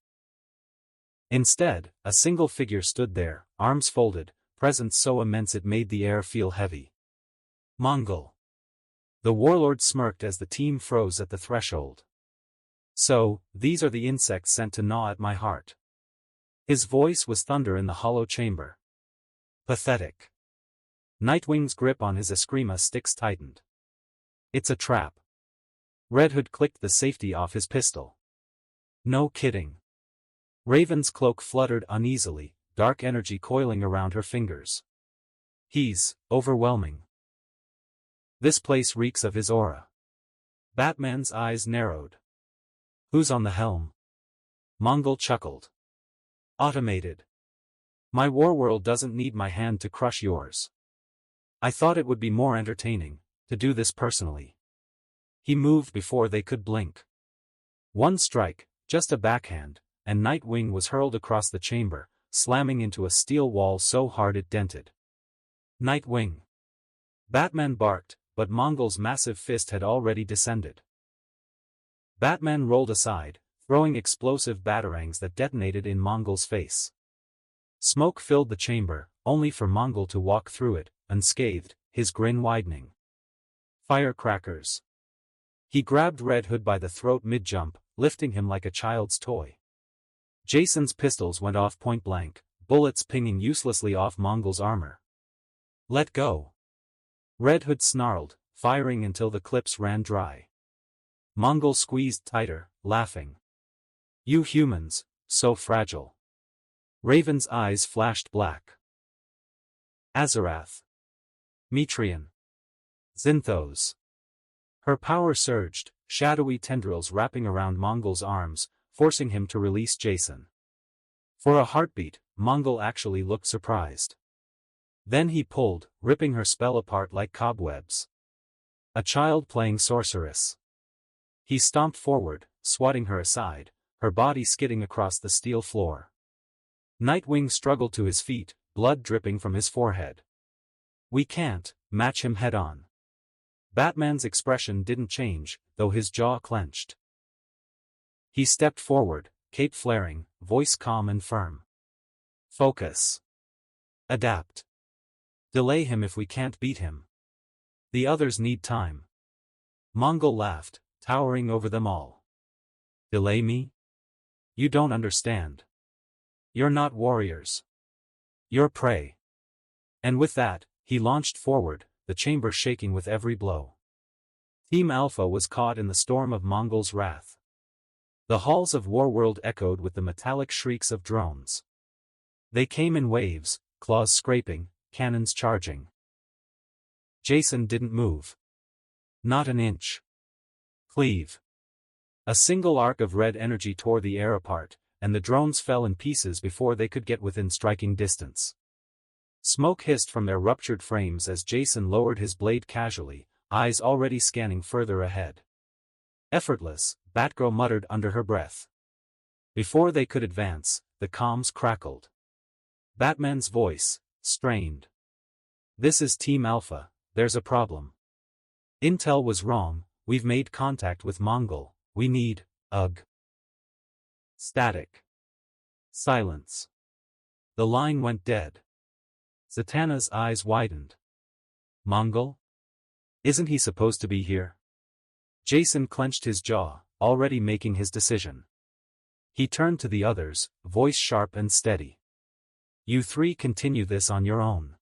Instead, a single figure stood there, arms folded, presence so immense it made the air feel heavy. Mongol. The warlord smirked as the team froze at the threshold. So, these are the insects sent to gnaw at my heart. His voice was thunder in the hollow chamber. Pathetic. Nightwing's grip on his Eskrima sticks tightened. It's a trap. Red Hood clicked the safety off his pistol. No kidding. Raven's cloak fluttered uneasily, dark energy coiling around her fingers. He's overwhelming. This place reeks of his aura. Batman's eyes narrowed. Who's on the helm? Mongol chuckled. Automated. My warworld doesn't need my hand to crush yours. I thought it would be more entertaining, to do this personally. He moved before they could blink. One strike, just a backhand, and Nightwing was hurled across the chamber, slamming into a steel wall so hard it dented. Nightwing. Batman barked, but Mongol's massive fist had already descended. Batman rolled aside, throwing explosive batarangs that detonated in Mongol's face. Smoke filled the chamber, only for Mongol to walk through it, unscathed, his grin widening. Firecrackers. He grabbed Red Hood by the throat mid-jump, lifting him like a child's toy. Jason's pistols went off point-blank, bullets pinging uselessly off Mongol's armor. Let go. Red Hood snarled, firing until the clips ran dry. Mongol squeezed tighter, laughing. You humans, so fragile. Raven's eyes flashed black. Azarath. Metrian. Zinthos. Her power surged, shadowy tendrils wrapping around Mongol's arms, forcing him to release Jason. For a heartbeat, Mongol actually looked surprised. Then he pulled, ripping her spell apart like cobwebs. A child playing sorceress. He stomped forward, swatting her aside, her body skidding across the steel floor. Nightwing struggled to his feet, blood dripping from his forehead. We can't match him head-on. Batman's expression didn't change, though his jaw clenched. He stepped forward, cape flaring, voice calm and firm. Focus. Adapt. Delay him if we can't beat him. The others need time. Mongol laughed, towering over them all. Delay me? You don't understand. You're not warriors. You're prey. And with that, he launched forward, the chamber shaking with every blow. Team Alpha was caught in the storm of Mongol's wrath. The halls of Warworld echoed with the metallic shrieks of drones. They came in waves, claws scraping, cannons charging. Jason didn't move. Not an inch. Cleave. A single arc of red energy tore the air apart, and the drones fell in pieces before they could get within striking distance. Smoke hissed from their ruptured frames as Jason lowered his blade casually, eyes already scanning further ahead. Effortless, Batgirl muttered under her breath. Before they could advance, the comms crackled. Batman's voice, strained. "This is Team Alpha, there's a problem. Intel was wrong, we've made contact with Mongol, we need, ugh." Static. Silence. The line went dead. Zatanna's eyes widened. Mongol? Isn't he supposed to be here? Jason clenched his jaw, already making his decision. He turned to the others, voice sharp and steady. "You three continue this on your own.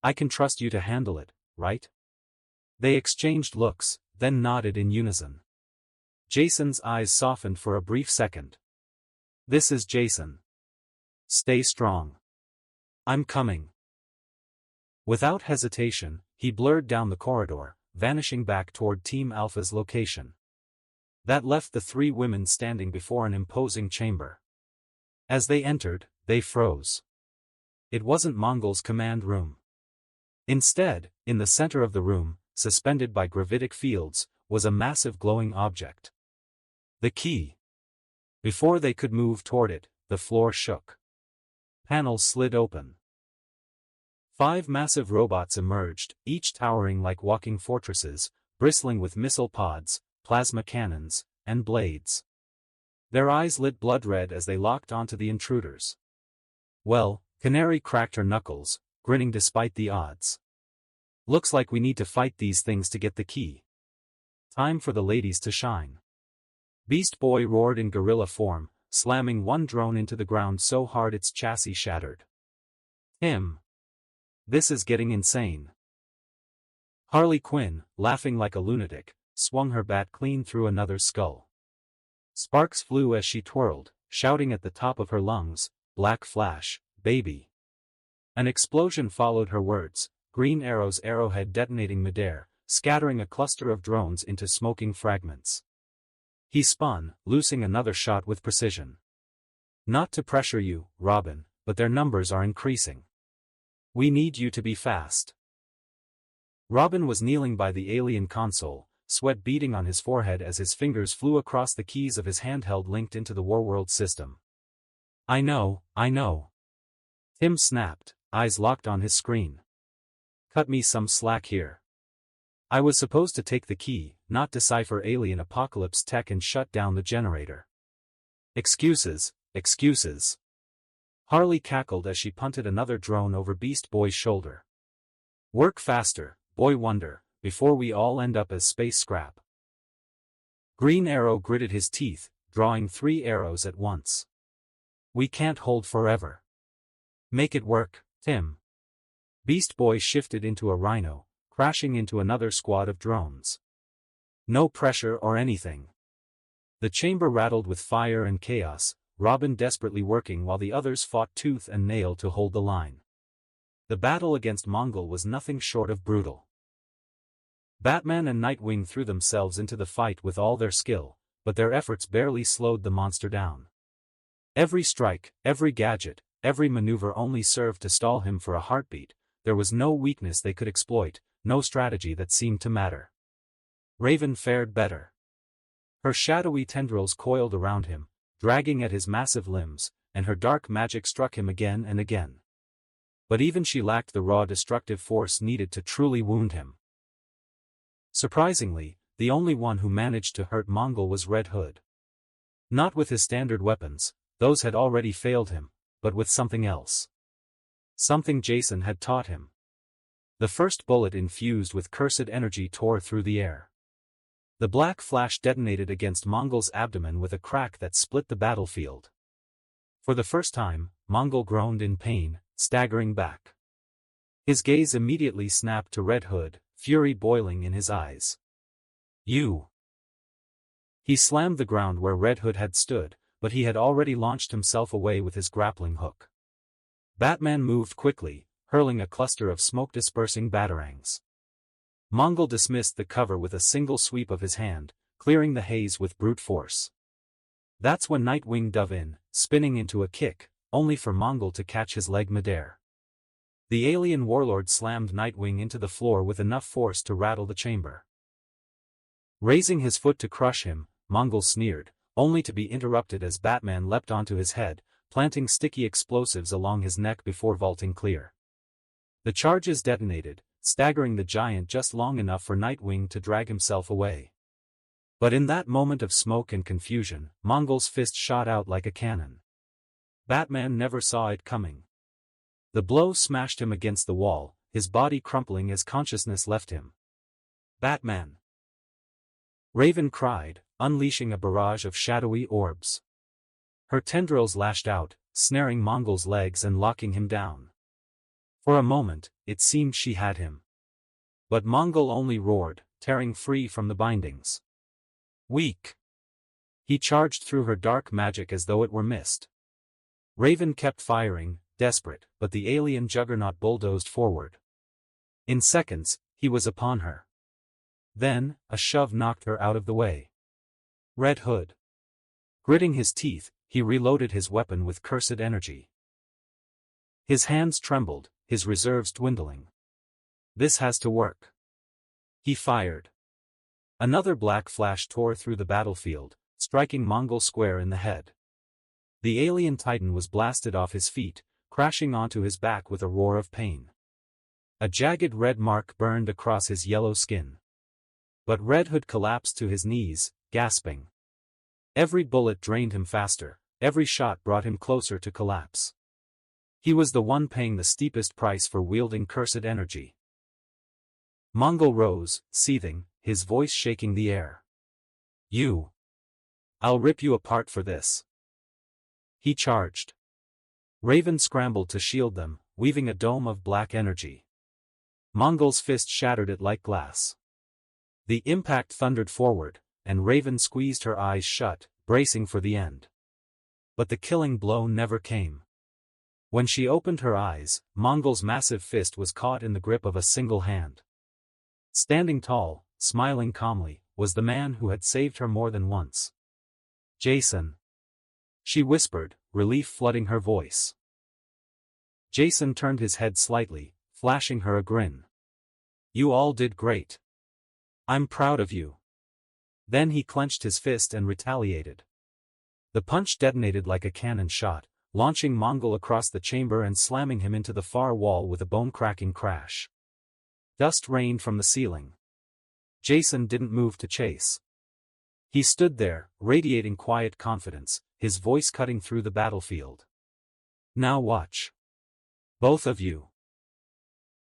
I can trust you to handle it, right?" They exchanged looks, then nodded in unison. Jason's eyes softened for a brief second. "This is Jason. Stay strong. I'm coming." Without hesitation, he blurred down the corridor, vanishing back toward Team Alpha's location. That left the three women standing before an imposing chamber. As they entered, they froze. It wasn't Mongol's command room. Instead, in the center of the room, suspended by gravitic fields, was a massive glowing object. The key. Before they could move toward it, the floor shook. Panels slid open. 5 massive robots emerged, each towering like walking fortresses, bristling with missile pods, plasma cannons, and blades. Their eyes lit blood red as they locked onto the intruders. "Well," Canary cracked her knuckles, grinning despite the odds. "Looks like we need to fight these things to get the key. Time for the ladies to shine." Beast Boy roared in gorilla form, slamming one drone into the ground so hard its chassis shattered. "Him. This is getting insane." Harley Quinn, laughing like a lunatic, swung her bat clean through another's skull. Sparks flew as she twirled, shouting at the top of her lungs, "Black Flash, baby." An explosion followed her words, Green Arrow's arrowhead detonating midair, scattering a cluster of drones into smoking fragments. He spun, loosing another shot with precision. "Not to pressure you, Robin, but their numbers are increasing. We need you to be fast." Robin was kneeling by the alien console, sweat beading on his forehead as his fingers flew across the keys of his handheld linked into the Warworld system. I know. Tim snapped, eyes locked on his screen. "Cut me some slack here. I was supposed to take the key, not decipher alien apocalypse tech and shut down the generator." Excuses. Harley cackled as she punted another drone over Beast Boy's shoulder. "Work faster, Boy Wonder, before we all end up as space scrap." Green Arrow gritted his teeth, drawing 3 arrows at once. "We can't hold forever. Make it work, Tim." Beast Boy shifted into a rhino, crashing into another squad of drones. No pressure or anything. The chamber rattled with fire and chaos, Robin desperately working while the others fought tooth and nail to hold the line. The battle against Mongol was nothing short of brutal. Batman and Nightwing threw themselves into the fight with all their skill, but their efforts barely slowed the monster down. Every strike, every gadget, every maneuver only served to stall him for a heartbeat. There was no weakness they could exploit, no strategy that seemed to matter. Raven fared better. Her shadowy tendrils coiled around him, dragging at his massive limbs, and her dark magic struck him again and again. But even she lacked the raw destructive force needed to truly wound him. Surprisingly, the only one who managed to hurt Mongol was Red Hood. Not with his standard weapons, those had already failed him, but with something else. Something Jason had taught him. The first bullet infused with cursed energy tore through the air. The black flash detonated against Mongol's abdomen with a crack that split the battlefield. For the first time, Mongol groaned in pain, staggering back. His gaze immediately snapped to Red Hood, fury boiling in his eyes. "You!" He slammed the ground where Red Hood had stood, but he had already launched himself away with his grappling hook. Batman moved quickly, hurling a cluster of smoke-dispersing batarangs. Mongol dismissed the cover with a single sweep of his hand, clearing the haze with brute force. That's when Nightwing dove in, spinning into a kick, only for Mongol to catch his leg midair. The alien warlord slammed Nightwing into the floor with enough force to rattle the chamber. Raising his foot to crush him, Mongol sneered, only to be interrupted as Batman leapt onto his head, planting sticky explosives along his neck before vaulting clear. The charges detonated, staggering the giant just long enough for Nightwing to drag himself away. But in that moment of smoke and confusion, Mongol's fist shot out like a cannon. Batman never saw it coming. The blow smashed him against the wall, his body crumpling as consciousness left him. "Batman!" Raven cried, unleashing a barrage of shadowy orbs. Her tendrils lashed out, snaring Mongol's legs and locking him down. For a moment, it seemed she had him. But Mongol only roared, tearing free from the bindings. Weak! He charged through her dark magic as though it were mist. Raven kept firing, desperate, but the alien juggernaut bulldozed forward. In seconds, he was upon her. Then, a shove knocked her out of the way. Red Hood. Gritting his teeth, he reloaded his weapon with cursed energy. His hands trembled, his reserves dwindling. This has to work. He fired. Another black flash tore through the battlefield, striking Mongol square in the head. The alien titan was blasted off his feet, crashing onto his back with a roar of pain. A jagged red mark burned across his yellow skin. But Red Hood collapsed to his knees, gasping. Every bullet drained him faster, every shot brought him closer to collapse. He was the one paying the steepest price for wielding cursed energy. Mongol rose, seething, his voice shaking the air. "You! I'll rip you apart for this!" He charged. Raven scrambled to shield them, weaving a dome of black energy. Mongol's fist shattered it like glass. The impact thundered forward, and Raven squeezed her eyes shut, bracing for the end. But the killing blow never came. When she opened her eyes, Mongol's massive fist was caught in the grip of a single hand. Standing tall, smiling calmly, was the man who had saved her more than once. "Jason," she whispered, relief flooding her voice. Jason turned his head slightly, flashing her a grin. "You all did great. I'm proud of you." Then he clenched his fist and retaliated. The punch detonated like a cannon shot, launching Mongol across the chamber and slamming him into the far wall with a bone-cracking crash. Dust rained from the ceiling. Jason didn't move to chase. He stood there, radiating quiet confidence, his voice cutting through the battlefield. "Now watch. Both of you.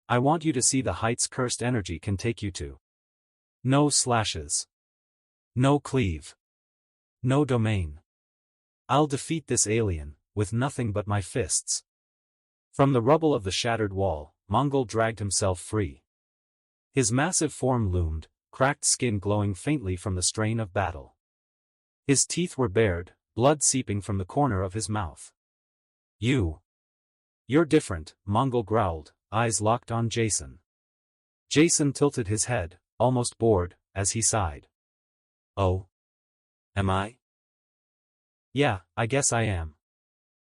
I want you to see the heights cursed energy can take you to. No slashes. No cleave. No domain. I'll defeat this alien, with nothing but my fists." From the rubble of the shattered wall, Mongol dragged himself free. His massive form loomed, cracked skin glowing faintly from the strain of battle. His teeth were bared, blood seeping from the corner of his mouth. You're different," Mongol growled, eyes locked on Jason. Jason tilted his head, almost bored, as he sighed. "Oh? Am I? Yeah, I guess I am."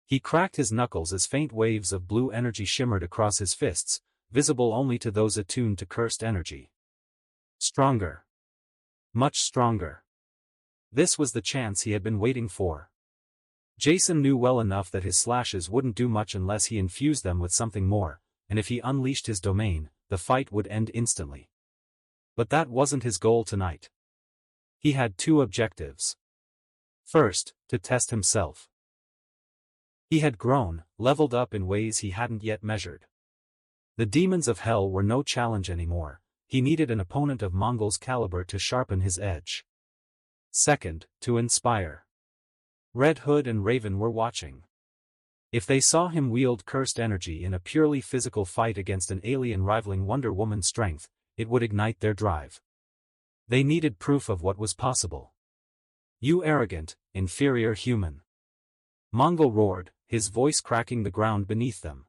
He cracked his knuckles as faint waves of blue energy shimmered across his fists, visible only to those attuned to cursed energy. Stronger. Much stronger. This was the chance he had been waiting for. Jason knew well enough that his slashes wouldn't do much unless he infused them with something more, and if he unleashed his domain, the fight would end instantly. But that wasn't his goal tonight. He had two objectives. First, to test himself. He had grown, leveled up in ways he hadn't yet measured. The demons of hell were no challenge anymore, he needed an opponent of Mongol's caliber to sharpen his edge. Second, to inspire. Red Hood and Raven were watching. If they saw him wield cursed energy in a purely physical fight against an alien rivaling Wonder Woman's strength, it would ignite their drive. They needed proof of what was possible. "You arrogant, inferior human!" Mongol roared, his voice cracking the ground beneath them.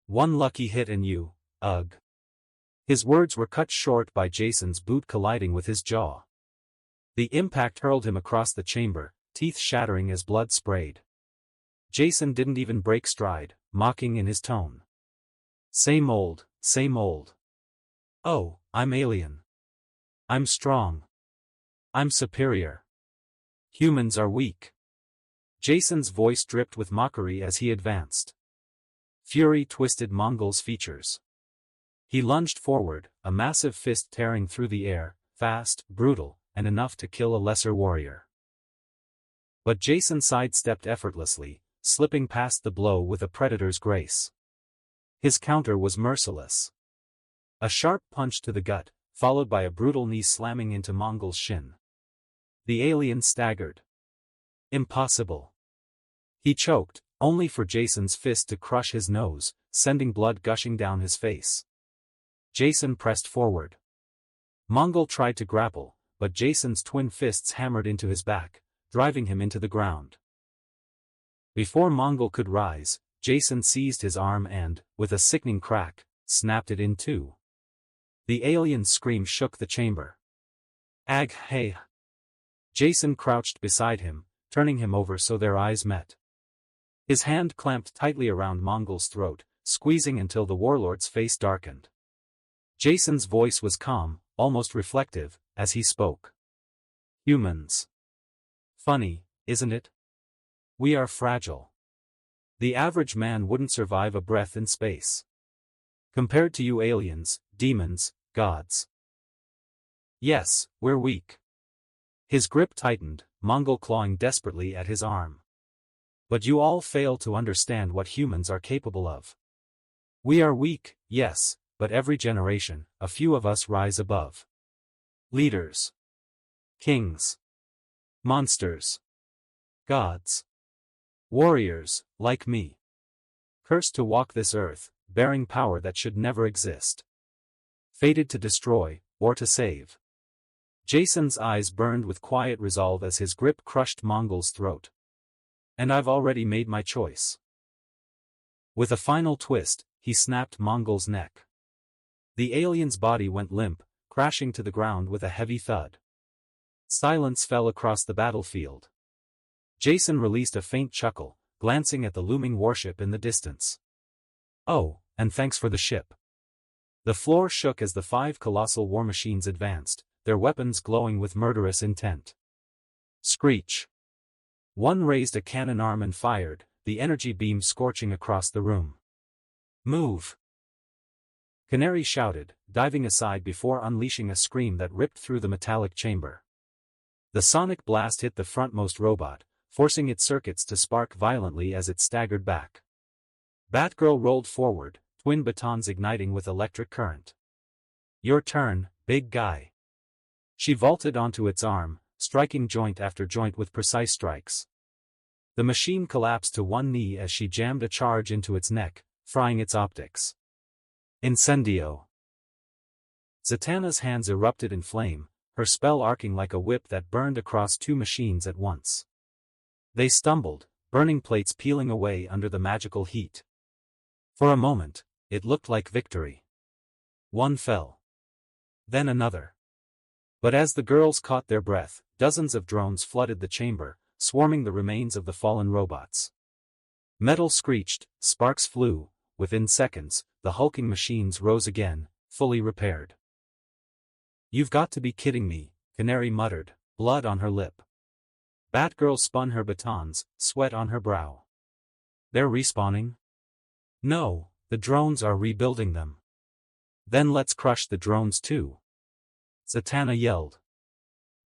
"One lucky hit and you, ugh." His words were cut short by Jason's boot colliding with his jaw. The impact hurled him across the chamber, teeth shattering as blood sprayed. Jason didn't even break stride, mocking in his tone. Same old, same old. Oh, I'm alien. I'm strong. I'm superior. Humans are weak. Jason's voice dripped with mockery as he advanced. Fury twisted Mongol's features. He lunged forward, a massive fist tearing through the air, fast, brutal, and enough to kill a lesser warrior. But Jason sidestepped effortlessly, slipping past the blow with a predator's grace. His counter was merciless. A sharp punch to the gut, followed by a brutal knee slamming into Mongol's shin. The alien staggered. Impossible. He choked, only for Jason's fist to crush his nose, sending blood gushing down his face. Jason pressed forward. Mongol tried to grapple, but Jason's twin fists hammered into his back, driving him into the ground. Before Mongol could rise, Jason seized his arm and, with a sickening crack, snapped it in two. The alien's scream shook the chamber. Ag hey! Jason crouched beside him, turning him over so their eyes met. His hand clamped tightly around Mongol's throat, squeezing until the warlord's face darkened. Jason's voice was calm, almost reflective, as he spoke. Humans. Funny, isn't it? We are fragile. The average man wouldn't survive a breath in space. Compared to you aliens, demons, gods. Yes, we're weak. His grip tightened, Mongol clawing desperately at his arm. But you all fail to understand what humans are capable of. We are weak, yes, but every generation, a few of us rise above. Leaders. Kings. Monsters. Gods. Warriors, like me. Cursed to walk this earth, bearing power that should never exist. Fated to destroy, or to save. Jason's eyes burned with quiet resolve as his grip crushed Mongol's throat. And I've already made my choice. With a final twist, he snapped Mongol's neck. The alien's body went limp, crashing to the ground with a heavy thud. Silence fell across the battlefield. Jason released a faint chuckle, glancing at the looming warship in the distance. Oh, and thanks for the ship. The floor shook as the 5 colossal war machines advanced, their weapons glowing with murderous intent. Screech. One raised a cannon arm and fired, the energy beam scorching across the room. Move! Canary shouted, diving aside before unleashing a scream that ripped through the metallic chamber. The sonic blast hit the frontmost robot, forcing its circuits to spark violently as it staggered back. Batgirl rolled forward, twin batons igniting with electric current. Your turn, big guy. She vaulted onto its arm, striking joint after joint with precise strikes. The machine collapsed to one knee as she jammed a charge into its neck, frying its optics. Incendio. Zatanna's hands erupted in flame, her spell arcing like a whip that burned across 2 machines at once. They stumbled, burning plates peeling away under the magical heat. For a moment, it looked like victory. One fell. Then another. But as the girls caught their breath, dozens of drones flooded the chamber, swarming the remains of the fallen robots. Metal screeched, sparks flew, within seconds, the hulking machines rose again, fully repaired. You've got to be kidding me, Canary muttered, blood on her lip. Batgirl spun her batons, sweat on her brow. They're respawning? No, the drones are rebuilding them. Then let's crush the drones too. Zatanna yelled.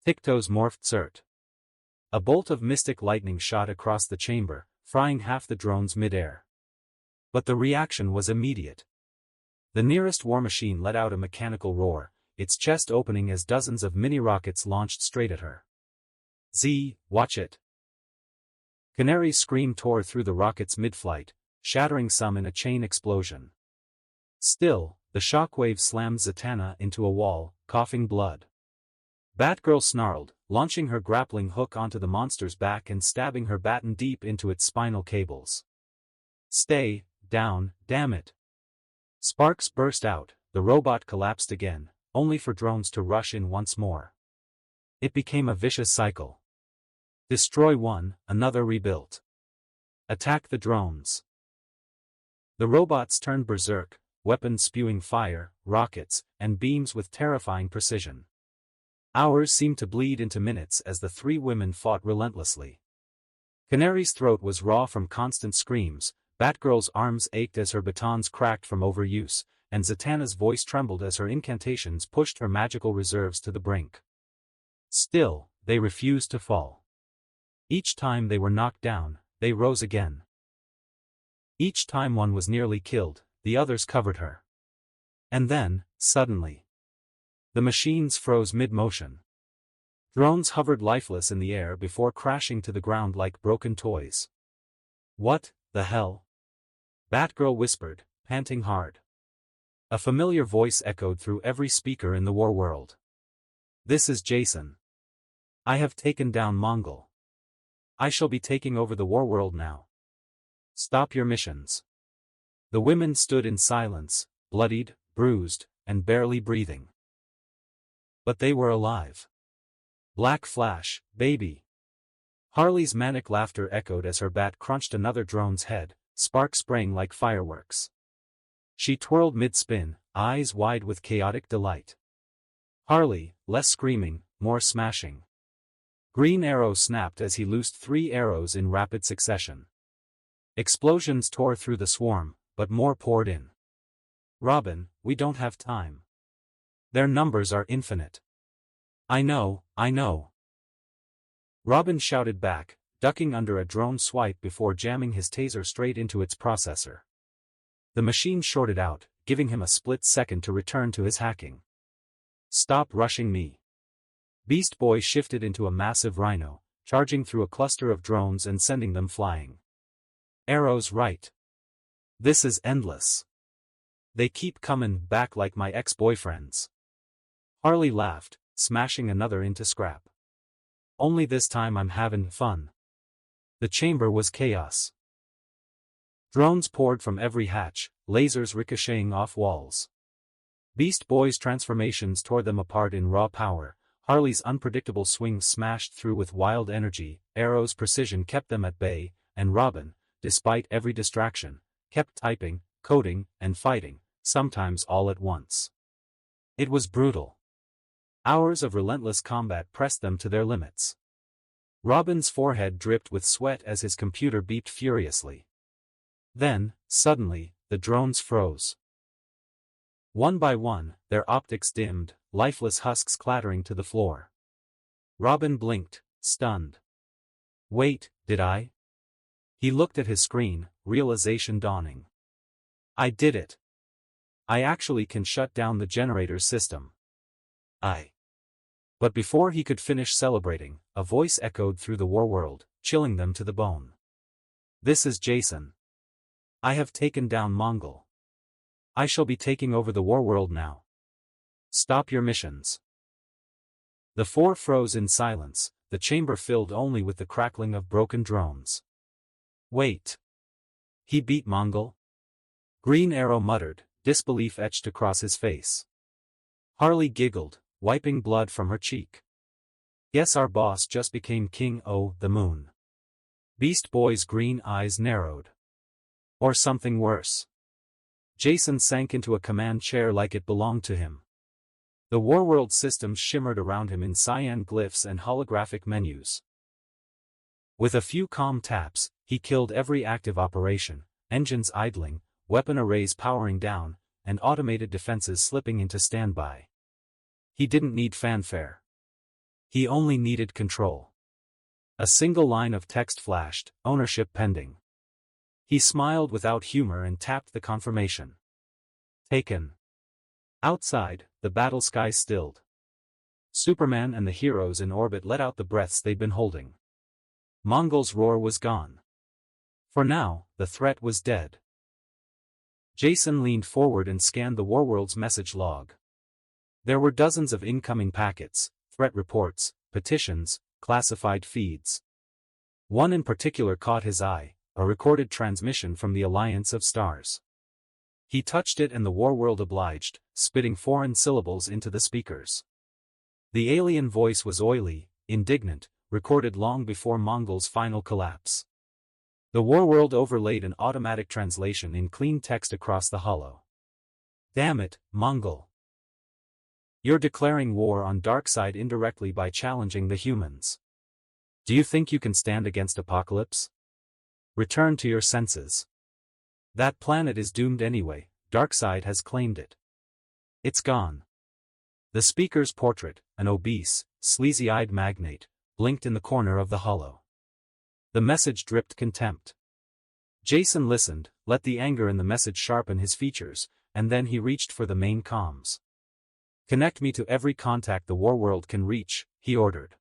Ticto's morphed cert. A bolt of mystic lightning shot across the chamber, frying half the drones mid-air. But the reaction was immediate. The nearest war machine let out a mechanical roar, its chest opening as dozens of mini-rockets launched straight at her. Z, watch it. Canary's scream tore through the rockets mid-flight, shattering some in a chain explosion. Still, the shockwave slammed Zatanna into a wall, coughing blood. Batgirl snarled, launching her grappling hook onto the monster's back and stabbing her baton deep into its spinal cables. Stay down, damn it. Sparks burst out, the robot collapsed again, only for drones to rush in once more. It became a vicious cycle. Destroy one, another rebuilt. Attack the drones. The robots turned berserk, weapons spewing fire, rockets, and beams with terrifying precision. Hours seemed to bleed into minutes as the three women fought relentlessly. Canary's throat was raw from constant screams, Batgirl's arms ached as her batons cracked from overuse, and Zatanna's voice trembled as her incantations pushed her magical reserves to the brink. Still, they refused to fall. Each time they were knocked down, they rose again. Each time one was nearly killed, the others covered her. And then, suddenly, the machines froze mid-motion. Drones hovered lifeless in the air before crashing to the ground like broken toys. What the hell? Batgirl whispered, panting hard. A familiar voice echoed through every speaker in the war world. This is Jason. I have taken down Mongol. I shall be taking over the war world now. Stop your missions. The women stood in silence, bloodied, bruised, and barely breathing. But they were alive. Black Flash, baby. Harley's manic laughter echoed as her bat crunched another drone's head, sparks spraying like fireworks. She twirled mid-spin, eyes wide with chaotic delight. Harley, less screaming, more smashing. Green Arrow snapped as he loosed 3 arrows in rapid succession. Explosions tore through the swarm, but more poured in. Robin, we don't have time. Their numbers are infinite. I know, I know. Robin shouted back, ducking under a drone swipe before jamming his taser straight into its processor. The machine shorted out, giving him a split second to return to his hacking. Stop rushing me. Beast Boy shifted into a massive rhino, charging through a cluster of drones and sending them flying. Arrows right. This is endless. They keep coming back like my ex-boyfriends. Harley laughed, smashing another into scrap. Only this time I'm having fun. The chamber was chaos. Drones poured from every hatch, lasers ricocheting off walls. Beast Boy's transformations tore them apart in raw power, Harley's unpredictable swings smashed through with wild energy, Arrow's precision kept them at bay, and Robin, despite every distraction, kept typing, coding, and fighting, sometimes all at once. It was brutal. Hours of relentless combat pressed them to their limits. Robin's forehead dripped with sweat as his computer beeped furiously. Then, suddenly, the drones froze. One by one, their optics dimmed, lifeless husks clattering to the floor. Robin blinked, stunned. Wait, did I? He looked at his screen, realization dawning. I did it. I actually can shut down the generator system. But before he could finish celebrating, a voice echoed through the war world, chilling them to the bone. This is Jason. I have taken down Mongol. I shall be taking over the war world now. Stop your missions. The 4 froze in silence, the chamber filled only with the crackling of broken drones. Wait. He beat Mongol? Green Arrow muttered, disbelief etched across his face. Harley giggled, wiping blood from her cheek. Guess our boss just became King O' the Moon. Beast Boy's green eyes narrowed. Or something worse. Jason sank into a command chair like it belonged to him. The Warworld systems shimmered around him in cyan glyphs and holographic menus. With a few calm taps, he killed every active operation, engines idling, weapon arrays powering down, and automated defenses slipping into standby. He didn't need fanfare. He only needed control. A single line of text flashed, ownership pending. He smiled without humor and tapped the confirmation. Taken. Outside, the battle sky stilled. Superman and the heroes in orbit let out the breaths they'd been holding. Mongol's roar was gone. For now, the threat was dead. Jason leaned forward and scanned the Warworld's message log. There were dozens of incoming packets, threat reports, petitions, classified feeds. One in particular caught his eye, a recorded transmission from the Alliance of Stars. He touched it and the Warworld obliged, spitting foreign syllables into the speakers. The alien voice was oily, indignant, recorded long before Mongol's final collapse. The warworld overlaid an automatic translation in clean text across the holo. Damn it, Mongol. You're declaring war on Darkseid indirectly by challenging the humans. Do you think you can stand against Apocalypse? Return to your senses. That planet is doomed anyway, Darkseid has claimed it. It's gone. The speaker's portrait, an obese, sleazy-eyed magnate, blinked in the corner of the holo. The message dripped contempt. Jason listened, let the anger in the message sharpen his features, and then he reached for the main comms. Connect me to every contact the warworld can reach, he ordered.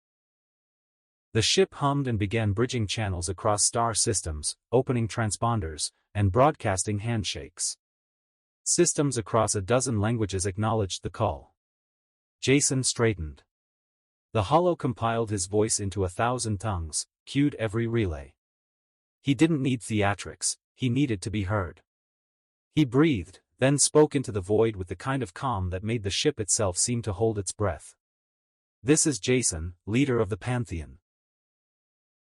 The ship hummed and began bridging channels across star systems, opening transponders, and broadcasting handshakes. Systems across a dozen languages acknowledged the call. Jason straightened. The holo compiled his voice into 1,000 tongues, cued every relay. He didn't need theatrics, he needed to be heard. He breathed, then spoke into the void with the kind of calm that made the ship itself seem to hold its breath. This is Jason, leader of the Pantheon.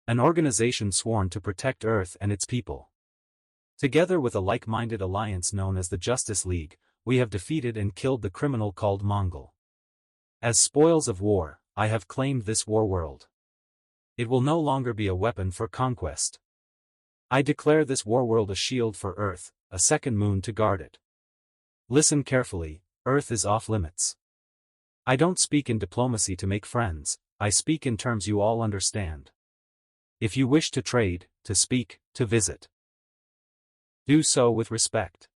An organization sworn to protect Earth and its people. Together with a like-minded alliance known as the Justice League, we have defeated and killed the criminal called Mongol. As spoils of war, I have claimed this warworld. It will no longer be a weapon for conquest. I declare this warworld a shield for Earth, a second moon to guard it. Listen carefully, Earth is off limits. I don't speak in diplomacy to make friends, I speak in terms you all understand. If you wish to trade, to speak, to visit, do so with respect.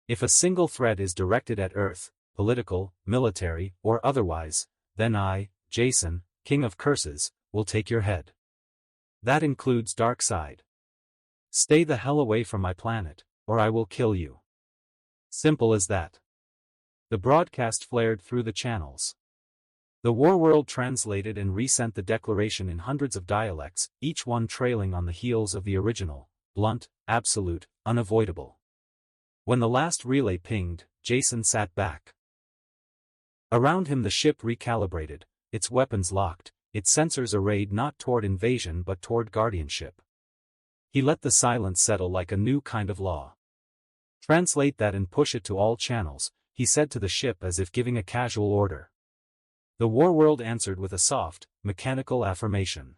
If a single threat is directed at Earth, political, military, or otherwise, then I, Jason, King of Curses, will take your head. That includes Darkseid. Stay the hell away from my planet, or I will kill you. Simple as that. The broadcast flared through the channels. The warworld translated and resent the declaration in hundreds of dialects, each one trailing on the heels of the original, blunt, absolute, unavoidable. When the last relay pinged, Jason sat back. Around him the ship recalibrated, its weapons locked, its sensors arrayed not toward invasion but toward guardianship. He let the silence settle like a new kind of law. Translate that and push it to all channels, he said to the ship as if giving a casual order. The warworld answered with a soft, mechanical affirmation.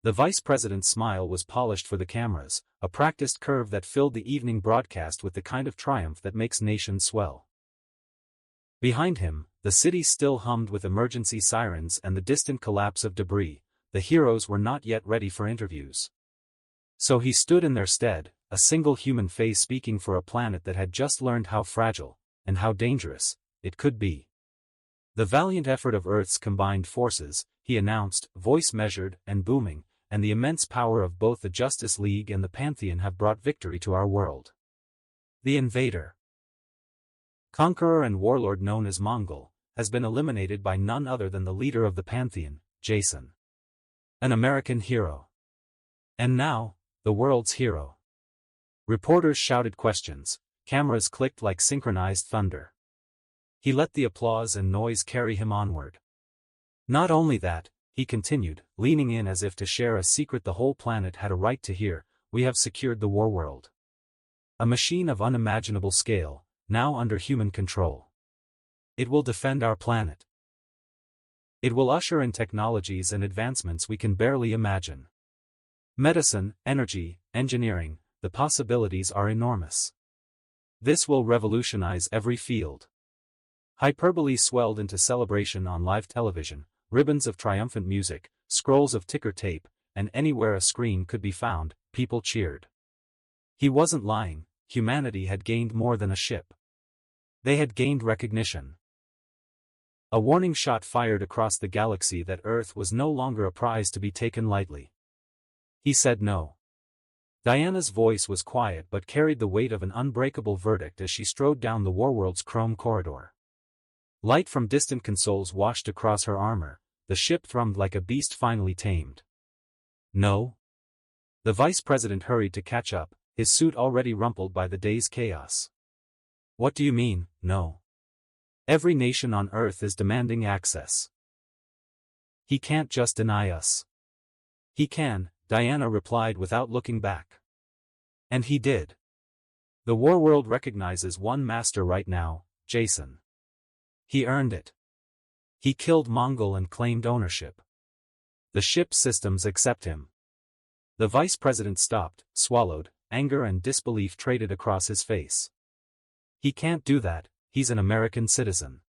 The vice president's smile was polished for the cameras, a practiced curve that filled the evening broadcast with the kind of triumph that makes nations swell. Behind him, the city still hummed with emergency sirens and the distant collapse of debris. The heroes were not yet ready for interviews. So he stood in their stead, a single human face speaking for a planet that had just learned how fragile, and how dangerous, it could be. The valiant effort of Earth's combined forces, he announced, voice measured and booming, and the immense power of both the Justice League and the Pantheon have brought victory to our world. The invader, conqueror and warlord known as Mongol, has been eliminated by none other than the leader of the Pantheon, Jason. An American hero. And now, the world's hero. Reporters shouted questions, cameras clicked like synchronized thunder. He let the applause and noise carry him onward. Not only that, he continued, leaning in as if to share a secret the whole planet had a right to hear, we have secured the warworld. A machine of unimaginable scale, now under human control. It will defend our planet. It will usher in technologies and advancements we can barely imagine. Medicine, energy, engineering, the possibilities are enormous. This will revolutionize every field. Hyperbole swelled into celebration on live television, ribbons of triumphant music, scrolls of ticker tape, and anywhere a screen could be found, people cheered. He wasn't lying, humanity had gained more than a ship. They had gained recognition. A warning shot fired across the galaxy that Earth was no longer a prize to be taken lightly. He said no. Diana's voice was quiet but carried the weight of an unbreakable verdict as she strode down the warworld's chrome corridor. Light from distant consoles washed across her armor, the ship thrummed like a beast finally tamed. No? The vice president hurried to catch up, his suit already rumpled by the day's chaos. What do you mean, no? Every nation on Earth is demanding access. He can't just deny us. He can, Diana replied without looking back. And he did. The warworld recognizes one master right now, Jason. He earned it. He killed Mongol and claimed ownership. The ship's systems accept him. The vice president stopped, swallowed, anger and disbelief traded across his face. He can't do that, he's an American citizen.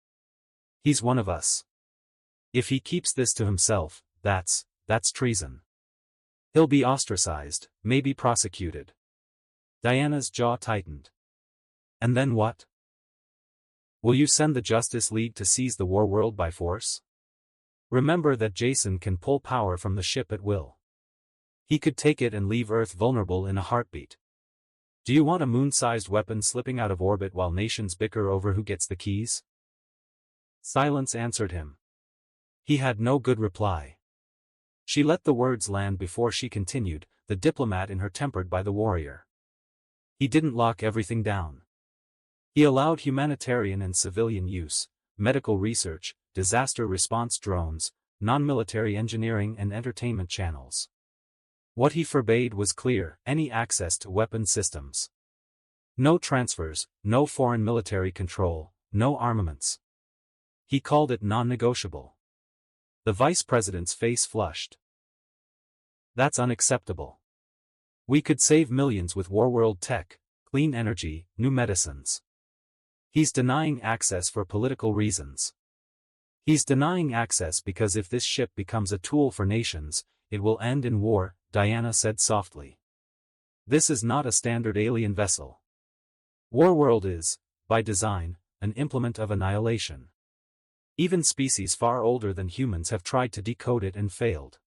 He's one of us. If he keeps this to himself, that's treason. He'll be ostracized, maybe prosecuted. Diana's jaw tightened. And then what? Will you send the Justice League to seize the warworld by force? Remember that Jason can pull power from the ship at will. He could take it and leave Earth vulnerable in a heartbeat. Do you want a moon-sized weapon slipping out of orbit while nations bicker over who gets the keys? Silence answered him. He had no good reply. She let the words land before she continued, the diplomat in her tempered by the warrior. He didn't lock everything down. He allowed humanitarian and civilian use, medical research, disaster response drones, non-military engineering and entertainment channels. What he forbade was clear: any access to weapon systems. No transfers, no foreign military control, no armaments. He called it non-negotiable. The vice president's face flushed. That's unacceptable. We could save millions with warworld tech, clean energy, new medicines. He's denying access for political reasons. He's denying access because if this ship becomes a tool for nations, it will end in war, Diana said softly. This is not a standard alien vessel. Warworld is, by design, an implement of annihilation. Even species far older than humans have tried to decode it and failed.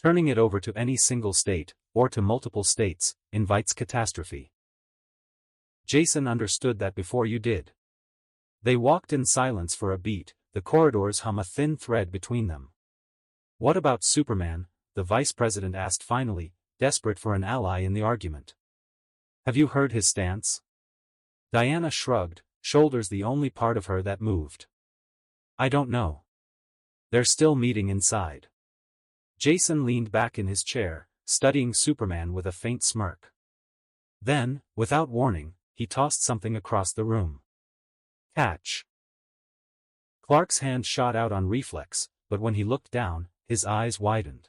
Turning it over to any single state, or to multiple states, invites catastrophe. Jason understood that before you did. They walked in silence for a beat, the corridors hum a thin thread between them. What about Superman? The vice president asked finally, desperate for an ally in the argument. Have you heard his stance? Diana shrugged, shoulders the only part of her that moved. I don't know. They're still meeting inside. Jason leaned back in his chair, studying Superman with a faint smirk. Then, without warning, he tossed something across the room. Catch. Clark's hand shot out on reflex, but when he looked down, his eyes widened.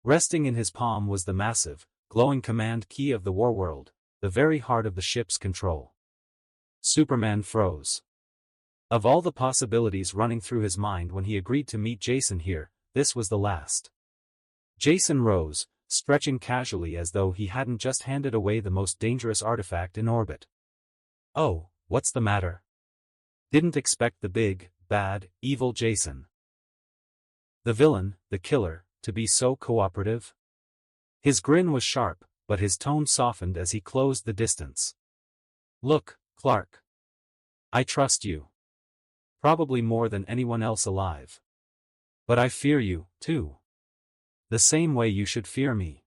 Resting in his palm was the massive, glowing command key of the warworld, the very heart of the ship's control. Superman froze. Of all the possibilities running through his mind when he agreed to meet Jason here, this was the last. Jason rose, stretching casually as though he hadn't just handed away the most dangerous artifact in orbit. Oh, what's the matter? Didn't expect the big, bad, evil Jason. The villain, the killer, to be so cooperative? His grin was sharp, but his tone softened as he closed the distance. Look, Clark. I trust you. Probably more than anyone else alive. But I fear you, too. The same way you should fear me.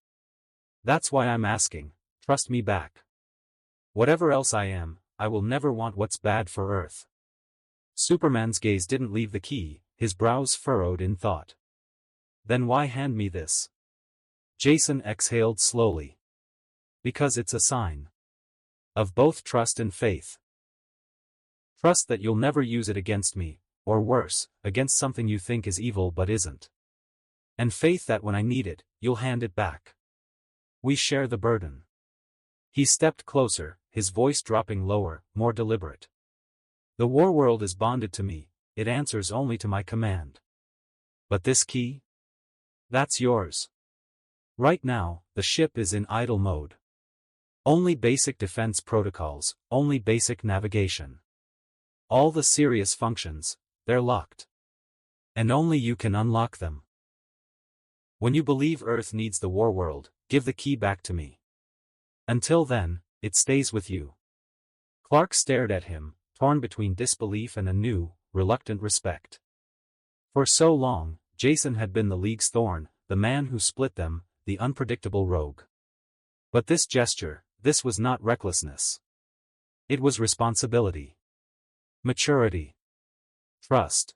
That's why I'm asking, trust me back. Whatever else I am, I will never want what's bad for Earth. Superman's gaze didn't leave the key, his brows furrowed in thought. Then why hand me this? Jason exhaled slowly. Because it's a sign. Of both trust and faith. Trust that you'll never use it against me, or worse, against something you think is evil but isn't. And faith that when I need it, you'll hand it back. We share the burden. He stepped closer, his voice dropping lower, more deliberate. The warworld is bonded to me, it answers only to my command. But this key? That's yours. Right now, the ship is in idle mode. Only basic defense protocols, only basic navigation. All the serious functions, they're locked. And only you can unlock them. When you believe Earth needs the warworld, give the key back to me. Until then, it stays with you. Clark stared at him, torn between disbelief and a new, reluctant respect. For so long, Jason had been the League's thorn, the man who split them, the unpredictable rogue. But this gesture, this was not recklessness. It was responsibility. Maturity. Trust.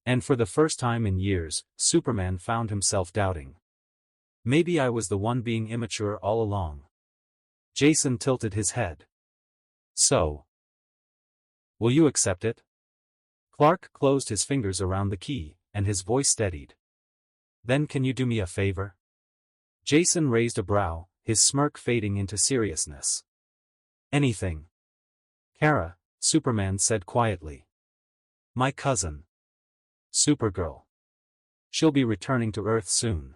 And for the first time in years, Superman found himself doubting. Maybe I was the one being immature all along. Jason tilted his head. So, will you accept it? Clark closed his fingers around the key, and his voice steadied. Then can you do me a favor? Jason raised a brow, his smirk fading into seriousness. Anything. Kara, Superman said quietly. My cousin. Supergirl. She'll be returning to Earth soon.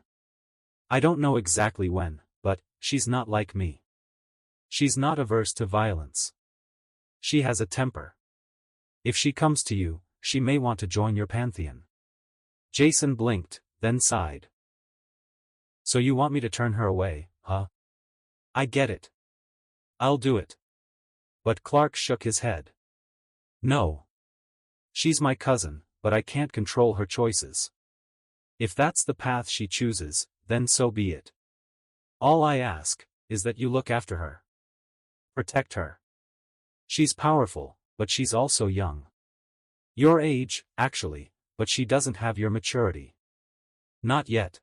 I don't know exactly when, but she's not like me. She's not averse to violence. She has a temper. If she comes to you, she may want to join your pantheon. Jason blinked, then sighed. So you want me to turn her away, huh? I get it. I'll do it. But Clark shook his head. No. She's my cousin, but I can't control her choices. If that's the path she chooses, then so be it. All I ask is that you look after her. Protect her. She's powerful, but she's also young. Your age, actually, but she doesn't have your maturity. Not yet.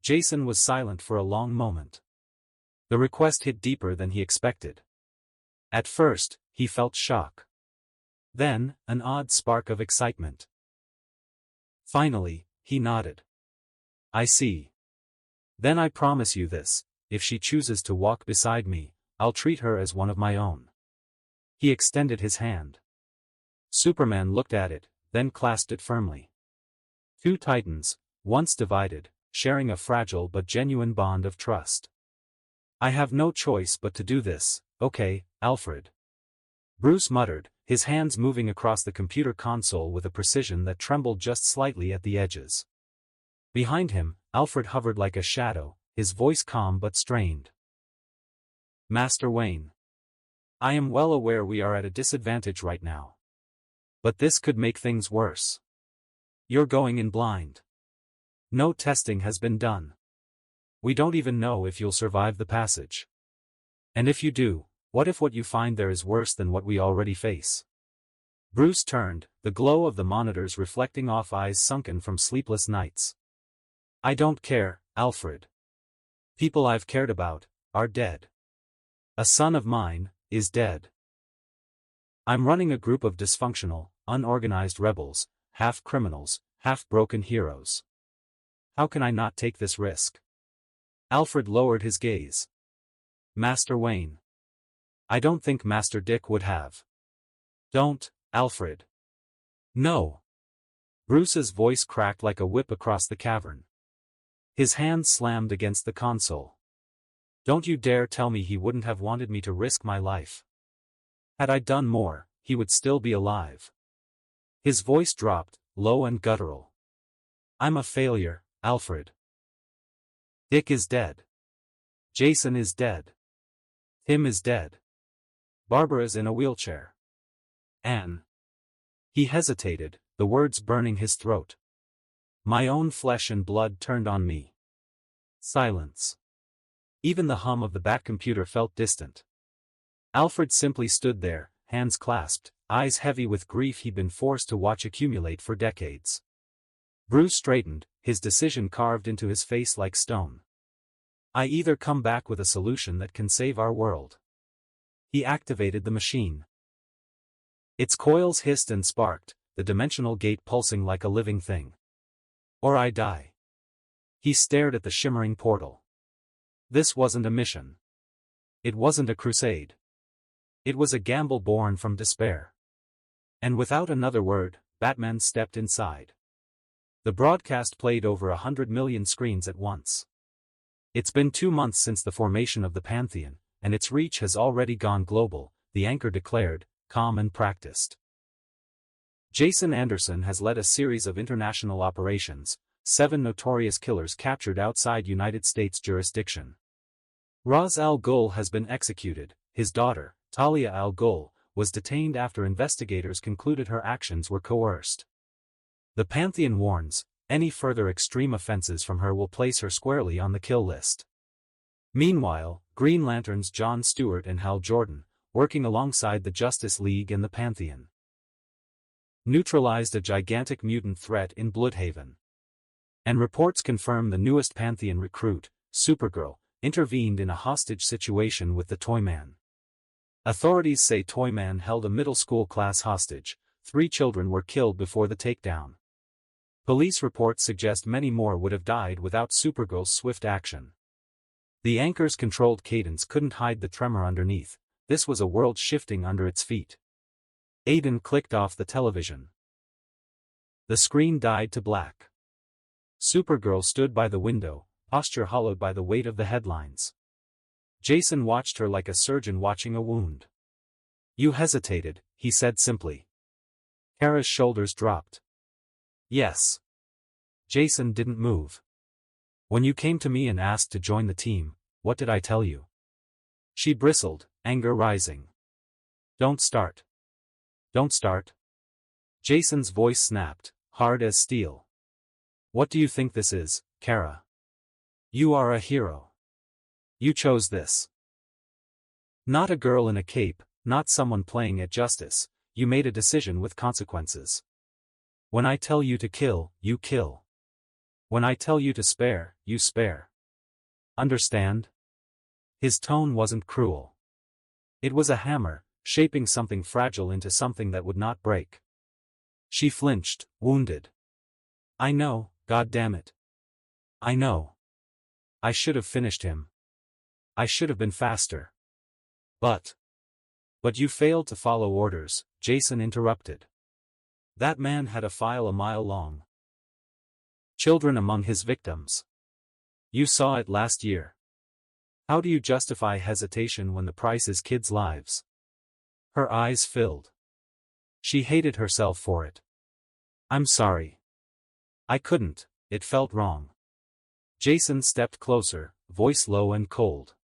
Jason was silent for a long moment. The request hit deeper than he expected. At first, he felt shock. Then, an odd spark of excitement. Finally, he nodded. I see. Then I promise you this, if she chooses to walk beside me, I'll treat her as one of my own. He extended his hand. Superman looked at it, then clasped it firmly. Two titans, once divided, sharing a fragile but genuine bond of trust. I have no choice but to do this, okay, Alfred. Bruce muttered, his hands moving across the computer console with a precision that trembled just slightly at the edges. Behind him, Alfred hovered like a shadow, his voice calm but strained. Master Wayne. I am well aware we are at a disadvantage right now. But this could make things worse. You're going in blind. No testing has been done. We don't even know if you'll survive the passage. And if you do, what if what you find there is worse than what we already face? Bruce turned, the glow of the monitors reflecting off eyes sunken from sleepless nights. I don't care, Alfred. People I've cared about are dead. A son of mine is dead. I'm running a group of dysfunctional, unorganized rebels, half criminals, half broken heroes. How can I not take this risk? Alfred lowered his gaze. Master Wayne. I don't think Master Dick would have. Don't, Alfred. No. Bruce's voice cracked like a whip across the cavern. His hand slammed against the console. Don't you dare tell me he wouldn't have wanted me to risk my life. Had I done more, he would still be alive. His voice dropped, low and guttural. I'm a failure, Alfred. Dick is dead. Jason is dead. Tim is dead. Barbara's in a wheelchair. Anne. He hesitated, the words burning his throat. My own flesh and blood turned on me. Silence. Even the hum of the Bat computer felt distant. Alfred simply stood there, hands clasped, eyes heavy with grief he'd been forced to watch accumulate for decades. Bruce straightened, his decision carved into his face like stone. I either come back with a solution that can save our world. He activated the machine. Its coils hissed and sparked, the dimensional gate pulsing like a living thing. Or I die. He stared at the shimmering portal. This wasn't a mission. It wasn't a crusade. It was a gamble born from despair. And without another word, Batman stepped inside. The broadcast played over 100 million screens at once. It's been 2 months since the formation of the Pantheon, and its reach has already gone global, the anchor declared, calm and practiced. Jason Anderson has led a series of international operations, 7 notorious killers captured outside United States jurisdiction. Ra's al Ghul has been executed, his daughter, Talia al Ghul, was detained after investigators concluded her actions were coerced. The Pantheon warns, any further extreme offenses from her will place her squarely on the kill list. Meanwhile, Green Lantern's John Stewart and Hal Jordan, working alongside the Justice League and the Pantheon. neutralized a gigantic mutant threat in Bloodhaven. And reports confirm the newest Pantheon recruit, Supergirl, intervened in a hostage situation with the Toyman. Authorities say Toyman held a middle school class hostage. 3 children were killed before the takedown. Police reports suggest many more would have died without Supergirl's swift action. The anchor's controlled cadence couldn't hide the tremor underneath. This was a world shifting under its feet. Aiden clicked off the television. The screen died to black. Supergirl stood by the window, posture hollowed by the weight of the headlines. Jason watched her like a surgeon watching a wound. "You hesitated," he said simply. Kara's shoulders dropped. "Yes." Jason didn't move. "When you came to me and asked to join the team, what did I tell you?" She bristled, anger rising. "Don't start. Don't start." Jason's voice snapped, hard as steel. "What do you think this is, Kara? You are a hero. You chose this. Not a girl in a cape, not someone playing at justice. You made a decision with consequences. When I tell you to kill, you kill. When I tell you to spare, you spare. Understand?" His tone wasn't cruel. It was a hammer, shaping something fragile into something that would not break. She flinched, wounded. "I know, God damn it. I know. I should have finished him. I should have been faster. But you failed to follow orders," Jason interrupted. "That man had a file a mile long. Children among his victims. You saw it last year. How do you justify hesitation when the price is kids' lives?" Her eyes filled. She hated herself for it. "I'm sorry. I couldn't, it felt wrong." Jason stepped closer, voice low and cold.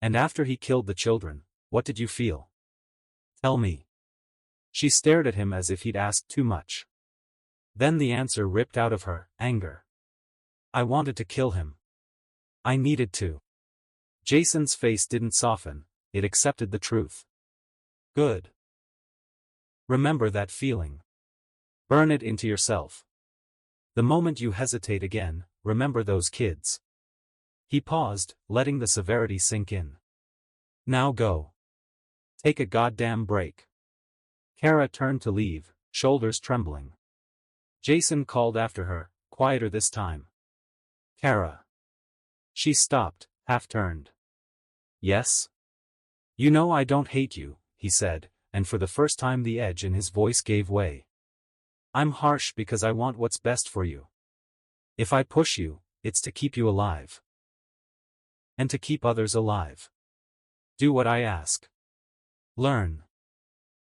"And after he killed the children, what did you feel? Tell me." She stared at him as if he'd asked too much. Then the answer ripped out of her, anger. "I wanted to kill him. I needed to." Jason's face didn't soften, it accepted the truth. "Good. Remember that feeling. Burn it into yourself. The moment you hesitate again, remember those kids." He paused, letting the severity sink in. "Now go. Take a goddamn break." Kara turned to leave, shoulders trembling. Jason called after her, quieter this time. "Kara." She stopped, half-turned. "Yes?" "You know I don't hate you," he said, and for the first time the edge in his voice gave way. "I'm harsh because I want what's best for you. If I push you, it's to keep you alive. And to keep others alive. Do what I ask. Learn.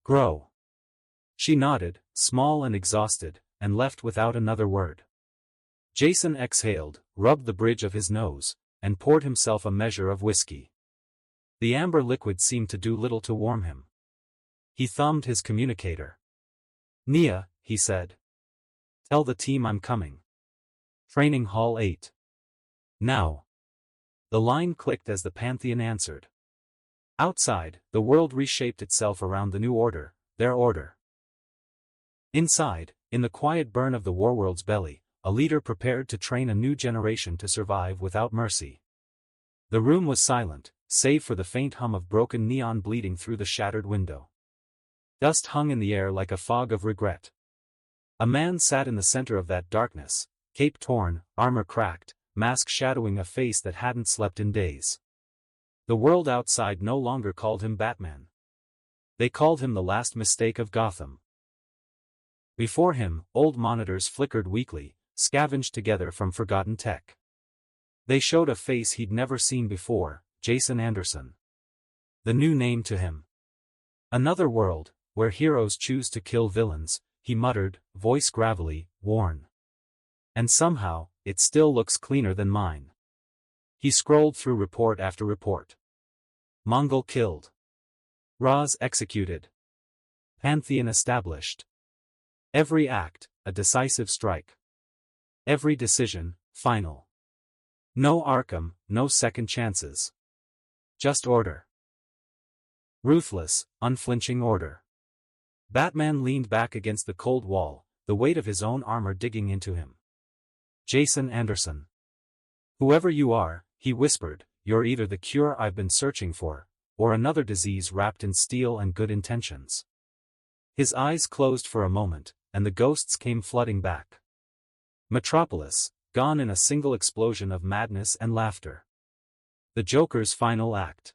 Grow." She nodded, small and exhausted, and left without another word. Jason exhaled, rubbed the bridge of his nose, and poured himself a measure of whiskey. The amber liquid seemed to do little to warm him. He thumbed his communicator. "Nia," he said. "Tell the team I'm coming. Training Hall 8. Now." The line clicked as the Pantheon answered. Outside, the world reshaped itself around the new order, their order. Inside, in the quiet burn of the warworld's belly, a leader prepared to train a new generation to survive without mercy. The room was silent, save for the faint hum of broken neon bleeding through the shattered window. Dust hung in the air like a fog of regret. A man sat in the center of that darkness, cape torn, armor cracked, mask shadowing a face that hadn't slept in days. The world outside no longer called him Batman. They called him the last mistake of Gotham. Before him, old monitors flickered weakly, scavenged together from forgotten tech. They showed a face he'd never seen before, Jason Anderson. The new name to him. "Another world, where heroes choose to kill villains," he muttered, voice gravelly, worn. "And somehow, it still looks cleaner than mine." He scrolled through report after report. Mongol killed. Raz executed. Pantheon established. Every act, a decisive strike. Every decision, final. No Arkham, no second chances. Just order. Ruthless, unflinching order. Batman leaned back against the cold wall, the weight of his own armor digging into him. Jason Anderson. Whoever you are, he whispered, you're either the cure I've been searching for, or another disease wrapped in steel and good intentions. His eyes closed for a moment, and the ghosts came flooding back. Metropolis, gone in a single explosion of madness and laughter. The Joker's final act.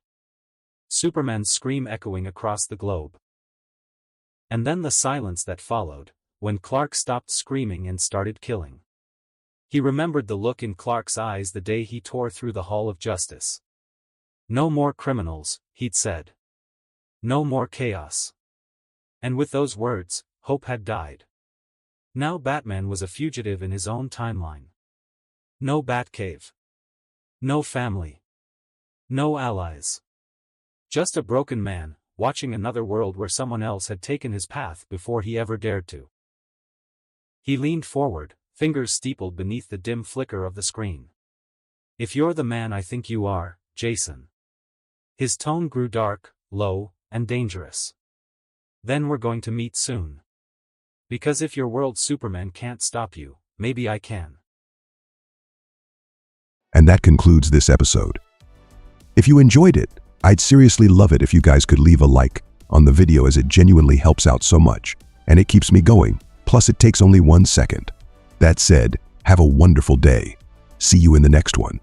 Superman's scream echoing across the globe. And then the silence that followed, when Clark stopped screaming and started killing. He remembered the look in Clark's eyes the day he tore through the Hall of Justice. No more criminals, he'd said. No more chaos. And with those words, hope had died. Now Batman was a fugitive in his own timeline. No Batcave. No family. No allies. Just a broken man, watching another world where someone else had taken his path before he ever dared to. He leaned forward, fingers steepled beneath the dim flicker of the screen. If you're the man I think you are, Jason. His tone grew dark, low, and dangerous. Then we're going to meet soon. Because if your world Superman can't stop you, maybe I can. And that concludes this episode. If you enjoyed it, I'd seriously love it if you guys could leave a like on the video, as it genuinely helps out so much, and it keeps me going, plus it takes only 1 second. That said, have a wonderful day. See you in the next one.